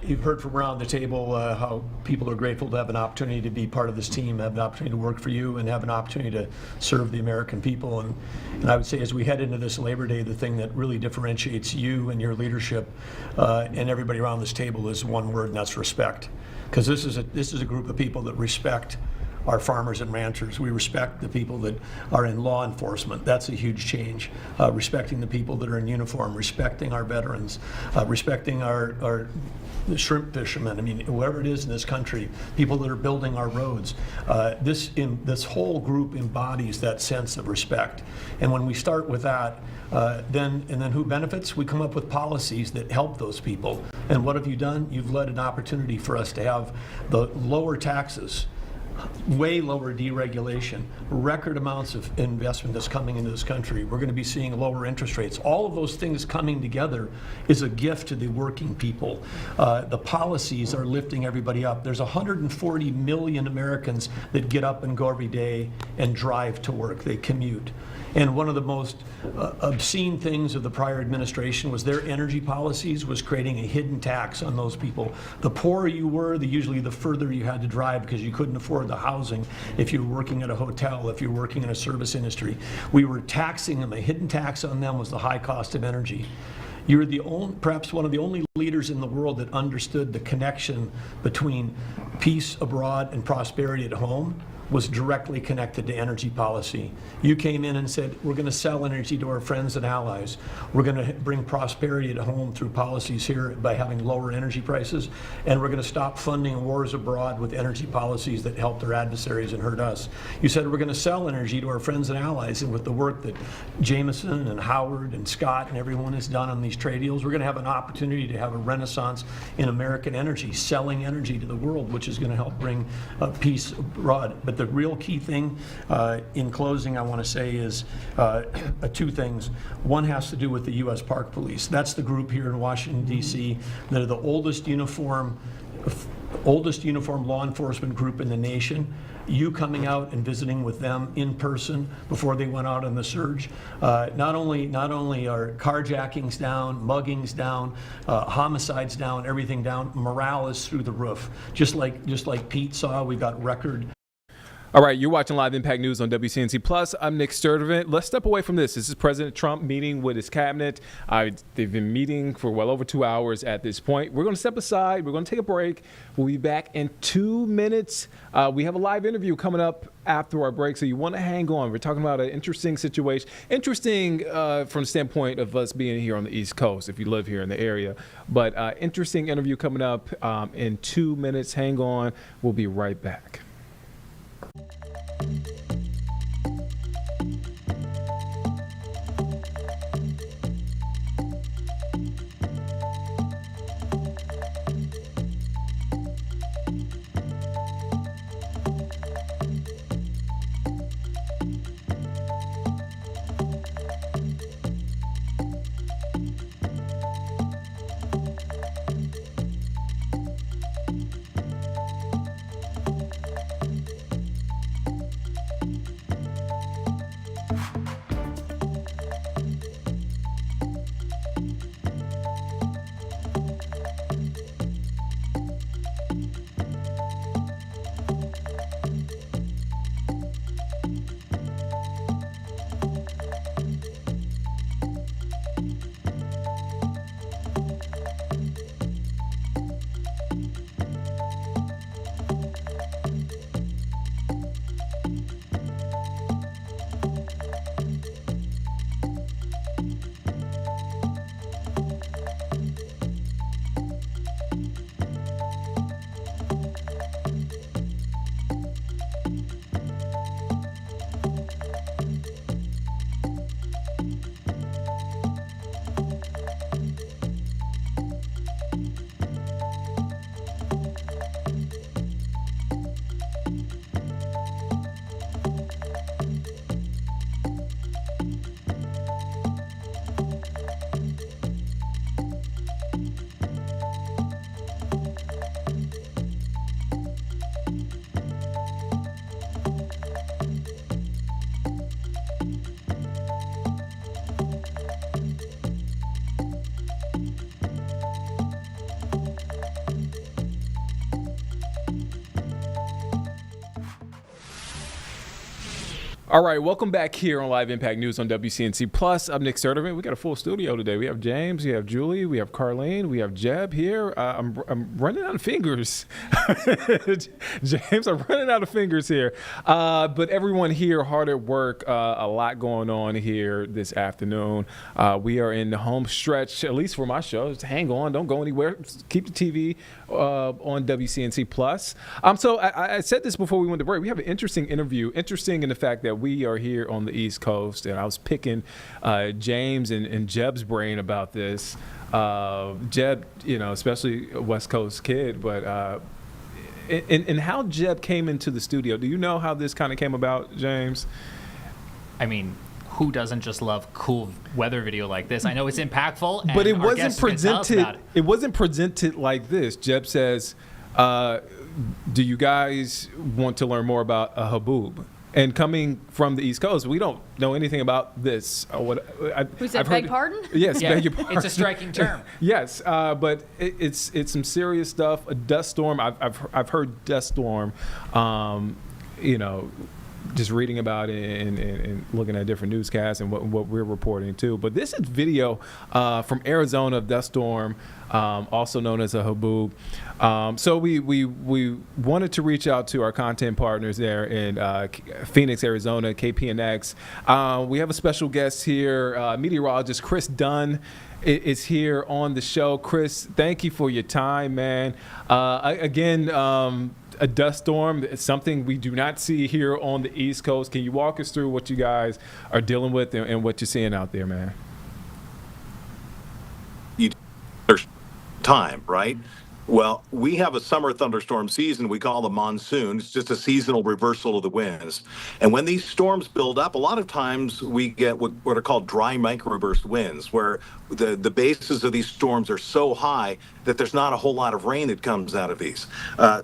you've heard from around the table how people are grateful to have an opportunity to be part of this team, have an opportunity to work for you, and have an opportunity to serve the American people. And I would say as we head into this Labor Day, the thing that really differentiates you and your leadership and everybody around this table is one word, and that's respect. Because this is a group of people that respect our farmers and ranchers. We respect the people that are in law enforcement. That's a huge change. Respecting the people that are in uniform, respecting our veterans, respecting our the shrimp fishermen. I mean, whoever it is in this country, people that are building our roads. This whole group embodies that sense of respect. And when we start with that, then who benefits? We come up with policies that help those people. And what have you done? You've led an opportunity for us to have the lower taxes, way lower deregulation, record amounts of investment that's coming into this country. We're going to be seeing lower interest rates. All of those things coming together is a gift to the working people. The policies are lifting everybody up. There's 140 million Americans that get up and go every day and drive to work. They commute. And one of the most obscene things of the prior administration was their energy policies was creating a hidden tax on those people. The poorer you were, usually the further you had to drive because you couldn't afford the housing if you were working at a hotel, if you were working in a service industry. We were taxing them. A hidden tax on them was the high cost of energy. You're perhaps one of the only leaders in the world that understood the connection between peace abroad and prosperity at home was directly connected to energy policy. You came in and said, we're going to sell energy to our friends and allies. We're going to bring prosperity at home through policies here by having lower energy prices, and we're going to stop funding wars abroad with energy policies that help their adversaries and hurt us. You said we're going to sell energy to our friends and allies, and with the work that Jameson and Howard and Scott and everyone has done on these trade deals, we're going to have an opportunity to have a renaissance in American energy, selling energy to the world, which is going to help bring peace abroad. But the real key thing, in closing, I want to say is 2 things. One has to do with the U.S. Park Police. That's the group here in Washington, D.C. that are the oldest uniform law enforcement group in the nation. You coming out and visiting with them in person before they went out on the surge. Not only are carjackings down, muggings down, homicides down, everything down, morale is through the roof. Just like Pete saw, we got record. All right, you're watching Live Impact News on WCNC Plus. I'm Nick Sturdivant. Let's step away from this. This is President Trump meeting with his cabinet. They've been meeting for well over 2 hours at this point. We're going to step aside. We're going to take a break. We'll be back in 2 minutes. We have a live interview coming up after our break, so you want to hang on. We're talking about an interesting situation. Interesting from the standpoint of us being here on the East Coast, if you live here in the area. But interesting interview coming up in 2 minutes. Hang on. We'll be right back. All right, welcome back here on Live Impact News on WCNC Plus. I'm Nick Sertivant. We got a full studio today. We have James, we have Julie, we have Carlene, we have Jeb here. I'm running out of fingers. James, I'm running out of fingers here. But everyone here hard at work. A lot going on here this afternoon. We are in the home stretch, at least for my show. Just hang on, don't go anywhere. Keep the TV on WCNC Plus. So I said this before we went to break. We have an interesting interview. Interesting in the fact that we are here on the East Coast, and I was picking James and Jeb's brain about this. Jeb, especially a West Coast kid, but and how Jeb came into the studio. Do you know how this kind of came about, James? I mean, who doesn't just love cool weather video like this? I know it's impactful, and but it our wasn't guests can tell us presented. about it. It wasn't presented like this. Jeb says, "Do you guys want to learn more about a haboob?" And coming from the East Coast, we don't know anything about this. Who said beg pardon? Yes, Yeah, beg your pardon. it's a striking term. Yes, but it's some serious stuff. A dust storm. I've heard dust storm. Just reading about it and looking at different newscasts and what we're reporting too. But this is video from Arizona of dust storm, also known as a haboob. So we wanted to reach out to our content partners there in Phoenix, Arizona, KPNX. We have a special guest here, meteorologist Chris Dunn is here on the show. Chris, thank you for your time, man. A dust storm is something we do not see here on the East Coast. Can you walk us through what you guys are dealing with and what you're seeing out there, man? Time, right? Well, we have a summer thunderstorm season we call the monsoon. It's just a seasonal reversal of the winds. And when these storms build up, a lot of times we get what are called dry microburst winds, where the bases of these storms are so high that there's not a whole lot of rain that comes out of these.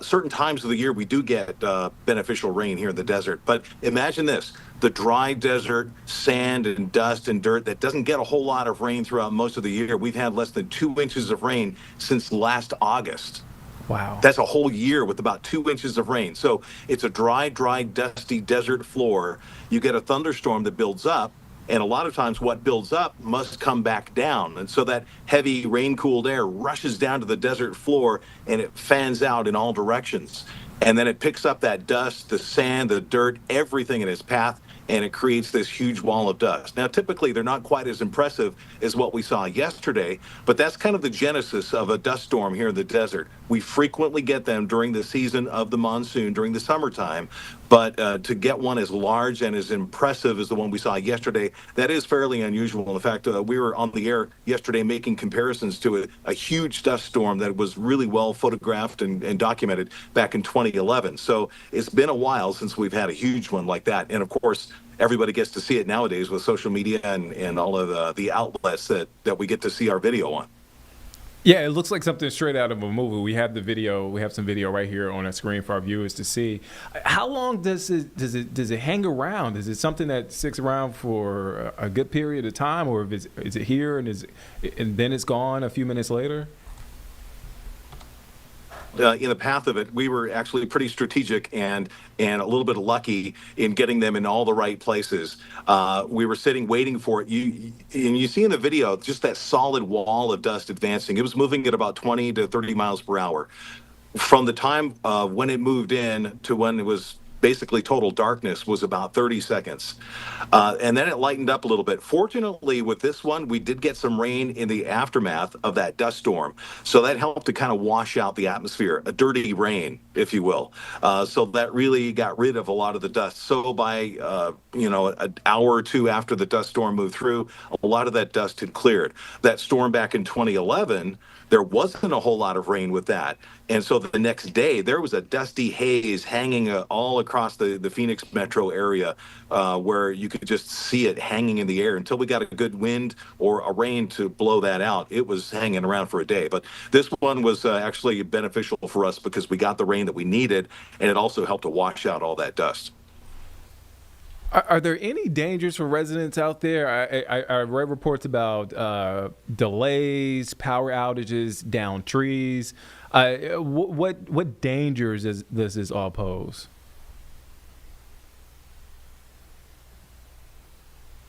Certain times of the year we do get beneficial rain here in the desert. But imagine this, the dry desert, sand and dust and dirt that doesn't get a whole lot of rain throughout most of the year. We've had less than 2 inches of rain since last August. Wow. That's a whole year with about 2 inches of rain. So it's a dry, dusty desert floor. You get a thunderstorm that builds up, and a lot of times what builds up must come back down. And so that heavy rain-cooled air rushes down to the desert floor, and it fans out in all directions. And then it picks up that dust, the sand, the dirt, everything in its path, and it creates this huge wall of dust. Now, typically, they're not quite as impressive as what we saw yesterday, but that's kind of the genesis of a dust storm here in the desert. We frequently get them during the season of the monsoon, during the summertime, but to get one as large and as impressive as the one we saw yesterday, that is fairly unusual. In fact, we were on the air yesterday making comparisons to a huge dust storm that was really well photographed and documented back in 2011. So it's been a while since we've had a huge one like that. And of course, everybody gets to see it nowadays with social media and all of the outlets that we get to see our video on. Yeah, it looks like something straight out of a movie. We have the video. We have some video right here on our screen for our viewers to see. How long does it hang around? Is it something that sticks around for a good period of time, or is it here and then it's gone a few minutes later? In the path of it, we were actually pretty strategic and a little bit lucky in getting them in all the right places. We were sitting waiting for it. You see in the video just that solid wall of dust advancing. It was moving at about 20 to 30 miles per hour. From the time when it moved in to when it was basically total darkness was about 30 seconds. And then it lightened up a little bit. Fortunately, with this one, we did get some rain in the aftermath of that dust storm. So that helped to kind of wash out the atmosphere, a dirty rain, if you will. So that really got rid of a lot of the dust. So by, an hour or two after the dust storm moved through, a lot of that dust had cleared. That storm back in 2011, there wasn't a whole lot of rain with that. And so the next day, there was a dusty haze hanging all across the Phoenix metro area where you could just see it hanging in the air until we got a good wind or a rain to blow that out. It was hanging around for a day. But this one was actually beneficial for us because we got the rain that we needed, and it also helped to wash out all that dust. Are there any dangers for residents out there? I read reports about delays, power outages, downed trees. What dangers does this all pose?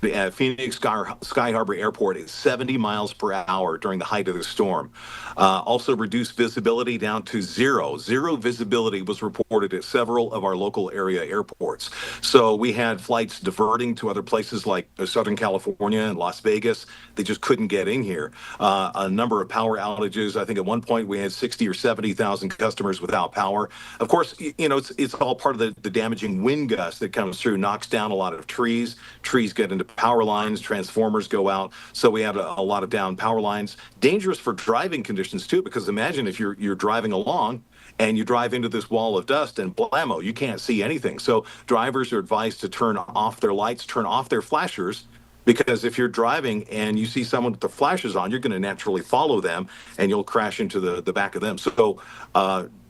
at Phoenix Sky Harbor Airport at 70 miles per hour during the height of the storm. Also reduced visibility down to zero. Zero visibility was reported at several of our local area airports. So we had flights diverting to other places like Southern California and Las Vegas. They just couldn't get in here. A number of power outages. I think at one point we had 60 or 70,000 customers without power. Of course, it's all part of the damaging wind gust that comes through, knocks down a lot of trees. Trees get into power lines, transformers go out. So we had a lot of down power lines. Dangerous for driving conditions too, because imagine if you're driving along and you drive into this wall of dust and blammo, you can't see anything. So drivers are advised to turn off their lights, turn off their flashers, because if you're driving and you see someone with the flashes on, you're going to naturally follow them and you'll crash into the back of them. So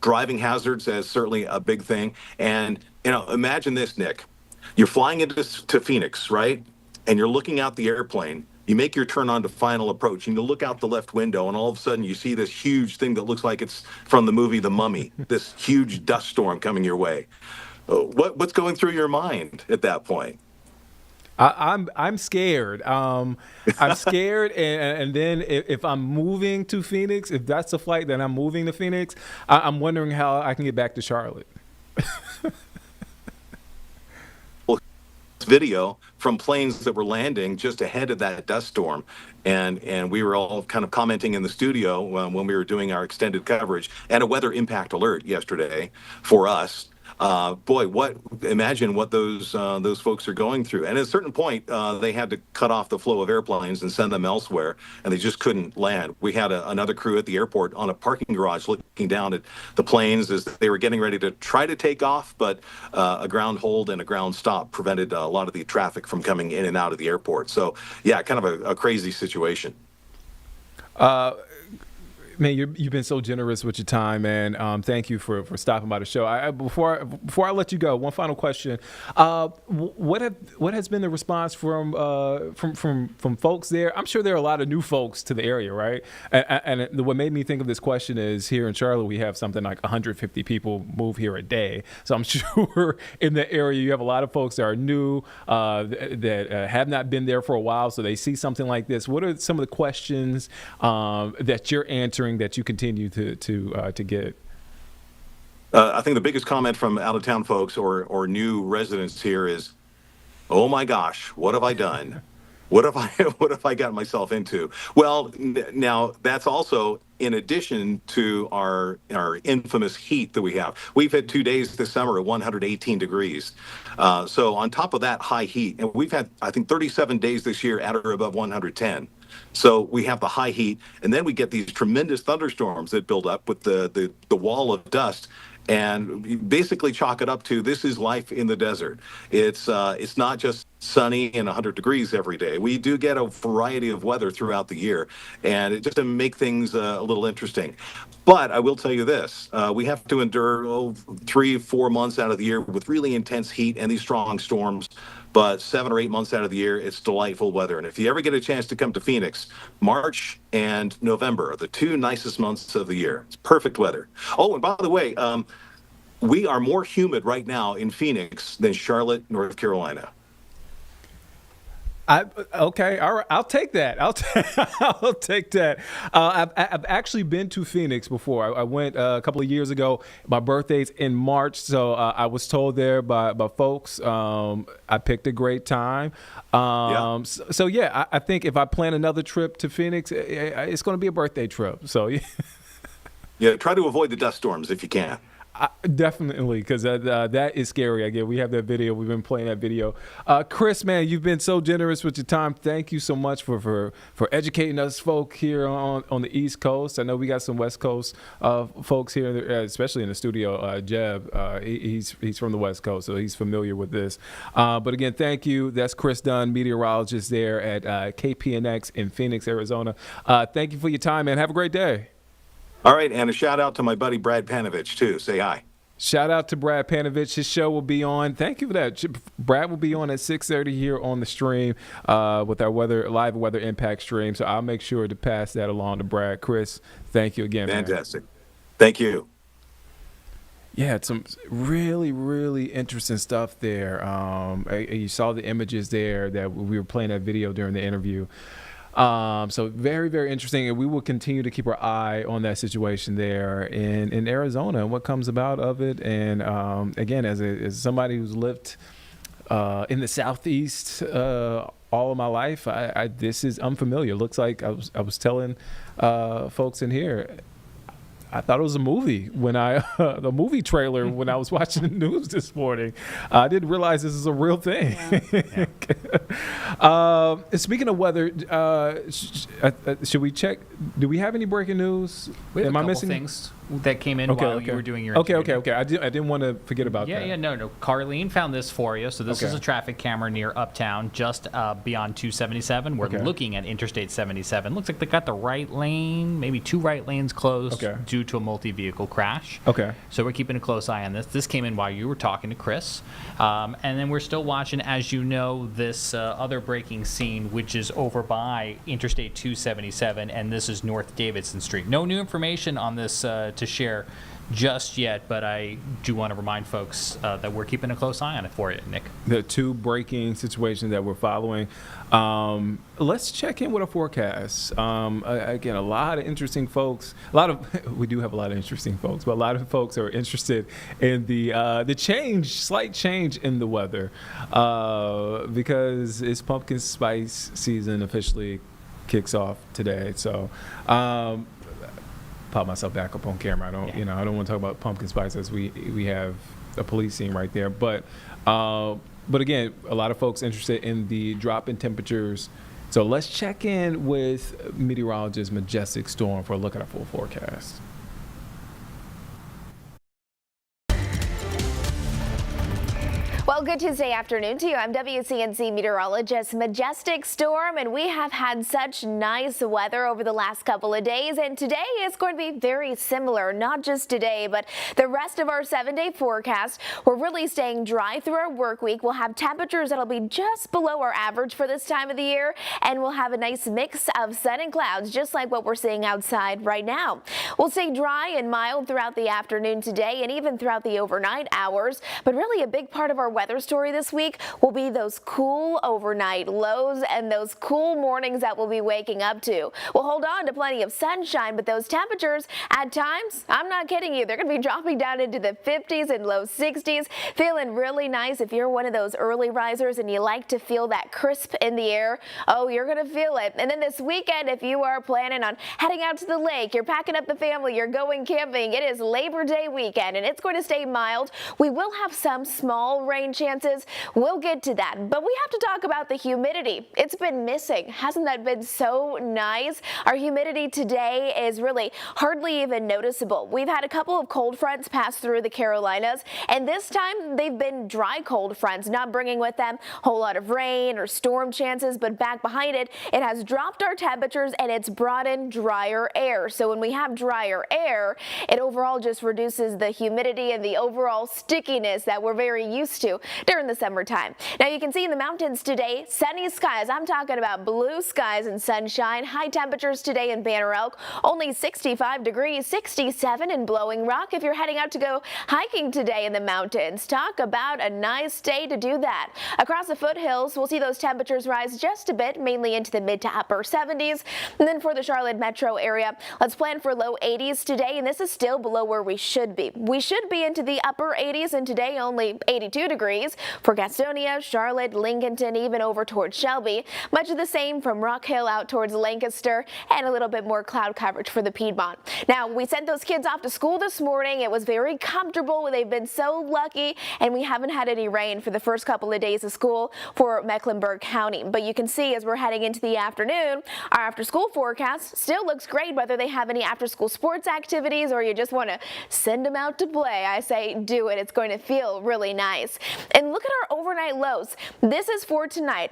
driving hazards is certainly a big thing. And imagine this, Nick. You're flying into Phoenix, right? And you're looking out the airplane. You make your turn on to final approach, and you look out the left window, and all of a sudden you see this huge thing that looks like it's from the movie The Mummy, this huge dust storm coming your way. What's going through your mind at that point? I'm scared. I'm scared, and then if I'm moving to Phoenix, if that's the flight that I'm moving to Phoenix, I'm wondering how I can get back to Charlotte. Video from planes that were landing just ahead of that dust storm, and we were all kind of commenting in the studio when we were doing our extended coverage, and a weather impact alert yesterday for us. Imagine what those folks are going through. And at a certain point, they had to cut off the flow of airplanes and send them elsewhere, and they just couldn't land. We had another crew at the airport on a parking garage looking down at the planes as they were getting ready to try to take off, but a ground hold and a ground stop prevented a lot of the traffic from coming in and out of the airport. So, yeah, kind of a crazy situation. Man, you've been so generous with your time, man. Thank you for stopping by the show. Before I let you go, one final question: what has been the response from folks there? I'm sure there are a lot of new folks to the area, right? And what made me think of this question is here in Charlotte, we have something like 150 people move here a day. So I'm sure in the area you have a lot of folks that are new, that have not been there for a while, so they see something like this. What are some of the questions that you're answering that you continue to get? I think the biggest comment from out-of-town folks or new residents here is, "Oh my gosh, what have I done? What have I got myself into?" Well, now that's also in addition to our infamous heat that we have. We've had 2 days this summer at 118 degrees. So on top of that high heat, and we've had, I think, 37 days this year at or above 110. So we have the high heat, and then we get these tremendous thunderstorms that build up with the wall of dust. And you basically chalk it up to, this is life in the desert. It's not just sunny and 100 degrees every day. We do get a variety of weather throughout the year, and it just to make things a little interesting. But I will tell you this, we have to endure 3-4 months out of the year with really intense heat and these strong storms. But 7 or 8 months out of the year, it's delightful weather. And if you ever get a chance to come to Phoenix, March and November are the 2 nicest months of the year. It's perfect weather. Oh, and by the way, we are more humid right now in Phoenix than Charlotte, North Carolina. Okay, all right. I'll take that. I'll take that. I've actually been to Phoenix before. I went a couple of years ago. My birthday's in March, so I was told there by folks. I picked a great time. So yeah, I think if I plan another trip to Phoenix, it's going to be a birthday trip. So yeah, try to avoid the dust storms if you can. Definitely, because that is scary. Again, we have that video. We've been playing that video. Chris, man, you've been so generous with your time. Thank you so much for educating us folk here on the East Coast. I know we got some West Coast folks here, especially in the studio. Jeb, he's from the West Coast, so he's familiar with this. But again, thank you. That's Chris Dunn, meteorologist there at KPNX in Phoenix, Arizona. Thank you for your time, man. Have a great day. All right, and a shout out to my buddy Brad Panovich, too. Say hi. Shout out to Brad Panovich. His show will be on. Thank you for that. Brad will be on at 6:30 here on the stream with our live weather impact stream. So I'll make sure to pass that along to Brad. Chris, thank you again. Fantastic. Man. Thank you. Yeah, it's some really, really interesting stuff there. You saw the images there that we were playing that video during the interview. So very, very interesting. And we will continue to keep our eye on that situation there in Arizona and what comes about of it. And again, as somebody who's lived in the Southeast all of my life, this is unfamiliar. Looks like I was telling folks in here, I thought it was a movie when the movie trailer when I was watching the news this morning. I didn't realize this is a real thing. Yeah. Speaking of weather, should we check? Do we have any breaking news? We have Am a I couple missing things that came in while you were doing your Okay. interview. I didn't want to forget about that. Yeah, no. Carlene found this for you. So this is a traffic camera near Uptown, just beyond 277. We're looking at Interstate 77. Looks like they got the right lane, maybe two right lanes closed due to a multi-vehicle crash. Okay. So we're keeping a close eye on this. This came in while you were talking to Chris. And then we're still watching, as you know, this other breaking scene, which is over by Interstate 277, and this is North Davidson Street. No new information on this to share just yet, but I do want to remind folks that we're keeping a close eye on it for you, Nick. The two breaking situations that we're following. Let's check in with a forecast. Again, a lot of interesting folks. We do have a lot of interesting folks, but a lot of folks are interested in the slight change in the weather because it's pumpkin spice season officially kicks off today. So. Pop myself back up on camera. I don't want to talk about pumpkin spice as we have a police scene right there. But again, a lot of folks interested in the drop in temperatures. So let's check in with meteorologist Majestic Storm for a look at our full forecast. Well, good Tuesday afternoon to you. I'm WCNC meteorologist Majestic Storm, and we have had such nice weather over the last couple of days, and today is going to be very similar, not just today, but the rest of our 7-day forecast. We're really staying dry through our work week. We'll have temperatures that'll be just below our average for this time of the year, and we'll have a nice mix of sun and clouds, just like what we're seeing outside right now. We'll stay dry and mild throughout the afternoon today and even throughout the overnight hours, but really a big part of our weather story this week will be those cool overnight lows and those cool mornings that we'll be waking up to. We'll hold on to plenty of sunshine, but those temperatures at times, I'm not kidding you, they're going to be dropping down into the 50s and low 60s, feeling really nice. If you're one of those early risers and you like to feel that crisp in the air, oh, you're going to feel it. And then this weekend, if you are planning on heading out to the lake, you're packing up the family, you're going camping, it is Labor Day weekend and it's going to stay mild. We will have some small rain chances. We'll get to that, but we have to talk about the humidity. It's been missing. Hasn't that been so nice? Our humidity today is really hardly even noticeable. We've had a couple of cold fronts pass through the Carolinas, and this time they've been dry cold fronts, not bringing with them a whole lot of rain or storm chances, but back behind it, it has dropped our temperatures and it's brought in drier air. So when we have drier air, it overall just reduces the humidity and the overall stickiness that we're very used to during the summertime. Now you can see in the mountains today, sunny skies. I'm talking about blue skies and sunshine. High temperatures today in Banner Elk, only 65 degrees, 67 in Blowing Rock if you're heading out to go hiking today in the mountains. Talk about a nice day to do that. Across the foothills, we'll see those temperatures rise just a bit, mainly into the mid to upper 70s. And then for the Charlotte metro area, let's plan for low 80s today, and this is still below where we should be. We should be into the upper 80s, and today only 82 degrees. For Gastonia, Charlotte, Lincolnton, even over towards Shelby. Much of the same from Rock Hill out towards Lancaster, and a little bit more cloud coverage for the Piedmont. Now, we sent those kids off to school this morning. It was very comfortable. They've been so lucky, and we haven't had any rain for the first couple of days of school for Mecklenburg County. But you can see as we're heading into the afternoon, our after-school forecast still looks great, whether they have any after-school sports activities or you just want to send them out to play. I say do it. It's going to feel really nice. And look at our overnight lows. This is for tonight.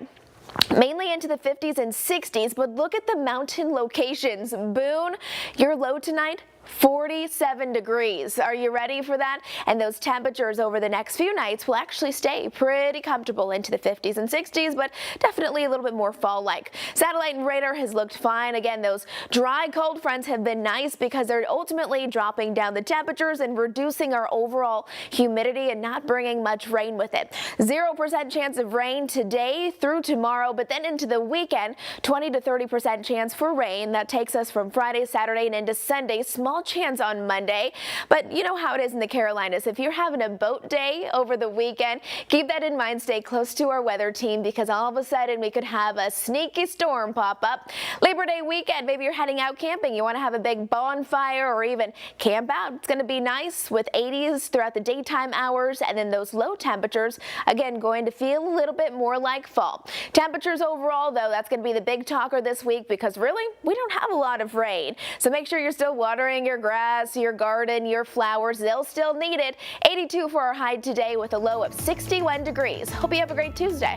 Mainly into the 50s and 60s, but look at the mountain locations. Boone, your low tonight, 47 degrees. Are you ready for that? And those temperatures over the next few nights will actually stay pretty comfortable into the 50s and 60s, but definitely a little bit more fall-like. Satellite and radar has looked fine. Again, those dry cold fronts have been nice because they're ultimately dropping down the temperatures and reducing our overall humidity and not bringing much rain with it. 0% chance of rain today through tomorrow, but then into the weekend, 20 to 30% chance for rain. That takes us from Friday, Saturday, and into Sunday. Small chance on Monday, but you know how it is in the Carolinas. If you're having a boat day over the weekend, keep that in mind. Stay close to our weather team because all of a sudden we could have a sneaky storm pop up. Labor Day weekend, maybe you're heading out camping. You want to have a big bonfire or even camp out. It's going to be nice with 80s throughout the daytime hours, and then those low temperatures, again, going to feel a little bit more like fall. Temperatures overall, though, that's going to be the big talker this week because really, we don't have a lot of rain. So make sure you're still watering your grass, your garden, your flowers. They'll still need it. 82 for our high today with a low of 61 degrees. Hope you have a great Tuesday.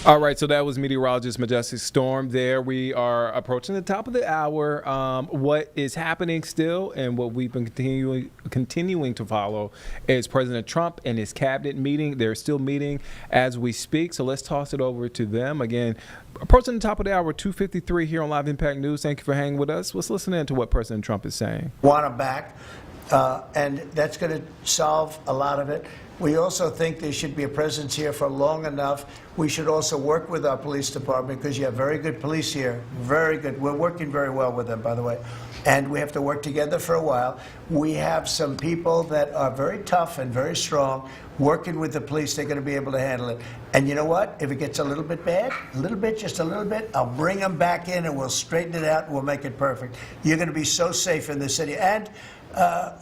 All right, so that was meteorologist Majestic Storm there. We are approaching the top of the hour. What is happening still and what we've been continuing to follow is President Trump and his cabinet meeting. They're still meeting as we speak, so let's toss it over to them. Again, approaching the top of the hour, 2:53 here on Live Impact News. Thank you for hanging with us. Let's listen in to what President Trump is saying. Want them back, and that's going to solve a lot of it. We also think there should be a presence here for long enough. We should also work with our police department because you have very good police here, very good. We're working very well with them, by the way, and we have to work together for a while. We have some people that are very tough and very strong working with the police. They're going to be able to handle it. And you know what? If it gets a little bit bad, a little bit, just a little bit, I'll bring them back in and we'll straighten it out and we'll make it perfect. You're going to be so safe in the city, and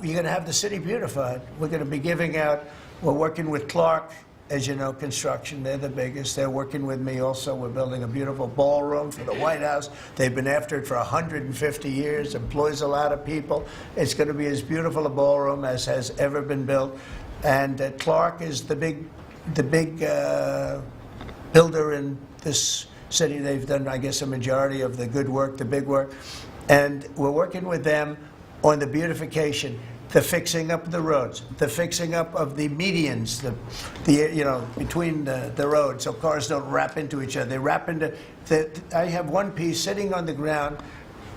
you're going to have the city beautified. We're going to be giving out. We're working with Clark, as you know, construction. They're the biggest. They're working with me also. We're building a beautiful ballroom for the White House. They've been after it for 150 years, employs a lot of people. It's going to be as beautiful a ballroom as has ever been built. And Clark is the big builder in this city. They've done, I guess, a majority of the good work, the big work. And we're working with them on the beautification, the fixing up of the roads, the fixing up of the medians, between the roads, so cars don't wrap into each other. They wrap into. I have one piece sitting on the ground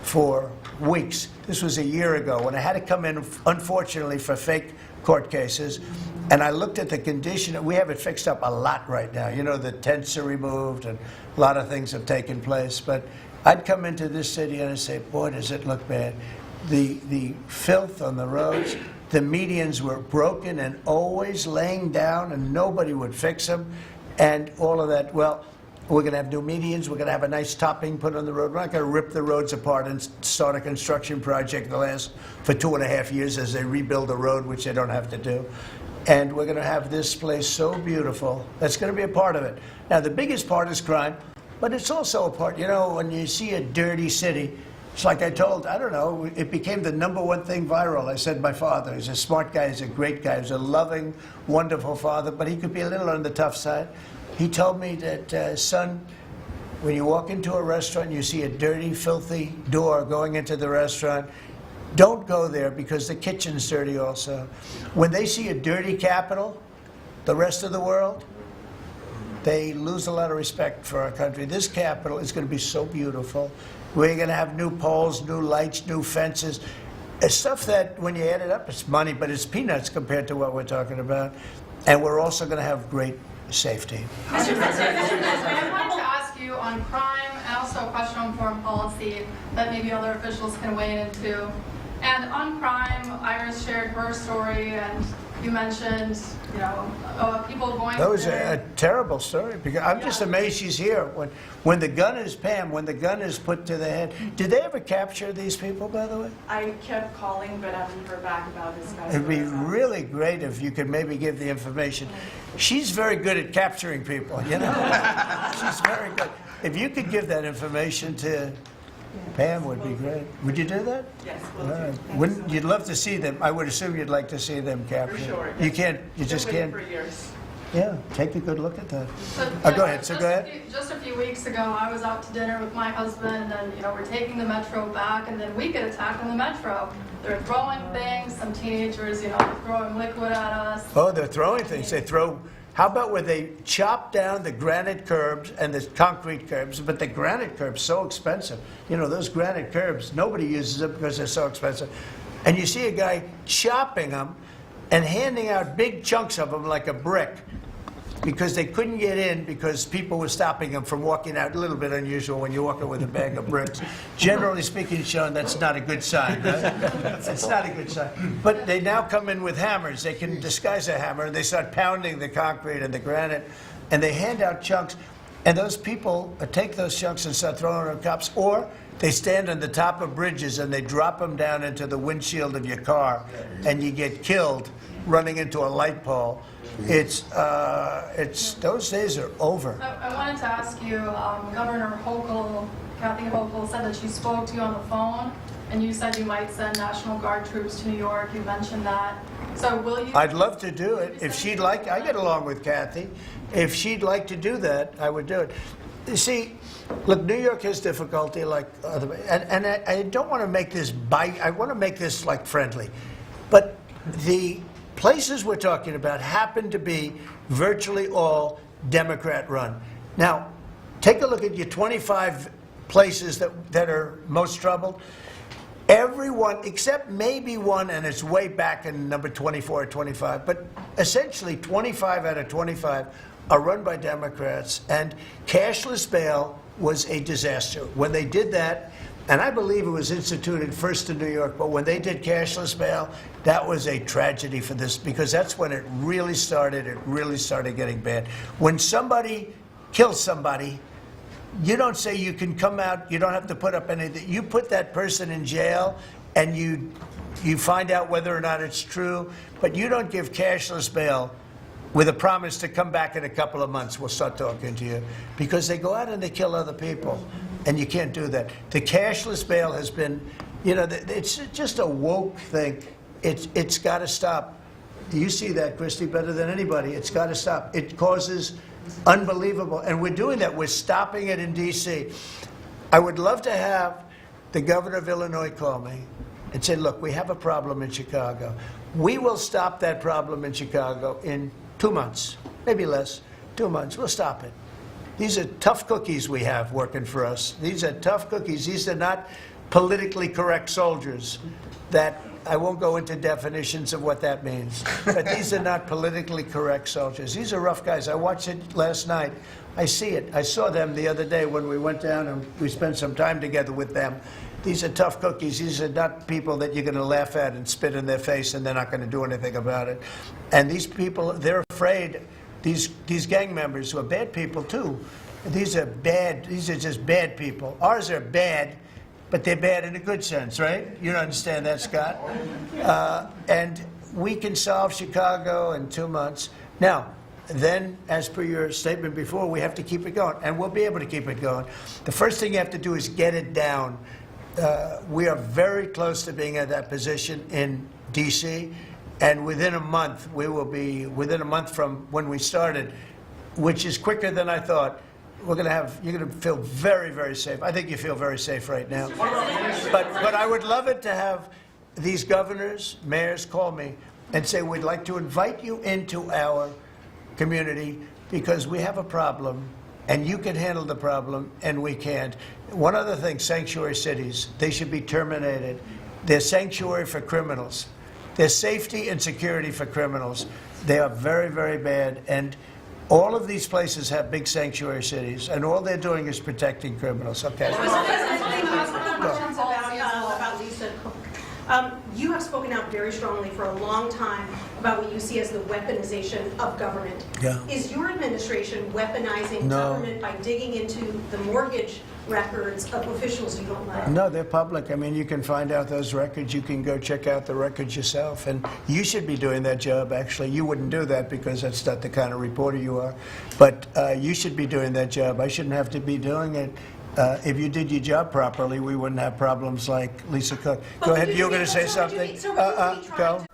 for weeks. This was a year ago when I had to come in, unfortunately, for fake court cases, and I looked at the condition. We have it fixed up a lot right now. You know, the tents are removed and a lot of things have taken place. But I'd come into this city and I'd say, boy, does it look bad. The filth on the roads, the medians were broken and always laying down and nobody would fix them, and all of that. Well, we're going to have new medians. We're going to have a nice topping put on the road. We're not going to rip the roads apart and start a construction project that lasts for 2.5 years as they rebuild the road, which they don't have to do. And we're going to have this place so beautiful. That's going to be a part of it. Now, the biggest part is crime, but it's also a part, you know, when you see a dirty city, it's like I told, I don't know, it became the #1 thing viral. I said my father, he's a smart guy, he's a great guy, he's a loving, wonderful father, but he could be a little on the tough side. He told me that, son, when you walk into a restaurant, you see a dirty, filthy door going into the restaurant, don't go there because the kitchen's dirty also. When they see a dirty Capitol, the rest of the world, they lose a lot of respect for our country. This Capitol is going to be so beautiful. We're going to have new poles, new lights, new fences. It's stuff that, when you add it up, it's money, but it's peanuts compared to what we're talking about. And we're also going to have great safety. Mr. President, I wanted to ask you on crime and also a question on foreign policy that maybe other officials can weigh into. And on crime, Iris shared her story, and you mentioned, you know, people going. That was a terrible story because I'm just amazed she's here. When the gun is, Pam, when the gun is put to the head, did they ever capture these people, by the way? I kept calling, but I haven't heard back about this guy. It'd be really great if you could maybe give the information. She's very good at capturing people, you know? She's very good. If you could give that information to Pam, would be great. Would you do that? Yes, will do. You'd love to see them. I would assume you'd like to see them captured. For sure. You can't, you just can't. For years. Yeah, take a good look at that. So, Go ahead. So go ahead. Just a few weeks ago, I was out to dinner with my husband, and we're taking the metro back, and then we get attacked on the metro. They're throwing things. Some teenagers, throwing liquid at us. Oh, they're throwing things. They throw. How about where they chop down the granite curbs and the concrete curbs? But the granite curbs so expensive. Those granite curbs, nobody uses them because they're so expensive. And you see a guy chopping them and handing out big chunks of them like a brick, because they couldn't get in because people were stopping them from walking out. A little bit unusual when you're walking with a bag of bricks. Generally speaking, Sean, that's not a good sign. Right? It's not a good sign. But they now come in with hammers. They can disguise a hammer, and they start pounding the concrete and the granite, and they hand out chunks. And those people take those chunks and start throwing them at cops, or they stand on the top of bridges and they drop them down into the windshield of your car, and you get killed running into a light pole. It's those days are over. I wanted to ask you, Governor Hochul, Kathy Hochul, said that she spoke to you on the phone, and you said you might send National Guard troops to New York. You mentioned that. So will you? I'd love to do it. If she'd like, I get along with Kathy. If she'd like to do that, I would do it. You see, look, New York has difficulty like other, and I don't want to make this I want to make this like friendly, but the places we're talking about happen to be virtually all Democrat-run. Now, take a look at your 25 places that are most troubled. Everyone, except maybe one, and it's way back in number 24 or 25, but essentially 25 out of 25 are run by Democrats, and cashless bail was a disaster. When they did that, and I believe it was instituted first in New York, but when they did cashless bail, that was a tragedy for this, because that's when it really started getting bad. When somebody kills somebody, you don't say you can come out, you don't have to put up anything. You put that person in jail, and you find out whether or not it's true, but you don't give cashless bail with a promise to come back in a couple of months, we'll start talking to you, because they go out and they kill other people, and you can't do that. The cashless bail has been, it's just a woke thing. It's got to stop. You see that, Christy, better than anybody. It's got to stop. It causes unbelievable, and we're doing that. We're stopping it in D.C. I would love to have the governor of Illinois call me and say, look, we have a problem in Chicago. We will stop that problem in Chicago in 2 months, maybe less, 2 months. We'll stop it. These are tough cookies we have working for us. These are tough cookies. These are not politically correct soldiers that I won't go into definitions of what that means. But these are not politically correct soldiers. These are rough guys. I watched it last night. I see it. I saw them the other day when we went down and we spent some time together with them. These are tough cookies. These are not people that you're going to laugh at and spit in their face and they're not going to do anything about it. And these people, they're afraid. These gang members who are bad people too. These are bad. These are just bad people. Ours are bad, but they're bad in a good sense, right? You don't understand that, Scott? And we can solve Chicago in 2 months. Now, then, as per your statement before, we have to keep it going, and we'll be able to keep it going. The first thing you have to do is get it down. We are very close to being at that position in D.C., and within a month, we will be, within a month from when we started, which is quicker than I thought, you're going to feel very, very safe. I think you feel very safe right now. But I would love it to have these governors, mayors call me and say, we'd like to invite you into our community because we have a problem and you can handle the problem and we can't. One other thing, sanctuary cities, they should be terminated. They're sanctuary for criminals. They're safety and security for criminals. They are very, very bad. And all of these places have big sanctuary cities, and all they're doing is protecting criminals. Okay. About Lisa Cook. You have spoken out very strongly for a long time about what you see as the weaponization of government. Yeah. Is your administration weaponizing government by digging into the mortgage records of officials you don't like? No, they're public. I mean, you can find out those records. You can go check out the records yourself. And you should be doing that job, actually. You wouldn't do that because that's not the kind of reporter you are. But you should be doing that job. I shouldn't have to be doing it. If you did your job properly, we wouldn't have problems like Lisa Cook. Go ahead. You were going to say something? Go.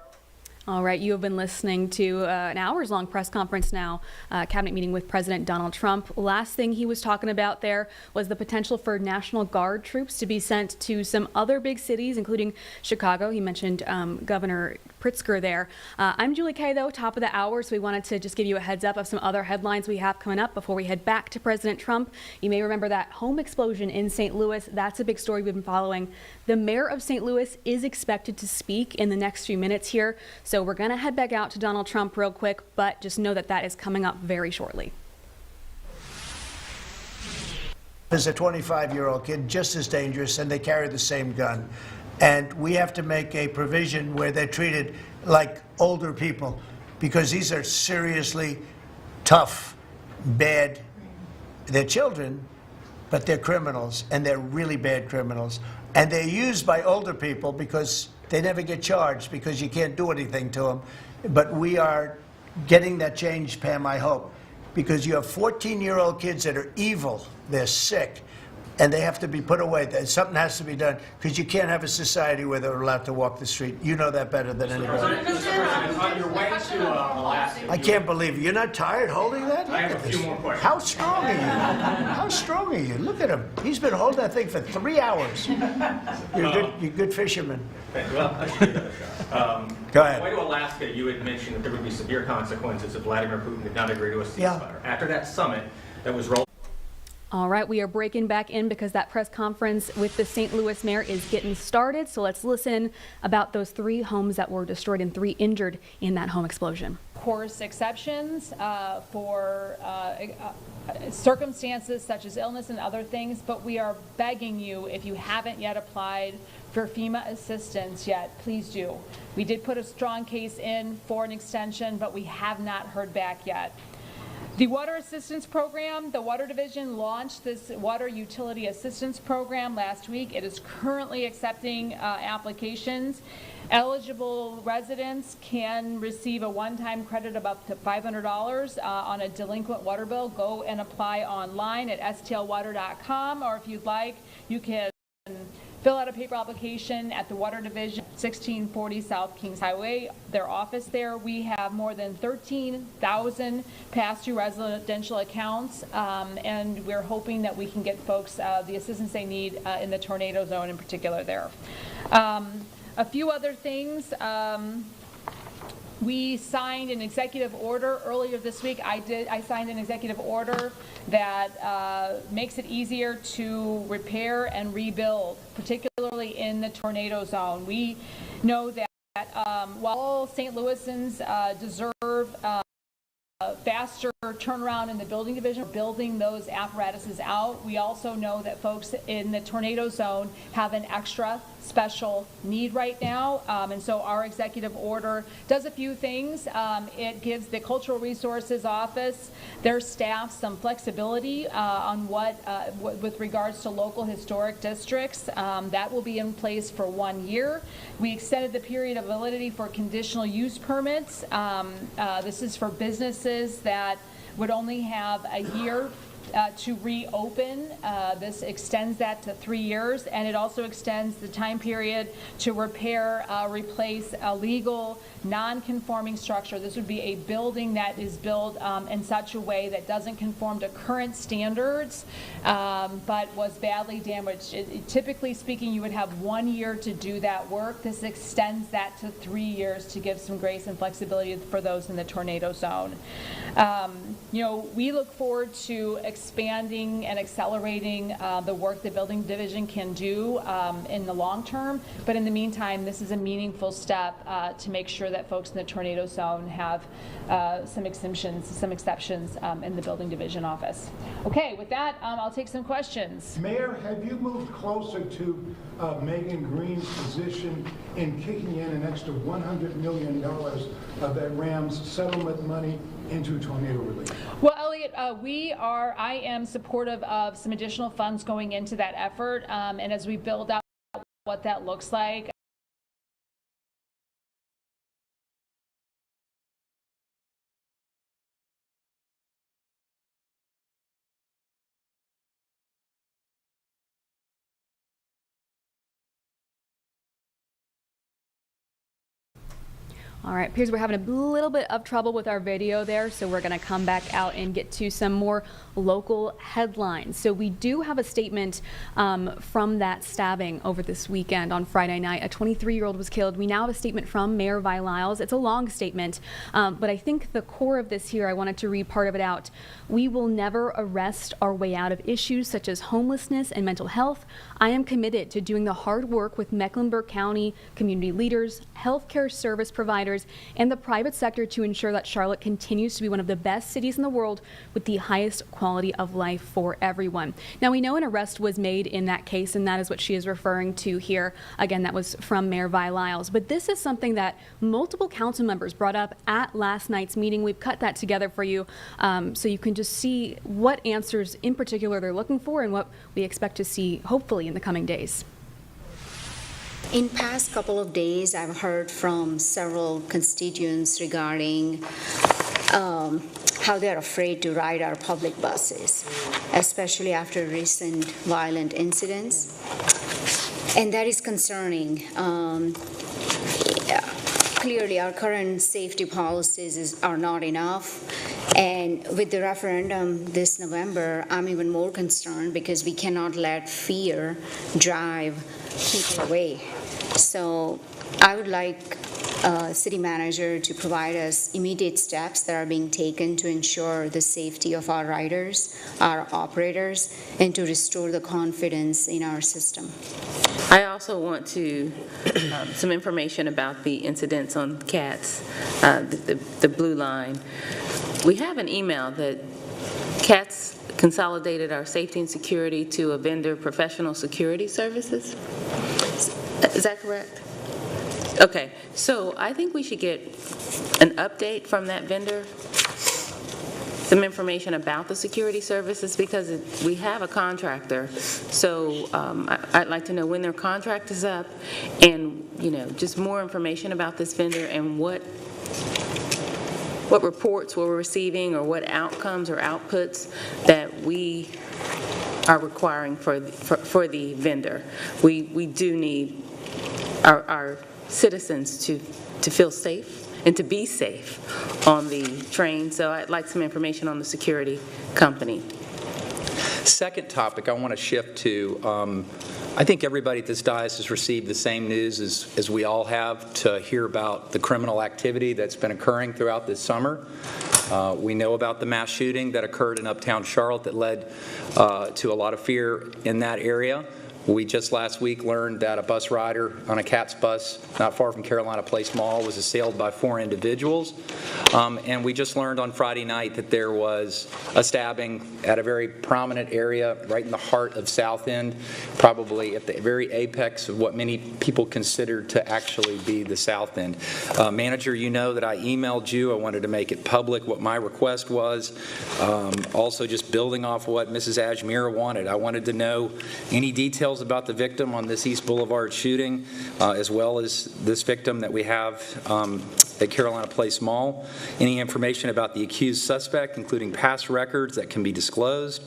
All right, you have been listening to an hours-long press conference now, cabinet meeting with President Donald Trump. Last thing he was talking about there was the potential for National Guard troops to be sent to some other big cities, including Chicago. He mentioned Governor Pritzker there. I'm Julie Kay, though, top of the hour, so we wanted to just give you a heads up of some other headlines we have coming up before we head back to President Trump. You may remember that home explosion in St. Louis. That's a big story we've been following. The mayor of St. Louis is expected to speak in the next few minutes here. So we're going to head back out to Donald Trump real quick, but just know that that is coming up very shortly. There's a 25-year-old kid just as dangerous, and they carry the same gun. And we have to make a provision where they're treated like older people, because these are seriously tough, bad. They're children, but they're criminals, and they're really bad criminals. And they're used by older people because they never get charged, because you can't do anything to them. But we are getting that change, Pam, I hope, because you have 14-year-old kids that are evil, they're sick, and they have to be put away. Something has to be done, because you can't have a society where they're allowed to walk the street. You know that better than anybody. On your way to Alaska. I can't believe it. You're not tired holding that? I have a few more questions. How strong are you? How strong are you? Look at him. He's been holding that thing for 3 hours. You're a good fisherman. Well, Go ahead. On the way to Alaska, you had mentioned that there would be severe consequences if Vladimir Putin did not agree to a ceasefire. After that summit that was rolled. All right, we are breaking back in because that press conference with the St. Louis mayor is getting started. So let's listen about those 3 homes that were destroyed and 3 injured in that home explosion. Of course, exceptions for circumstances such as illness and other things, but we are begging you, if you haven't yet applied for FEMA assistance yet, please do. We did put a strong case in for an extension, but we have not heard back yet. The Water Assistance Program, the Water Division launched this Water Utility Assistance Program last week. It is currently accepting applications. Eligible residents can receive a one-time credit of up to $500 on a delinquent water bill. Go and apply online at stlwater.com, or if you'd like, you can fill out a paper application at the Water Division, 1640 South Kings Highway, their office there. We have more than 13,000 pass-through residential accounts, and we're hoping that we can get folks the assistance they need in the tornado zone in particular there. A few other things. We signed an executive order earlier this week. I signed an executive order that makes it easier to repair and rebuild, particularly in the tornado zone. We know that while all St. Louisans deserve faster turnaround in the building division, building those apparatuses out, we also know that folks in the tornado zone have an extra special need right now, and so our executive order does a few things. It gives the Cultural Resources Office, their staff, some flexibility on with regards to local historic districts. That will be in place for 1 year. We extended the period of validity for conditional use permits. This is for businesses that would only have a year to reopen. This extends that to 3 years, and it also extends the time period to repair, replace a legal non-conforming structure. This would be a building that is built in such a way that doesn't conform to current standards, but was badly damaged. Typically speaking, you would have 1 year to do that work. This extends that to 3 years to give some grace and flexibility for those in the tornado zone. We look forward to expanding and accelerating the work the building division can do in the long term, but in the meantime, this is a meaningful step to make sure that folks in the tornado zone have some exceptions in the building division office. Okay, with that, I'll take some questions. Mayor, have you moved closer to Megan Green's position in kicking in an extra $100 million of that Rams settlement money into tornado relief? Well, Elliot, I am supportive of some additional funds going into that effort, and as we build out what that looks like, All right, Piers, we're having a little bit of trouble with our video there, so we're going to come back out and get to some more local headlines. So we do have a statement from that stabbing over this weekend on Friday night. A 23-year-old was killed. We now have a statement from Mayor Vi Lyles. It's a long statement, but I think the core of this here, I wanted to read part of it out. We will never arrest our way out of issues such as homelessness and mental health. I am committed to doing the hard work with Mecklenburg County community leaders, healthcare service providers, and the private sector to ensure that Charlotte continues to be one of the best cities in the world with the highest quality of life for everyone. Now, we know an arrest was made in that case, and that is what she is referring to here. Again, that was from Mayor Vi Lyles. But this is something that multiple council members brought up at last night's meeting. We've cut that together for you so you can just see what answers in particular they're looking for and what we expect to see hopefully in the coming days. In past couple of days, I've heard from several constituents regarding how they're afraid to ride our public buses, especially after recent violent incidents. And that is concerning. Clearly, our current safety policies are not enough. And with the referendum this November, I'm even more concerned because we cannot let fear drive people away. So I would like city manager to provide us immediate steps that are being taken to ensure the safety of our riders, our operators, and to restore the confidence in our system. I also want to some information about the incidents on CATS, the Blue Line. We have an email that CATS consolidated our safety and security to a vendor, Professional Security Services. Is that correct? Okay, so I think we should get an update from that vendor, some information about the security services, because we have a contractor. So I'd like to know when their contract is up, and just more information about this vendor and what reports we're receiving or what outcomes or outputs that we are requiring for the vendor. We do need our citizens to feel safe and to be safe on the train. So I'd like some information on the security company. Second topic I want to shift to, I think everybody at this dais has received the same news as we all have, to hear about the criminal activity that's been occurring throughout this summer. We know about the mass shooting that occurred in uptown Charlotte that led to a lot of fear in that area. We just last week learned that a bus rider on a CATS bus not far from Carolina Place Mall was assailed by 4 individuals. And we just learned on Friday night that there was a stabbing at a very prominent area right in the heart of South End, probably at the very apex of what many people consider to actually be the South End. Manager, you know that I emailed you. I wanted to make it public what my request was. Also, just building off what Mrs. Ajmira wanted. I wanted to know any details about the victim on this East Boulevard shooting, as well as this victim that we have at Carolina Place Mall. Any information about the accused suspect, including past records that can be disclosed.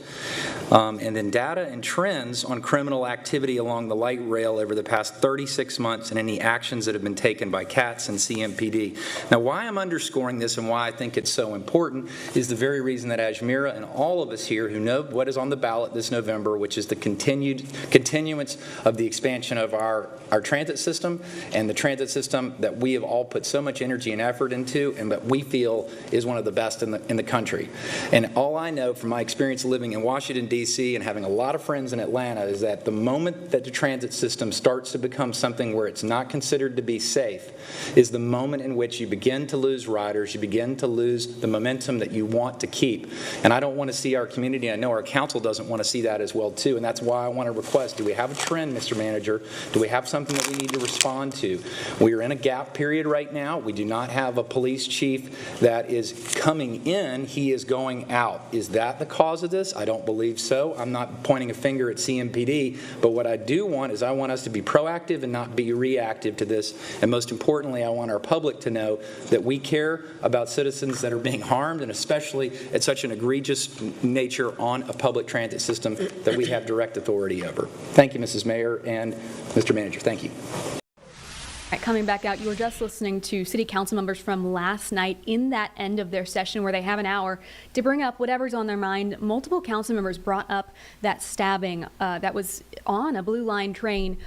And then data and trends on criminal activity along the light rail over the past 36 months and any actions that have been taken by CATS and CMPD. Now, why I'm underscoring this and why I think it's so important is the very reason that Ajmira and all of us here who know what is on the ballot this November, which is the continuance of the expansion of our transit system, and the transit system that we have all put so much energy and effort into, and that we feel is one of the best in the country. And all I know from my experience living in Washington, D.C. and having a lot of friends in Atlanta is that the moment that the transit system starts to become something where it's not considered to be safe is the moment in which you begin to lose riders, you begin to lose the momentum that you want to keep. And I don't want to see our community, I know our council doesn't want to see that as well too, and that's why I want to request, do we have a trend, Mr. Manager? Do we have something that we need to respond to? We are in a gap period right now. We do not have a police chief that is coming in, he is going out. Is that the cause of this? I don't believe so. I'm not pointing a finger at CMPD, but what I do want is I want us to be proactive and not be reactive to this. And most importantly, I want our public to know that we care about citizens that are being harmed, and especially at such an egregious nature on a public transit system that we have direct authority over. Thank you, Mrs. Mayor and Mr. Manager. Thank you. right, coming back out, you were just listening to city council members from last night in that end of their session where they have an hour to bring up whatever's on their mind. Multiple council members brought up that stabbing that was on a Blue Line train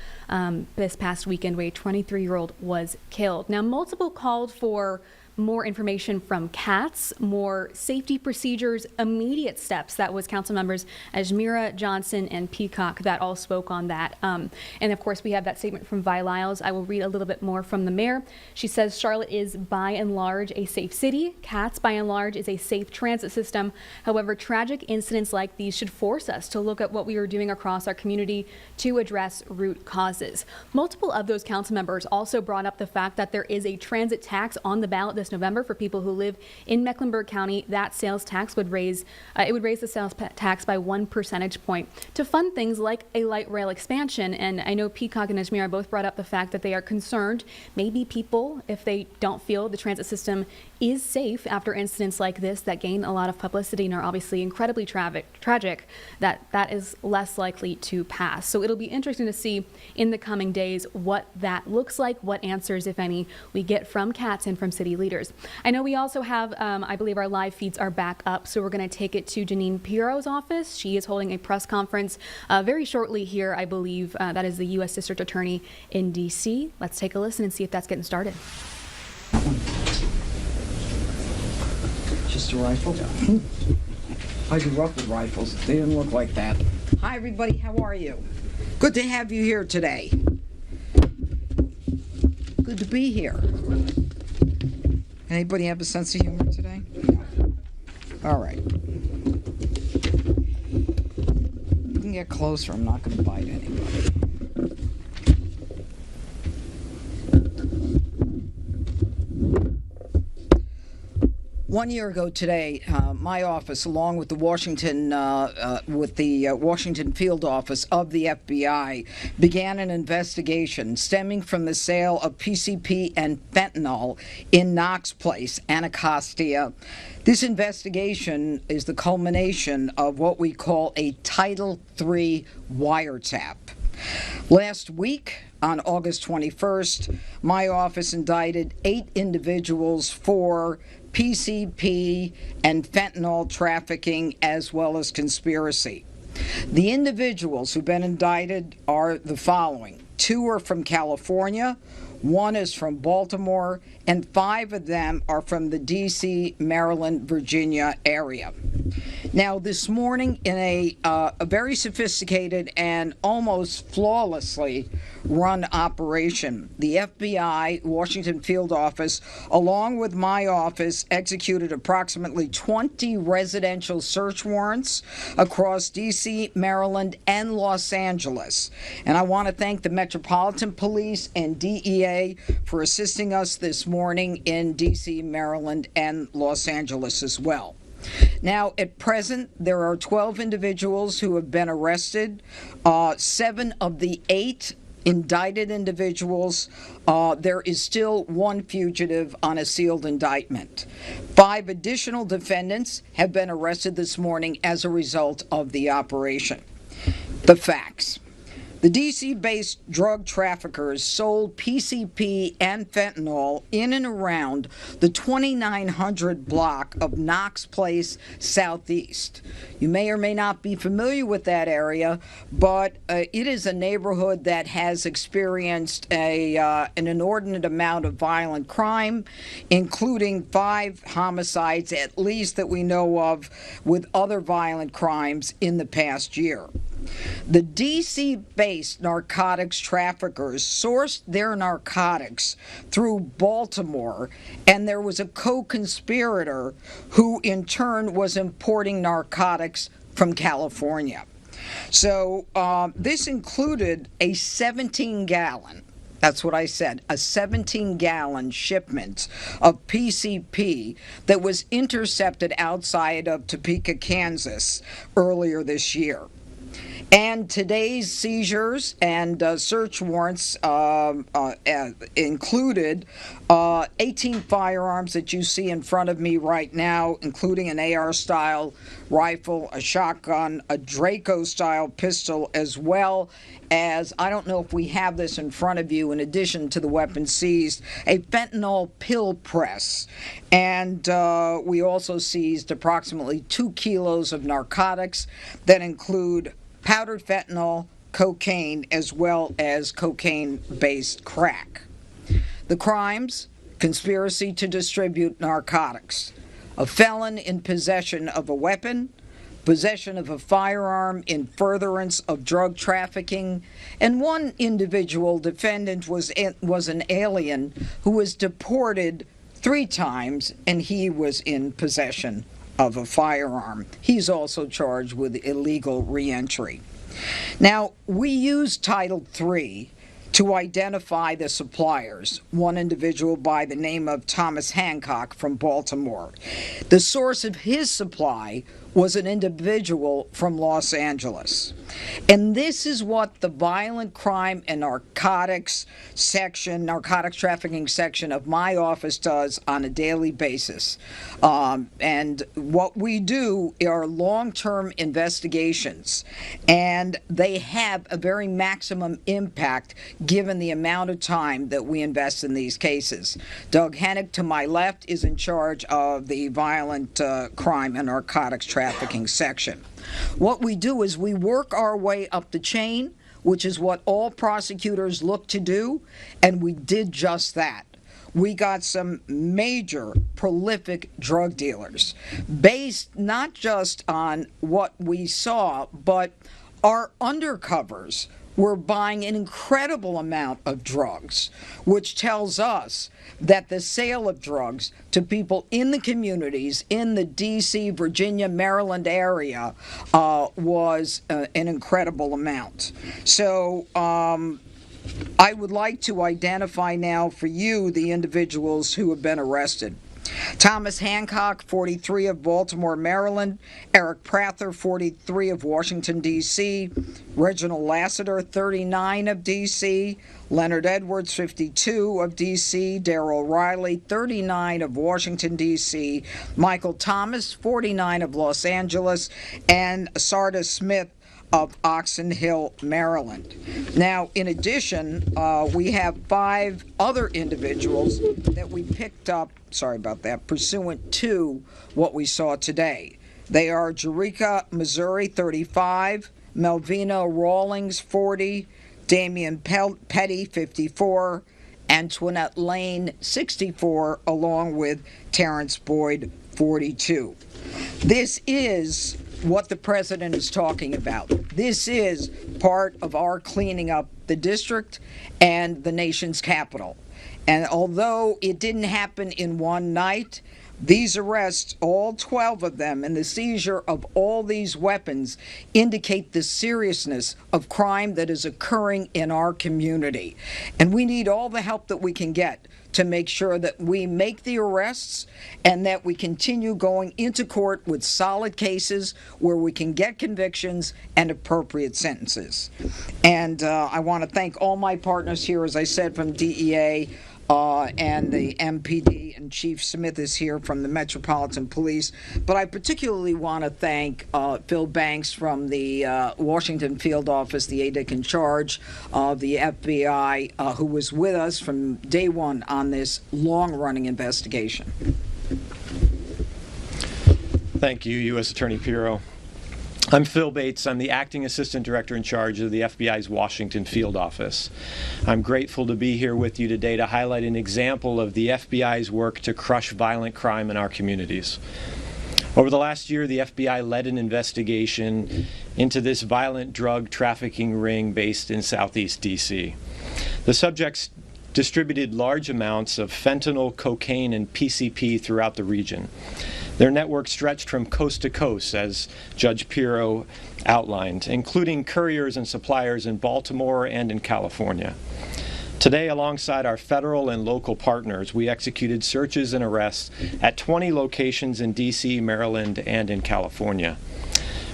this past weekend where a 23-year-old was killed. Now, multiple called for more information from CATS, more safety procedures, immediate steps. That was council members Ajmira, Johnson, and Peacock that all spoke on that. And of course, we have that statement from Vi Lyles. I will read a little bit more from the mayor. She says Charlotte is by and large a safe city. CATS by and large is a safe transit system. However, tragic incidents like these should force us to look at what we are doing across our community to address root causes. Multiple of those council members also brought up the fact that there is a transit tax on the ballot this November for people who live in Mecklenburg County. That sales tax would raise the sales tax by 1 percentage point to fund things like a light rail expansion. And I know Peacock and Ajmira both brought up the fact that they are concerned maybe people, if they don't feel the transit system is safe after incidents like this that gain a lot of publicity and are obviously incredibly tragic, that is less likely to pass. So it'll be interesting to see in the coming days what that looks like, what answers, if any, we get from CATS and from city leaders. I know we also have, I believe our live feeds are back up, so we're going to take it to Janine Pirro's office. She is holding a press conference very shortly here, I believe. That is the U.S. District Attorney in D.C. Let's take a listen and see if that's getting started. Just a rifle? I grew up with rifles. They didn't look like that. Hi, everybody. How are you? Good to have you here today. Good to be here. Anybody have a sense of humor today? All right. You can get closer. I'm not going to bite anybody. 1 year ago today, my office, along with the Washington field office of the FBI, began an investigation stemming from the sale of PCP and fentanyl in Knox Place, Anacostia. This investigation is the culmination of what we call a Title III wiretap. Last week, on August 21st, my office indicted 8 individuals for PCP and fentanyl trafficking as well as conspiracy. The individuals who've been indicted are the following. 2 are from California, 1 is from Baltimore, and 5 of them are from the D.C., Maryland, Virginia area. Now, this morning, in a very sophisticated and almost flawlessly run operation, the FBI Washington field office, along with my office, executed approximately 20 residential search warrants across D.C., Maryland, and Los Angeles. And I want to thank the Metropolitan Police and DEA for assisting us this morning in D.C., Maryland, and Los Angeles as well. Now, at present, there are 12 individuals who have been arrested. 7 of the 8 indicted individuals, there is still 1 fugitive on a sealed indictment. 5 additional defendants have been arrested this morning as a result of the operation. The facts. The D.C.-based drug traffickers sold PCP and fentanyl in and around the 2900 block of Knox Place Southeast. You may or may not be familiar with that area, but it is a neighborhood that has experienced an inordinate amount of violent crime, including 5 homicides at least that we know of, with other violent crimes in the past year. The D.C.-based narcotics traffickers sourced their narcotics through Baltimore, and there was a co-conspirator who in turn was importing narcotics from California. So this included a 17-gallon, that's what I said, a 17-gallon shipment of PCP that was intercepted outside of Topeka, Kansas earlier this year. And today's seizures and search warrants included 18 firearms that you see in front of me right now, including an AR-style rifle, a shotgun, a Draco-style pistol, as well as, I don't know if we have this in front of you, in addition to the weapons seized, a fentanyl pill press. And we also seized approximately 2 kilos of narcotics that include powdered fentanyl, cocaine, as well as cocaine-based crack. The crimes: conspiracy to distribute narcotics, a felon in possession of a weapon, possession of a firearm in furtherance of drug trafficking, and one individual defendant was an alien who was deported 3 times, and he was in possession of a firearm. He's also charged with illegal reentry. Now, we use Title III to identify the suppliers, one individual by the name of Thomas Hancock from Baltimore. The source of his supply was an individual from Los Angeles. And this is what the violent crime and narcotics trafficking section of my office does on a daily basis. And what we do are long-term investigations, and they have a very maximum impact given the amount of time that we invest in these cases. Doug Hennick, to my left, is in charge of the violent crime and narcotics trafficking section. What we do is we work our way up the chain, which is what all prosecutors look to do, and we did just that. We got some major prolific drug dealers based not just on what we saw, but our undercovers were buying an incredible amount of drugs, which tells us that the sale of drugs to people in the communities in the D.C., Virginia, Maryland area was an incredible amount. So I would like to identify now for you the individuals who have been arrested. Thomas Hancock, 43, of Baltimore, Maryland. Eric Prather, 43, of Washington, D.C. Reginald Lassiter, 39, of D.C. Leonard Edwards, 52, of D.C. Darrell Riley, 39, of Washington, D.C. Michael Thomas, 49, of Los Angeles. And Sarda Smith of Oxon Hill, Maryland. Now, in addition, we have 5 other individuals that we picked up, pursuant to what we saw today. They are Jericka Missouri, 35, Melvina Rawlings, 40, Damian Petty, 54, Antoinette Lane, 64, along with Terrence Boyd, 42. This is what the president is talking about. This is part of our cleaning up the district and the nation's capital. And although it didn't happen in one night, these arrests, all 12 of them, and the seizure of all these weapons indicate the seriousness of crime that is occurring in our community. And we need all the help that we can get to make sure that we make the arrests and that we continue going into court with solid cases where we can get convictions and appropriate sentences. And I want to thank all my partners here, as I said, from DEA, and the MPD, and Chief Smith is here from the Metropolitan Police. But I particularly want to thank Phil Banks from the Washington Field Office, the ADIC in charge of the FBI, who was with us from day one on this long-running investigation. Thank you, U.S. Attorney Pirro. I'm Phil Bates. I'm the Acting Assistant Director in charge of the FBI's Washington Field Office. I'm grateful to be here with you today to highlight an example of the FBI's work to crush violent crime in our communities. Over the last year, the FBI led an investigation into this violent drug trafficking ring based in Southeast D.C. The subjects distributed large amounts of fentanyl, cocaine, and PCP throughout the region. Their network stretched from coast to coast, as Judge Pirro outlined, including couriers and suppliers in Baltimore and in California. Today, alongside our federal and local partners, we executed searches and arrests at 20 locations in D.C., Maryland, and in California.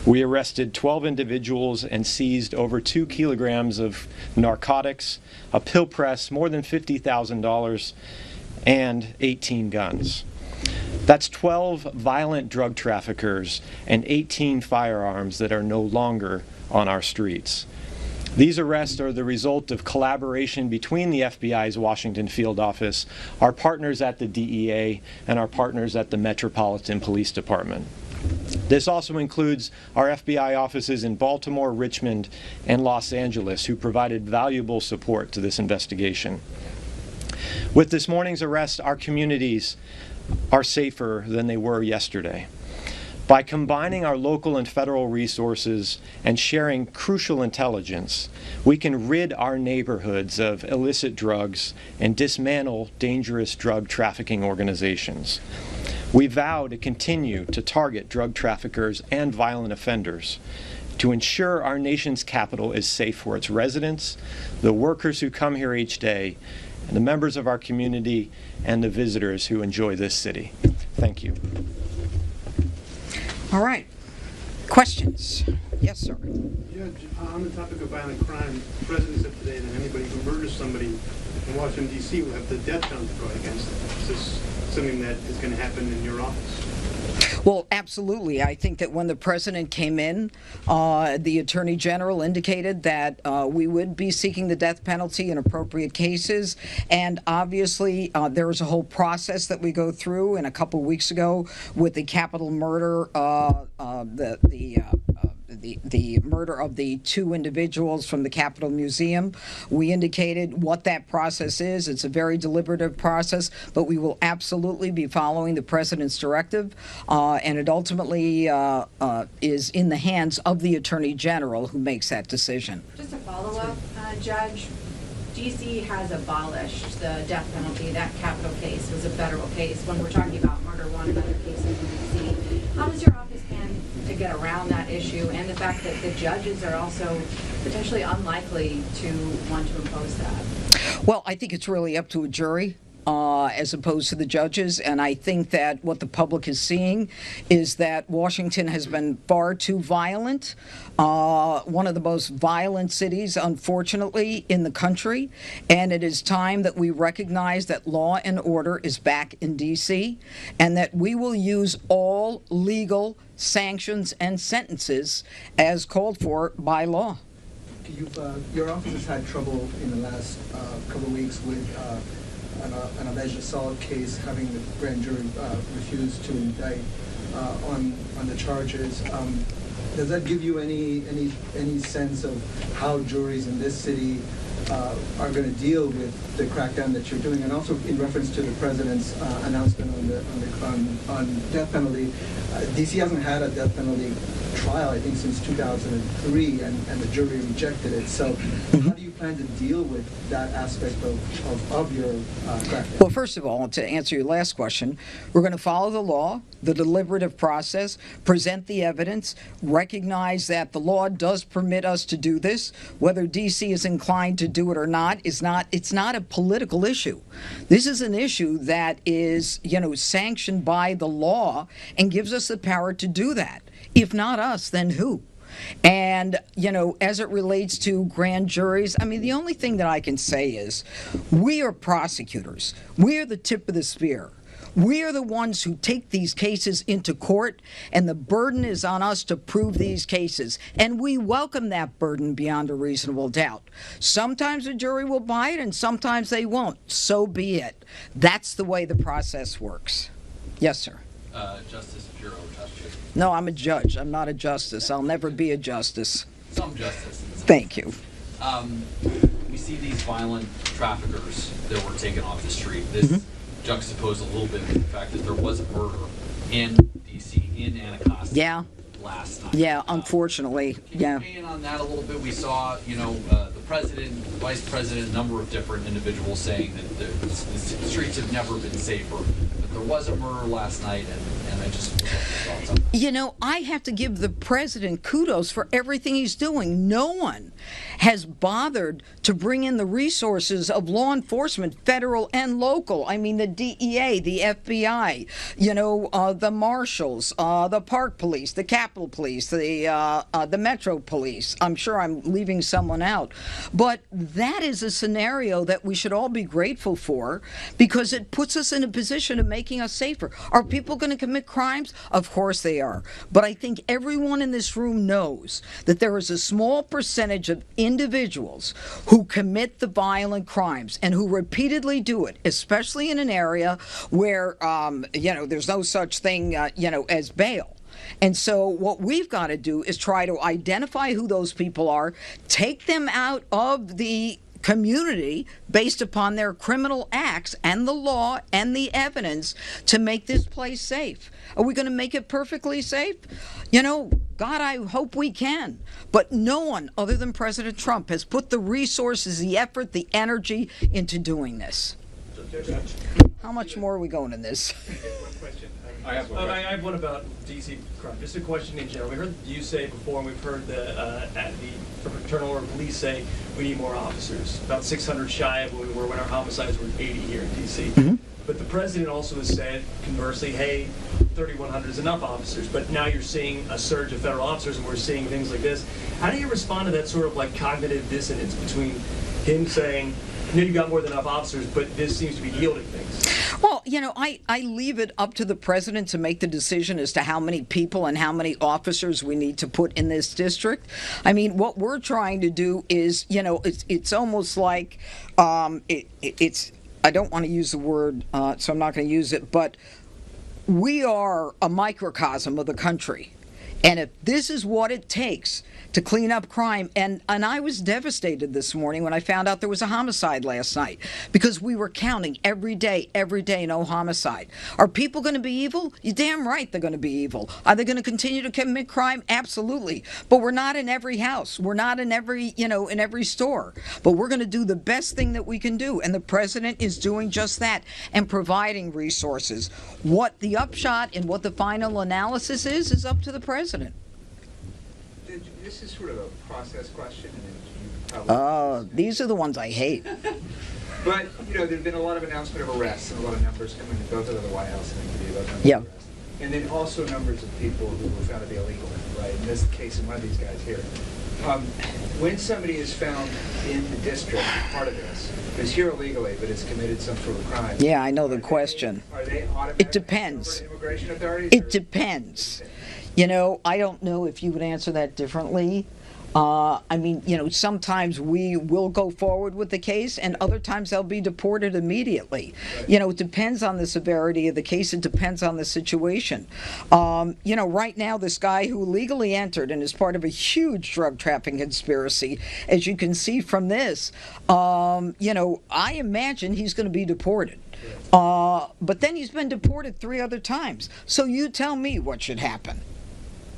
We arrested 12 individuals and seized over 2 kilograms of narcotics, a pill press, more than $50,000, and 18 guns. That's 12 violent drug traffickers and 18 firearms that are no longer on our streets. These arrests are the result of collaboration between the FBI's Washington field office, our partners at the DEA, and our partners at the Metropolitan Police Department. This also includes our FBI offices in Baltimore, Richmond, and Los Angeles, who provided valuable support to this investigation. With this morning's arrest, our communities are safer than they were yesterday. By combining our local and federal resources and sharing crucial intelligence, we can rid our neighborhoods of illicit drugs and dismantle dangerous drug trafficking organizations. We vow to continue to target drug traffickers and violent offenders to ensure our nation's capital is safe for its residents, the workers who come here each day, and the members of our community and the visitors who enjoy this city. Thank you. All right. Questions? Yes, sir. Judge, on the topic of violent crime, the President said today that anybody who murders somebody in Washington, D.C. will have the death penalty brought against them. Is this something that is going to happen in your office? Well, absolutely. I think that when the president came in, the Attorney General indicated that we would be seeking the death penalty in appropriate cases. And obviously, there is a whole process that we go through. And a couple of weeks ago, with the capital murder, the murder of the 2 individuals from the Capitol Museum, we indicated what that process is. It's a very deliberative process, but we will absolutely be following the president's directive, and it ultimately is in the hands of the Attorney General who makes that decision. Just a follow-up, Judge. D.C. has abolished the death penalty. That capital case was a federal case. When we're talking about murder one and other cases in D.C., how does your office plan to get around that issue and the fact that the judges are also potentially unlikely to want to impose that? Well, I think it's really up to a jury. As opposed to the judges. And I think that what the public is seeing is that Washington has been far too violent, one of the most violent cities, unfortunately, in the country. And it is time that we recognize that law and order is back in D.C. and that we will use all legal sanctions and sentences as called for by law. Your office has had trouble in the last couple of weeks with an alleged assault case, having the grand jury refuse to indict on the charges. Does that give you any sense of how juries in this city are going to deal with the crackdown that you're doing? And also in reference to the president's announcement on death penalty, D.C. hasn't had a death penalty trial, I think, since 2003, and the jury rejected it. So how do you plan to deal with that aspect of your crackdown? Well, first of all, to answer your last question, we're going to follow the law, the deliberative process, present the evidence, recognize that the law does permit us to do this. Whether D.C. is inclined to do it or not, it's not a political issue. This is an issue that is, sanctioned by the law and gives us the power to do that. If not us, then who? And, as it relates to grand juries, the only thing that I can say is we are prosecutors. We are the tip of the spear. We are the ones who take these cases into court, and the burden is on us to prove these cases. And we welcome that burden beyond a reasonable doubt. Sometimes a jury will buy it, and sometimes they won't. So be it. That's the way the process works. Yes, sir. Justice Bureau, Justice. No, I'm a judge. I'm not a justice. I'll never be a justice. Some justice. Thank you. We see these violent traffickers that were taken off the street. This juxtaposed a little bit with the fact that there was a murder in D.C., in Anacostia last night. Yeah, unfortunately. Can you weigh in on that a little bit? We saw, the president, vice president, a number of different individuals saying that the streets have never been safer. The there was a murder last night, and I just would love your thoughts on that. You know, I have to give the president kudos for everything he's doing. No one has bothered to bring in the resources of law enforcement, federal and local. I mean, the DEA, the FBI, you know, the marshals, the park police, the Capitol Police, the Metro Police. I'm sure I'm leaving someone out. But that is a scenario that we should all be grateful for, because it puts us in a position of making us safer. Are people going to commit crimes? Of course they are. But I think everyone in this room knows that there is a small percentage of individuals who commit the violent crimes and who repeatedly do it, especially in an area where, you know, there's no such thing, you know, as bail. And so what we've got to do is try to identify who those people are, take them out of the community based upon their criminal acts and the law and the evidence to make this place safe. Are we going to make it perfectly safe? You know, God, I hope we can. But no one other than President Trump has put the resources, the effort, the energy into doing this. How much more are we going in this? I have one about DC crime. Just a question in general. We heard you say before, and we've heard the Fraternal Order of Police say we need more officers. About 600 shy of where we were when our homicides were 80 here in DC. Mm-hmm. But the president also has said, conversely, hey, 3,100 is enough officers. But now you're seeing a surge of federal officers, and we're seeing things like this. How do you respond to that sort of like cognitive dissonance between him saying, I know you got more than enough officers, but this seems to be yielding things? Well, you know, I leave it up to the president to make the decision as to how many people and how many officers we need to put in this district. I mean, what we're trying to do is, you know, it's almost like it's, I don't want to use the word, so I'm not going to use it, but we are a microcosm of the country. And if this is what it takes to clean up crime, and I was devastated this morning when I found out there was a homicide last night, because we were counting every day, no homicide. Are people going to be evil? You're damn right they're going to be evil. Are they going to continue to commit crime? Absolutely. But we're not in every house. We're not in every, you know, in every store. But we're going to do the best thing that we can do. And the president is doing just that and providing resources. What the upshot and what the final analysis is up to the president. This is sort of a process question. And these are the ones I hate. But, you know, there have been a lot of announcement of arrests and a lot of numbers coming both out of the White House and the media about yeah. arrests. And then also numbers of people who were found to be illegal, right? And this is the case of one of these guys here. When somebody is found in the district, part of this, is here illegally, but has committed some sort of crime. Yeah, I know the question. Are they automatically? It depends. Immigration authorities? It depends. You know, I don't know if you would answer that differently. I mean, you know, sometimes we will go forward with the case, and other times they'll be deported immediately. Right. You know, it depends on the severity of the case. It depends on the situation. You know, right now, this guy who legally entered and is part of a huge drug trafficking conspiracy, as you can see from this, you know, I imagine he's going to be deported. But then he's been deported 3 other times. So you tell me what should happen.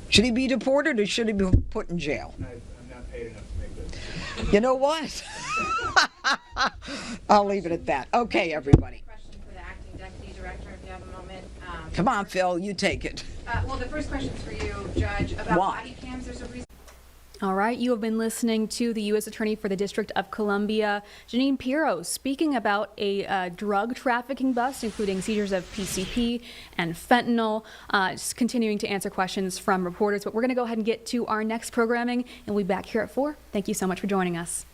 Should he be deported or should he be put in jail? I'm not paid enough to make this. You know what? I'll leave it at that. Okay, everybody. Question for the acting deputy director, if you have a moment. Come on, Phil, you take it. Well, the first question is for you, Judge, about Why? body cams. There's a reason. All right, you have been listening to the U.S. Attorney for the District of Columbia, Jeanine Pirro, speaking about a drug trafficking bust, including seizures of PCP and fentanyl, just continuing to answer questions from reporters. But we're going to go ahead and get to our next programming, and we'll be back here at 4. Thank you so much for joining us.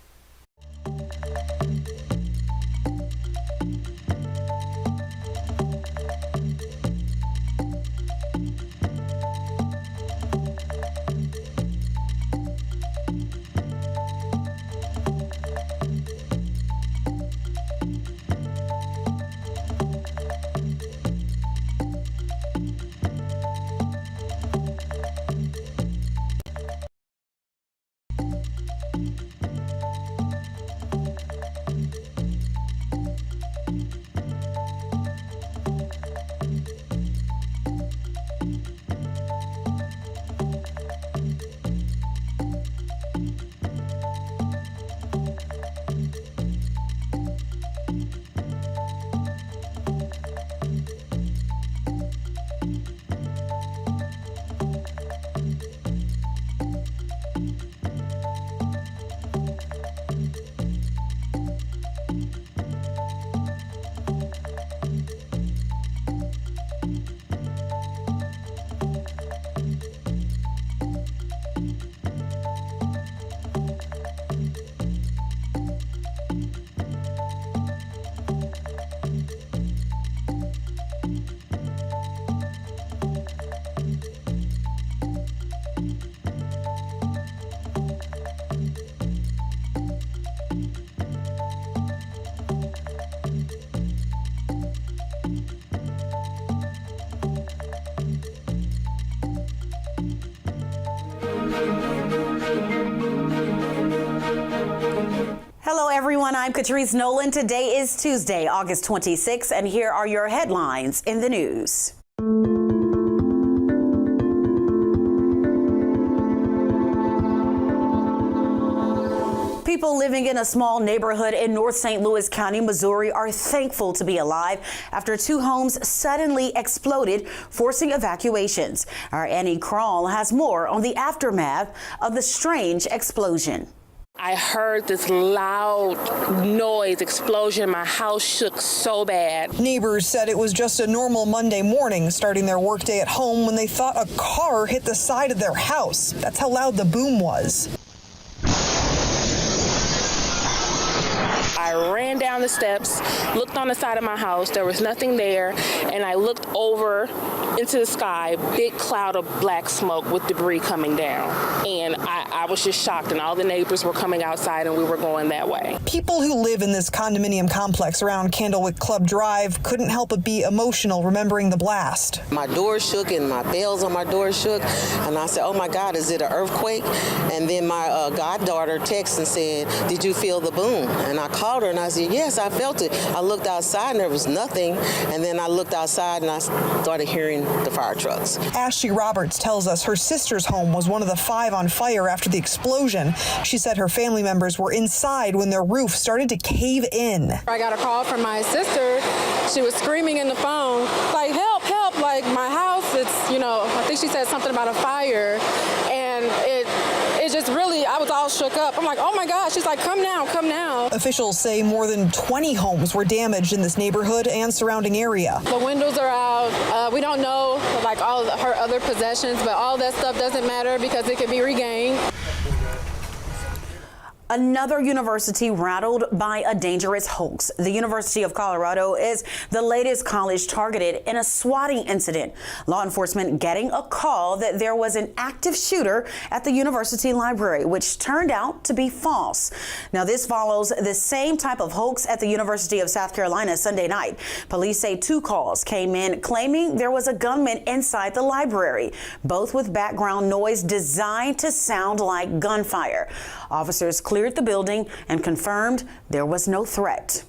everyone, I'm Catrice Nolan. Today is Tuesday, August 26th, and here are your headlines in the news. People living in a small neighborhood in North St. Louis County, Missouri, are thankful to be alive after 2 homes suddenly exploded, forcing evacuations. Our Annie Krall has more on the aftermath of the strange explosion. I heard this loud noise, explosion. My house shook so bad. Neighbors said it was just a normal Monday morning, starting their workday at home when they thought a car hit the side of their house. That's how loud the boom was. I ran down the steps, looked on the side of my house, there was nothing there, and I looked over into the sky, big cloud of black smoke with debris coming down. And I was just shocked, and all the neighbors were coming outside and we were going that way. People who live in this condominium complex around Candlewick Club Drive couldn't help but be emotional remembering the blast. My door shook and my bells on my door shook, and I said, oh my God, is it an earthquake? And then my goddaughter texted and said, did you feel the boom? And I called her and I said, yes, I felt it. I looked outside and there was nothing, and then I looked outside and I started hearing the fire trucks. Ashley Roberts tells us her sister's home was one of the 5 on fire after the explosion. She said her family members were inside when their roof started to cave in. I got a call from my sister. She was screaming in the phone, like, help, help, like my house, it's, you know, I think she said something about a fire, and it just really, I was all shook up. I'm like, oh my God. She's like, come now, come now. Officials say more than 20 homes were damaged in this neighborhood and surrounding area. The windows are out. We don't know like all of her other possessions, but all that stuff doesn't matter because it can be regained. Another university rattled by a dangerous hoax. The University of Colorado is the latest college targeted in a swatting incident. Law enforcement getting a call that there was an active shooter at the university library, which turned out to be false. Now, this follows the same type of hoax at the University of South Carolina Sunday night. Police say 2 calls came in claiming there was a gunman inside the library, both with background noise designed to sound like gunfire. Officers cleared the building and confirmed there was no threat.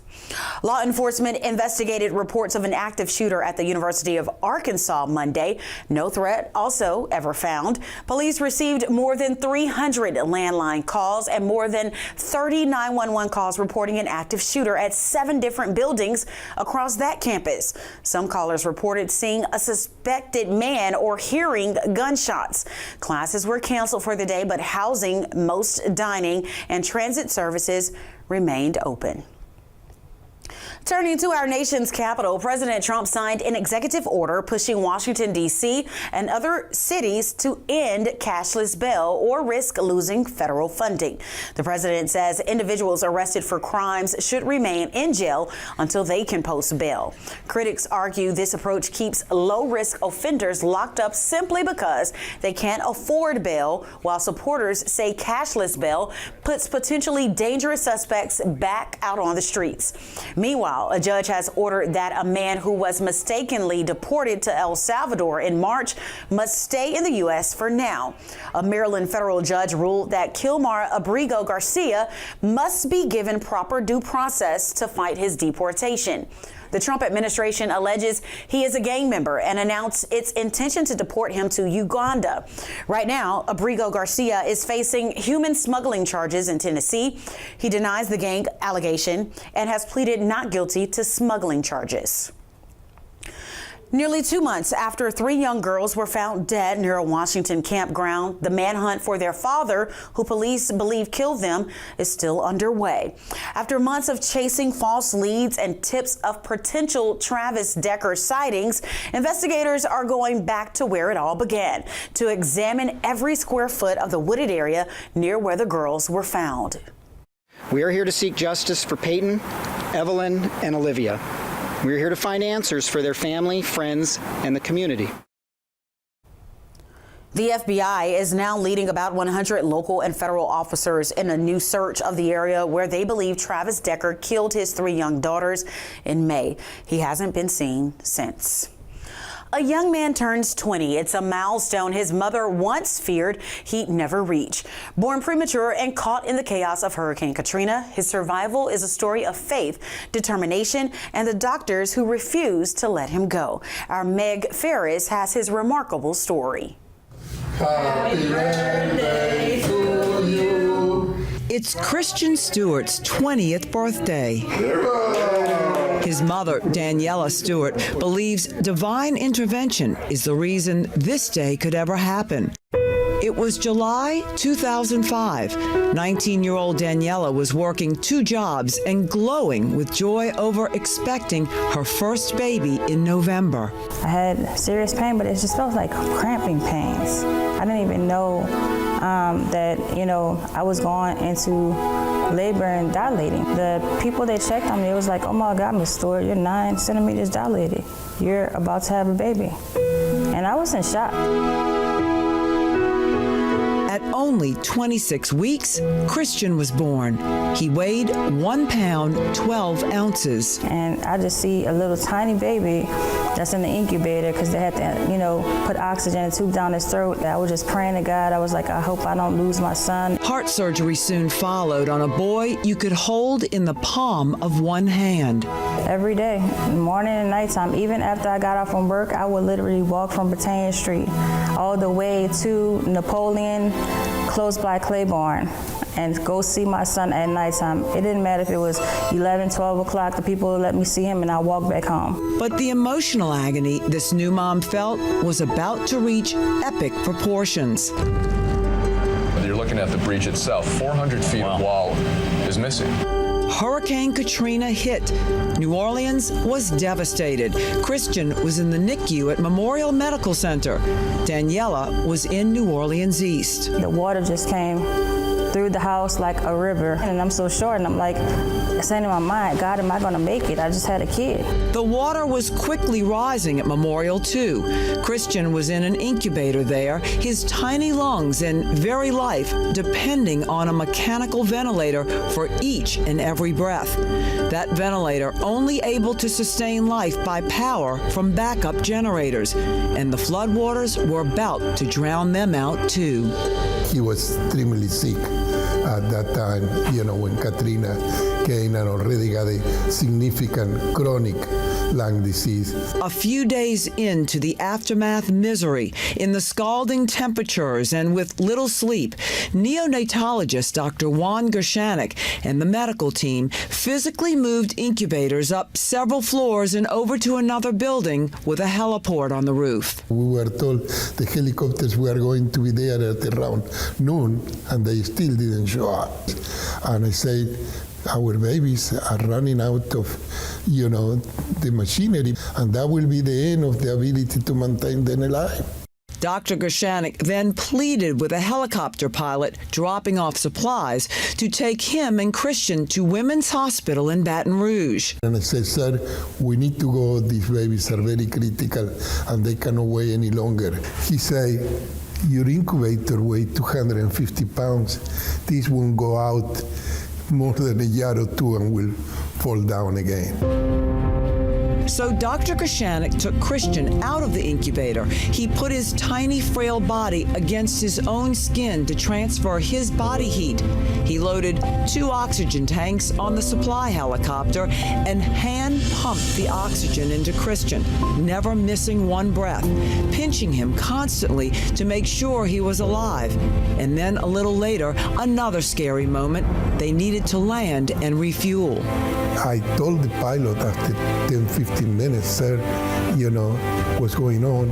Law enforcement investigated reports of an active shooter at the University of Arkansas Monday. No threat also ever found. Police received more than 300 landline calls and more than 30 911 calls reporting an active shooter at 7 different buildings across that campus. Some callers reported seeing a suspected man or hearing gunshots. Classes were canceled for the day, but housing, most dining, and transit services remained open. Turning to our nation's capital, President Trump signed an executive order pushing Washington, D.C. and other cities to end cashless bail or risk losing federal funding. The president says individuals arrested for crimes should remain in jail until they can post bail. Critics argue this approach keeps low-risk offenders locked up simply because they can't afford bail, while supporters say cashless bail puts potentially dangerous suspects back out on the streets. Meanwhile, a judge has ordered that a man who was mistakenly deported to El Salvador in March must stay in the U.S. for now. A Maryland federal judge ruled that Kilmar Abrigo Garcia must be given proper due process to fight his deportation. The Trump administration alleges he is a gang member and announced its intention to deport him to Uganda. Right now, Abrigo Garcia is facing human smuggling charges in Tennessee. He denies the gang allegation and has pleaded not guilty to smuggling charges. Nearly 2 months after 3 young girls were found dead near a Washington campground, the manhunt for their father, who police believe killed them, is still underway. After months of chasing false leads and tips of potential Travis Decker sightings, investigators are going back to where it all began, to examine every square foot of the wooded area near where the girls were found. We are here to seek justice for Peyton, Evelyn, and Olivia. We're here to find answers for their family, friends, and the community. The FBI is now leading about 100 local and federal officers in a new search of the area where they believe Travis Decker killed his 3 young daughters in May. He hasn't been seen since. A young man turns 20. It's a milestone his mother once feared he'd never reach. Born premature and caught in the chaos of Hurricane Katrina, his survival is a story of faith, determination, and the doctors who refused to let him go. Our Meg Ferris has his remarkable story. Happy birthday to you. It's Christian Stewart's 20th birthday. His mother, Daniela Stewart, believes divine intervention is the reason this day could ever happen. It was July 2005. 19-year-old Daniela was working 2 jobs and glowing with joy over expecting her first baby in November. I had serious pain, but it just felt like cramping pains. I didn't even know that, I was going into labor and dilating. The people that checked on me, it was like, oh my God, Miss Stewart, you're 9 centimeters dilated. You're about to have a baby. And I was in shock. At only 26 weeks, Christian was born. He weighed 1 pound, 12 ounces. And I just see a little tiny baby that's in the incubator because they had to, put oxygen tube down his throat. I was just praying to God. I was like, I hope I don't lose my son. Heart surgery soon followed on a boy you could hold in the palm of one hand. Every day, morning and nighttime, even after I got off from work, I would literally walk from Battalion Street all the way to Napoleon, close by Claiborne, and go see my son at nighttime. It didn't matter if it was 11, 12 o'clock, the people would let me see him and I walked back home. But the emotional agony this new mom felt was about to reach epic proportions. You're looking at the breach itself. 400 feet of wall is missing. Hurricane Katrina hit. New Orleans was devastated. Christian was in the NICU at Memorial Medical Center. Daniela was in New Orleans East. The water just came through the house like a river. And I'm so short, and I'm like, saying in my mind, God, am I gonna make it? I just had a kid. The water was quickly rising at Memorial too. Christian was in an incubator there, his tiny lungs and very life depending on a mechanical ventilator for each and every breath. That ventilator only able to sustain life by power from backup generators. And the floodwaters were about to drown them out too. He was extremely sick at that time, when Katrina came and already got a significant chronic lung disease. A few days into the aftermath misery, in the scalding temperatures and with little sleep, neonatologist Dr. Juan Gershanik and the medical team physically moved incubators up several floors and over to another building with a heliport on the roof. We were told the helicopters were going to be there at around noon, and they still didn't show up. And I said, our babies are running out of, the machinery, and that will be the end of the ability to maintain them alive. Dr. Gershanik then pleaded with a helicopter pilot dropping off supplies to take him and Christian to Women's Hospital in Baton Rouge. And I said, sir, we need to go. These babies are very critical, and they cannot wait any longer. He said, your incubator weighs 250 pounds. This won't go out more than a year or two and will fall down again. So Dr. Gershanik took Christian out of the incubator. He put his tiny, frail body against his own skin to transfer his body heat. He loaded 2 oxygen tanks on the supply helicopter and hand-pumped the oxygen into Christian, never missing one breath, pinching him constantly to make sure he was alive. And then a little later, another scary moment. They needed to land and refuel. I told the pilot after 10, 15 minutes, sir, what's going on.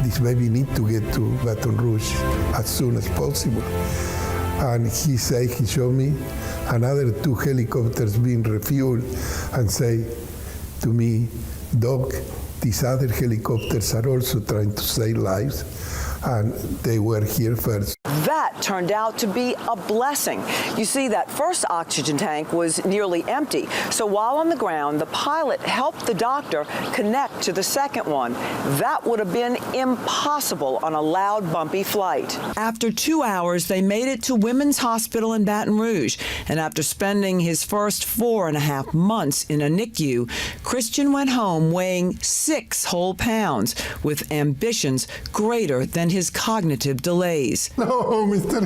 This baby need to get to Baton Rouge as soon as possible. And he showed me another 2 helicopters being refueled and say to me, Doc, these other helicopters are also trying to save lives. and they were here first. That turned out to be a blessing. You see, that first oxygen tank was nearly empty, so while on the ground, the pilot helped the doctor connect to the second one. That would have been impossible on a loud, bumpy flight. After 2 hours, they made it to Women's Hospital in Baton Rouge, and after spending his first 4.5 months in a NICU, Christian went home weighing 6 whole pounds, with ambitions greater than his cognitive delays. No, Mr.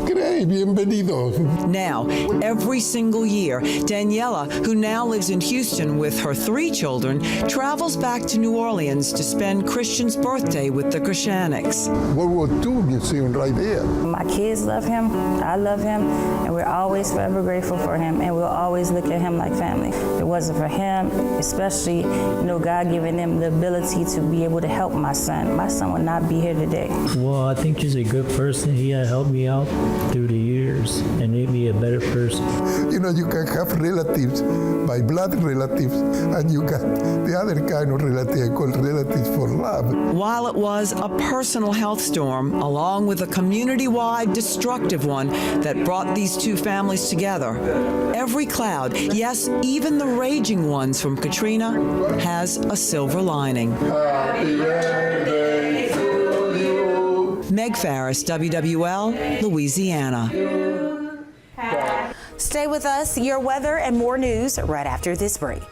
Gray, bienvenido. Now, every single year, Daniela, who now lives in Houston with her 3 children, travels back to New Orleans to spend Christian's birthday with the Krishanics. World War II museum right there. My kids love him, I love him, and we're always forever grateful for him, and we'll always look at him like family. If it wasn't for him, especially, God giving him the ability to be able to help my son would not be here today. Well, I think he's a good person. He helped me out through the years and made me a better person. You can have relatives, by blood relatives, and you got the other kind of relative called relatives for love. While it was a personal health storm, along with a community-wide destructive one that brought these 2 families together, every cloud, yes, even the raging ones from Katrina, has a silver lining. Happy birthday to you. Meg Farris, WWL, Louisiana. Stay with us, your weather and more news right after this break.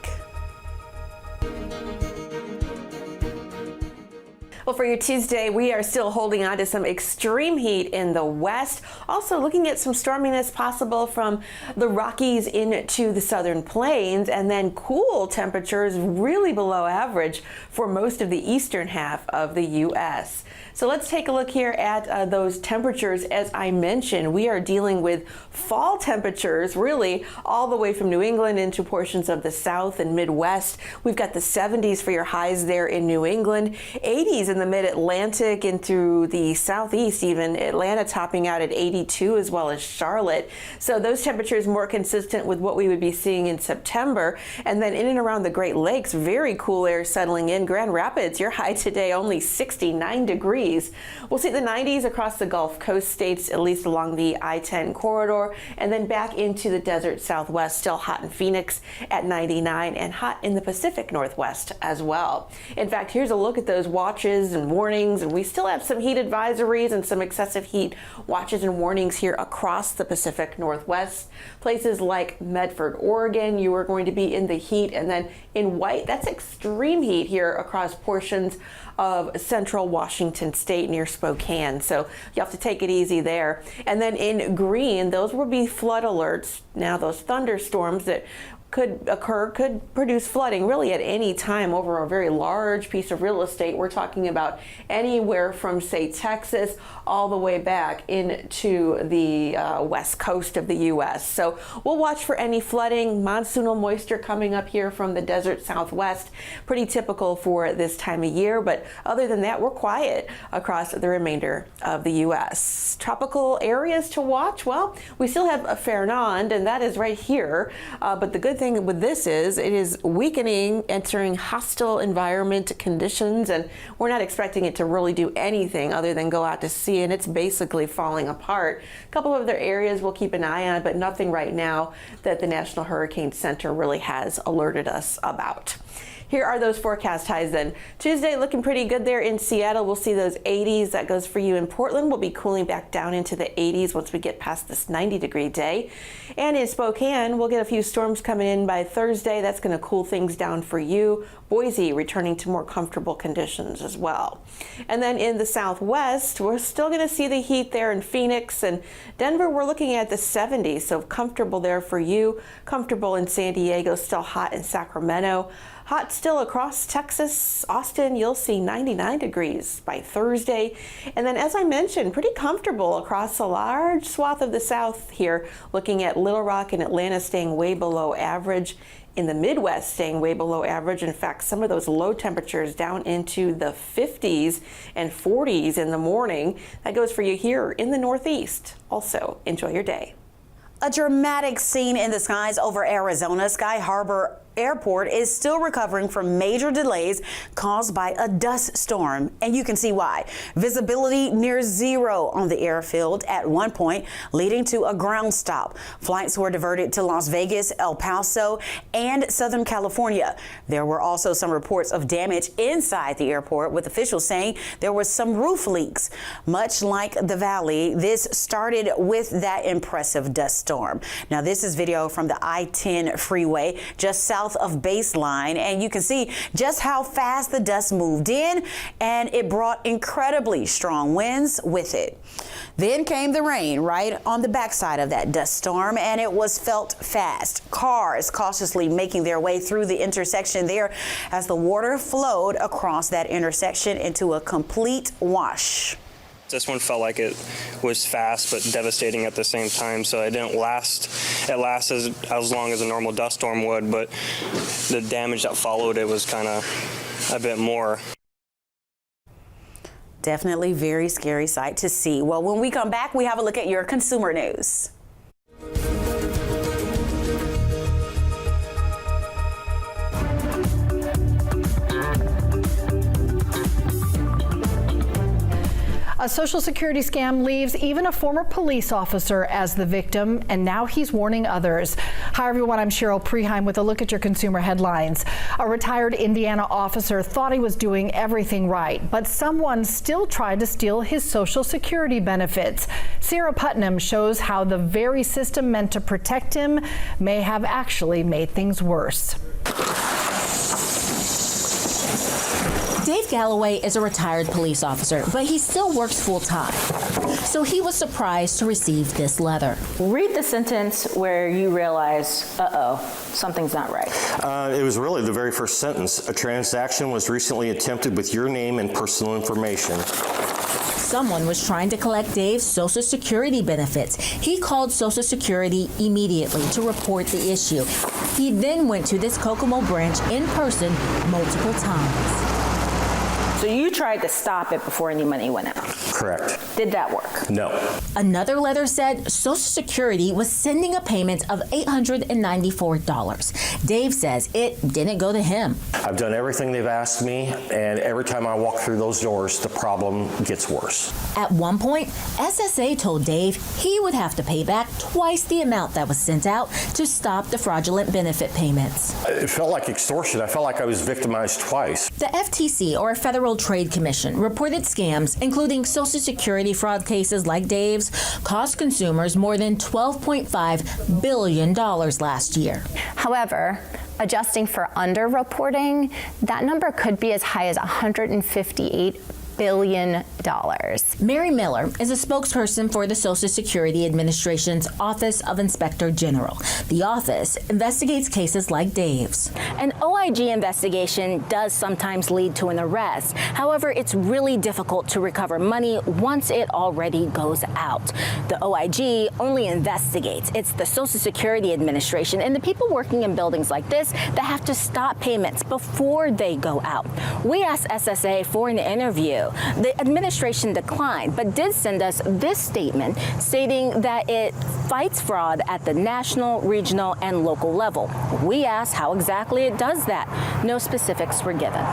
Well, for your Tuesday, we are still holding on to some extreme heat in the west. Also looking at some storminess possible from the Rockies into the southern plains, and then cool temperatures really below average for most of the eastern half of the U.S. So let's take a look here at those temperatures. As I mentioned, we are dealing with fall temperatures really all the way from New England into portions of the South and Midwest. We've got the 70s for your highs there in New England, 80s in the mid-Atlantic and through the Southeast, even Atlanta topping out at 82, as well as Charlotte. So those temperatures more consistent with what we would be seeing in September. And then in and around the Great Lakes, very cool air settling in. Grand Rapids, your high today only 69 degrees. We'll see the 90s across the Gulf Coast states, at least along the I-10 corridor, and then back into the desert Southwest, still hot in Phoenix at 99 and hot in the Pacific Northwest as well. In fact, here's a look at those watches and warnings, and we still have some heat advisories and some excessive heat watches and warnings here across the Pacific Northwest. Places like Medford, Oregon, you are going to be in the heat, and then in white, that's extreme heat here across portions of central Washington state near Spokane. So you have to take it easy there. And then in green, those will be flood alerts. Now those thunderstorms that could occur, could produce flooding really at any time over a very large piece of real estate. We're talking about anywhere from, say, Texas all the way back into the west coast of the U.S. So we'll watch for any flooding, monsoonal moisture coming up here from the desert Southwest. Pretty typical for this time of year, but other than that, we're quiet across the remainder of the U.S. Tropical areas to watch, well, we still have a Fernand, and that is right here, but the good thing with this is it is weakening, entering hostile environment conditions, and we're not expecting it to really do anything other than go out to sea, and it's basically falling apart. A couple of other areas we'll keep an eye on, but nothing right now that the National Hurricane Center really has alerted us about. Here are those forecast highs then. Tuesday looking pretty good there in Seattle. We'll see those 80s. That goes for you in Portland. We'll be cooling back down into the 80s once we get past this 90-degree day. And in Spokane, we'll get a few storms coming in by Thursday. That's going to cool things down for you. Boise returning to more comfortable conditions as well. And then in the Southwest, we're still going to see the heat there in Phoenix and Denver. We're looking at the 70s, so comfortable there for you. Comfortable in San Diego, still hot in Sacramento. Hot still across Texas. Austin, you'll see 99 degrees by Thursday. And then, as I mentioned, pretty comfortable across a large swath of the South here, looking at Little Rock and Atlanta staying way below average. In the Midwest, staying way below average. In fact, some of those low temperatures down into the 50s and 40s in the morning. That goes for you here in the Northeast. Also, enjoy your day. A dramatic scene in the skies over Arizona. Sky Harbor Airport is still recovering from major delays caused by a dust storm, and you can see why. Visibility near zero on the airfield at one point, leading to a ground stop. Flights were diverted to Las Vegas, El Paso, and Southern California. There were also some reports of damage inside the airport, with officials saying there was some roof leaks. Much like the Valley, this started with that impressive dust storm. Now, this is video from the I-10 freeway just south of Baseline, and you can see just how fast the dust moved in, and it brought incredibly strong winds with it. Then came the rain right on the backside of that dust storm, and it was felt fast. Cars cautiously making their way through the intersection there as the water flowed across that intersection into a complete wash. This one felt like it was fast but devastating at the same time, so it didn't last. It lasted as long as a normal dust storm would, but the damage that followed it was kind of a bit more. Definitely very scary sight to see. Well, when we come back, we have a look at your consumer news. A Social Security scam leaves even a former police officer as the victim, and now he's warning others. Hi, everyone. I'm Cheryl Preheim with a look at your consumer headlines. A retired Indiana officer thought he was doing everything right, but someone still tried to steal his Social Security benefits. Sarah Putnam shows how the very system meant to protect him may have actually made things worse. Dave Galloway is a retired police officer, but he still works full-time. So he was surprised to receive this letter. Read the sentence where you realize, uh-oh, something's not right. It was really the very first sentence. A transaction was recently attempted with your name and personal information. Someone was trying to collect Dave's Social Security benefits. He called Social Security immediately to report the issue. He then went to this Kokomo branch in person multiple times. So you tried to stop it before any money went out? Correct. Did that work? No. Another letter said Social Security was sending a payment of $894. Dave says it didn't go to him. I've done everything they've asked me, and every time I walk through those doors, the problem gets worse. At one point, SSA told Dave he would have to pay back twice the amount that was sent out to stop the fraudulent benefit payments. It felt like extortion. I felt like I was victimized twice. The FTC, or Federal Trade Commission, reported scams, including Social Security fraud cases like Dave's, cost consumers more than $12.5 billion last year. However, adjusting for underreporting, that number could be as high as $158 billion. Mary Miller is a spokesperson for the Social Security Administration's Office of Inspector General. The office investigates cases like Dave's. An OIG investigation does sometimes lead to an arrest. However, it's really difficult to recover money once it already goes out. The OIG only investigates. It's the Social Security Administration and the people working in buildings like this that have to stop payments before they go out. We asked SSA for an interview. The administration declined, but did send us this statement stating that it fights fraud at the national, regional, and local level. We asked how exactly it does that. No specifics were given.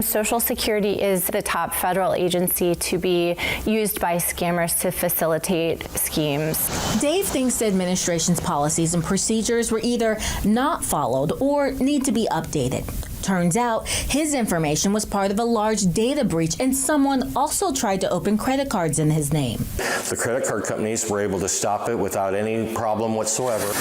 Social Security is the top federal agency to be used by scammers to facilitate schemes. Dave thinks the administration's policies and procedures were either not followed or need to be updated. Turns out his information was part of a large data breach, and someone also tried to open credit cards in his name. The credit card companies were able to stop it without any problem whatsoever.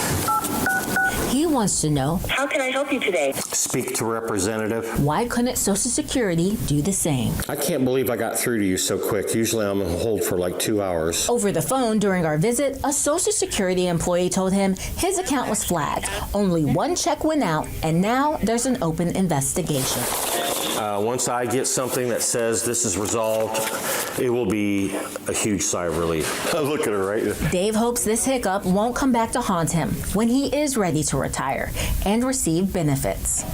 He wants to know, how can I help you today? Speak to representative. Why couldn't Social Security do the same? I can't believe I got through to you so quick. Usually I'm on hold for like 2 hours. Over the phone during our visit, a Social Security employee told him his account was flagged. Only one check went out, and now there's an open investigation. Once I get something that says this is resolved, it will be a huge sigh of relief. Look at her right there. Dave hopes this hiccup won't come back to haunt him when he is ready to retire and receive benefits.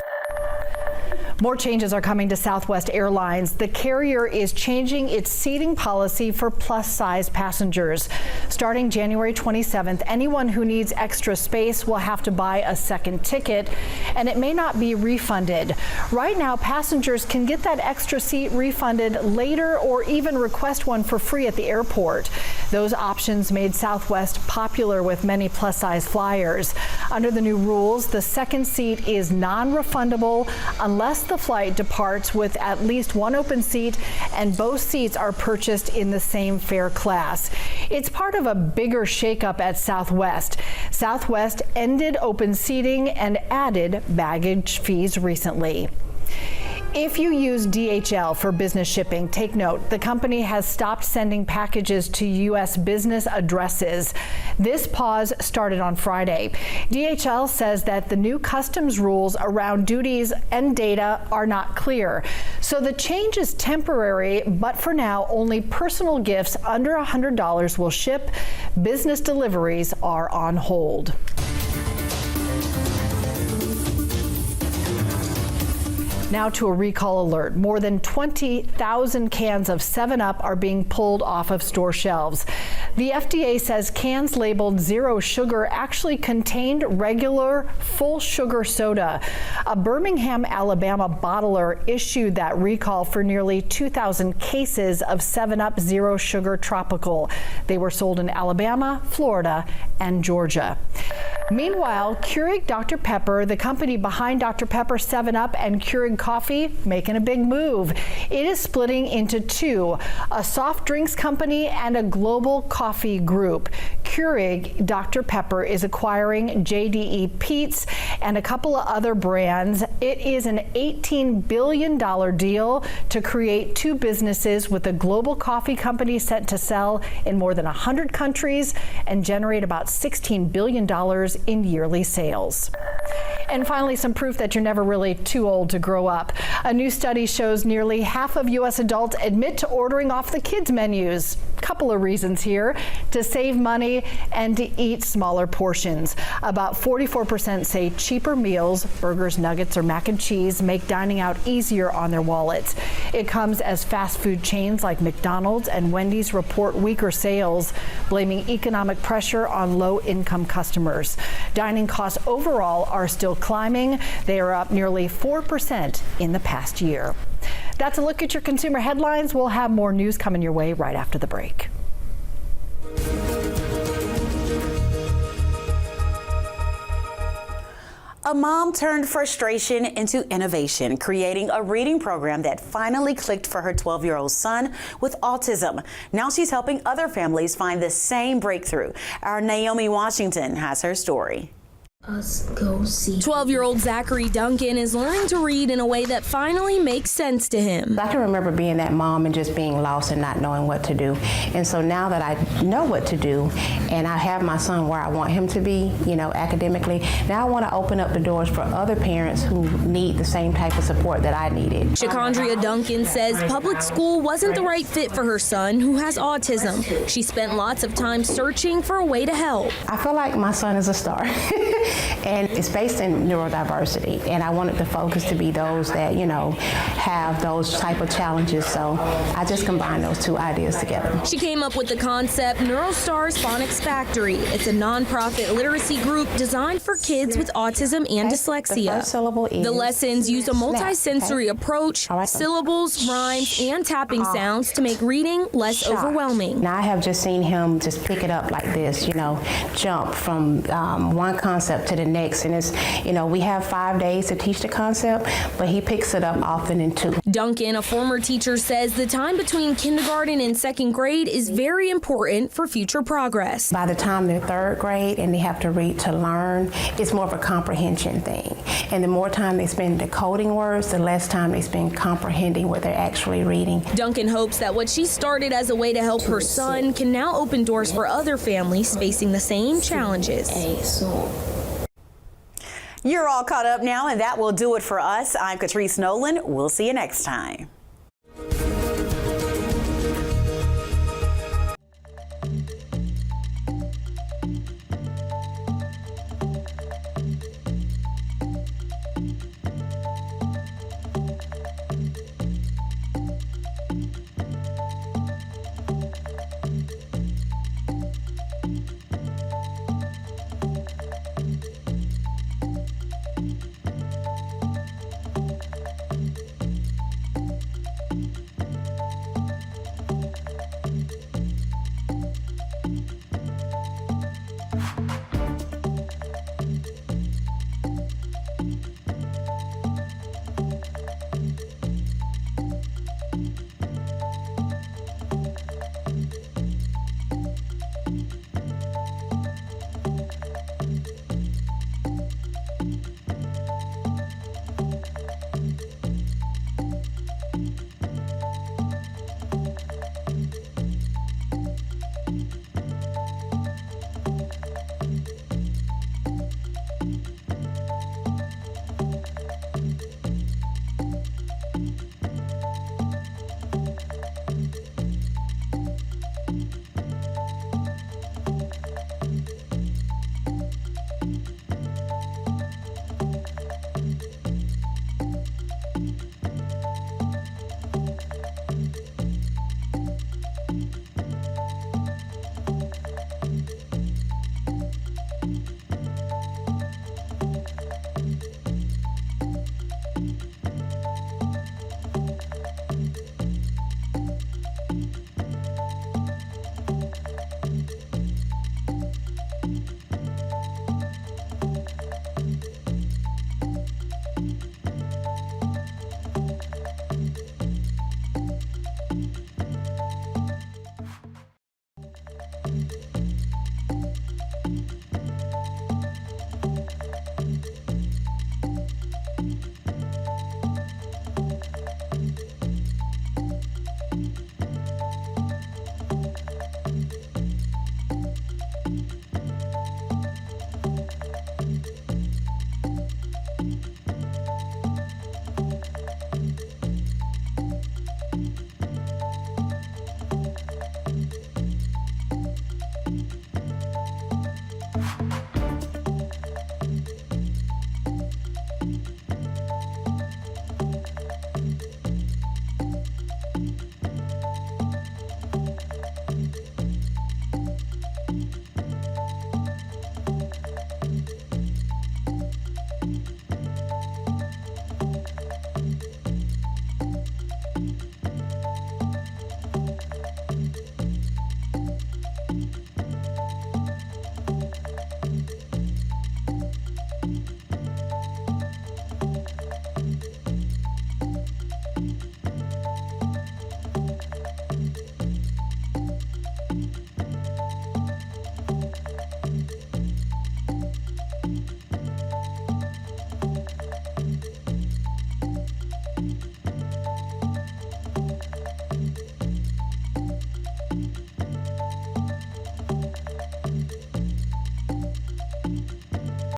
More changes are coming to Southwest Airlines. The carrier is changing its seating policy for plus-size passengers. Starting January 27th, anyone who needs extra space will have to buy a second ticket, and it may not be refunded. Right now, passengers can get that extra seat refunded later or even request one for free at the airport. Those options made Southwest popular with many plus-size flyers. Under the new rules, the second seat is non-refundable unless the flight departs with at least one open seat and both seats are purchased in the same fare class. It's part of a bigger shakeup at Southwest. Southwest ended open seating and added baggage fees recently. If you use DHL for business shipping, take note, the company has stopped sending packages to U.S. business addresses. This pause started on Friday. DHL says that the new customs rules around duties and data are not clear. So the change is temporary, but for now, only personal gifts under $100 will ship. Business deliveries are on hold. Now to a recall alert. More than 20,000 cans of 7-Up are being pulled off of store shelves. The FDA says cans labeled zero sugar actually contained regular full sugar soda. A Birmingham, Alabama bottler issued that recall for nearly 2,000 cases of 7-Up Zero Sugar Tropical. They were sold in Alabama, Florida, and Georgia. Meanwhile, Keurig Dr. Pepper, the company behind Dr. Pepper, 7-Up, and Keurig Coffee, making a big move. It is splitting into two, a soft drinks company and a global coffee group. Keurig Dr. Pepper is acquiring JDE Peet's and a couple of other brands. It is an $18 billion deal to create two businesses with a global coffee company set to sell in more than 100 countries and generate about $16 billion in yearly sales. And finally, some proof that you're never really too old to grow up. A new study shows nearly half of U.S. adults admit to ordering off the kids' menus. Couple of reasons here: to save money and to eat smaller portions. About 44% say cheaper meals, burgers, nuggets, or mac and cheese, make dining out easier on their wallets. It comes as fast food chains like McDonald's and Wendy's report weaker sales, blaming economic pressure on low-income customers. Dining costs overall are still climbing. They are up nearly 4% in the past year. That's a look at your consumer headlines. We'll have more news coming your way right after the break. A mom turned frustration into innovation, creating a reading program that finally clicked for her 12-year-old son with autism. Now she's helping other families find the same breakthrough. Our Naomi Washington has her story. 12-year-old Zachary Duncan is learning to read in a way that finally makes sense to him. I can remember being that mom and just being lost and not knowing what to do. And so now that I know what to do and I have my son where I want him to be, academically, now I want to open up the doors for other parents who need the same type of support that I needed. Shakondria Duncan says public school wasn't the right fit for her son who has autism. She spent lots of time searching for a way to help. I feel like my son is a star. And it's based in neurodiversity, and I wanted the focus to be those that, have those type of challenges, so I just combined those two ideas together. She came up with the concept NeuroStars Phonics Factory. It's a nonprofit literacy group designed for kids with autism and dyslexia. The lessons use a multisensory approach, syllables, rhymes, and tapping sounds to make reading less overwhelming. Now I have just seen him just pick it up like this, jump from one concept to the next, and it's, we have 5 days to teach the concept, but he picks it up often in 2. Duncan, a former teacher, says the time between kindergarten and 2nd grade is very important for future progress. By the time they're 3rd grade and they have to read to learn, it's more of a comprehension thing. And the more time they spend decoding words, the less time they spend comprehending what they're actually reading. Duncan hopes that what she started as a way to help her son can now open doors for other families facing the same challenges. You're all caught up now, and that will do it for us. I'm Catrice Nolan. We'll see you next time.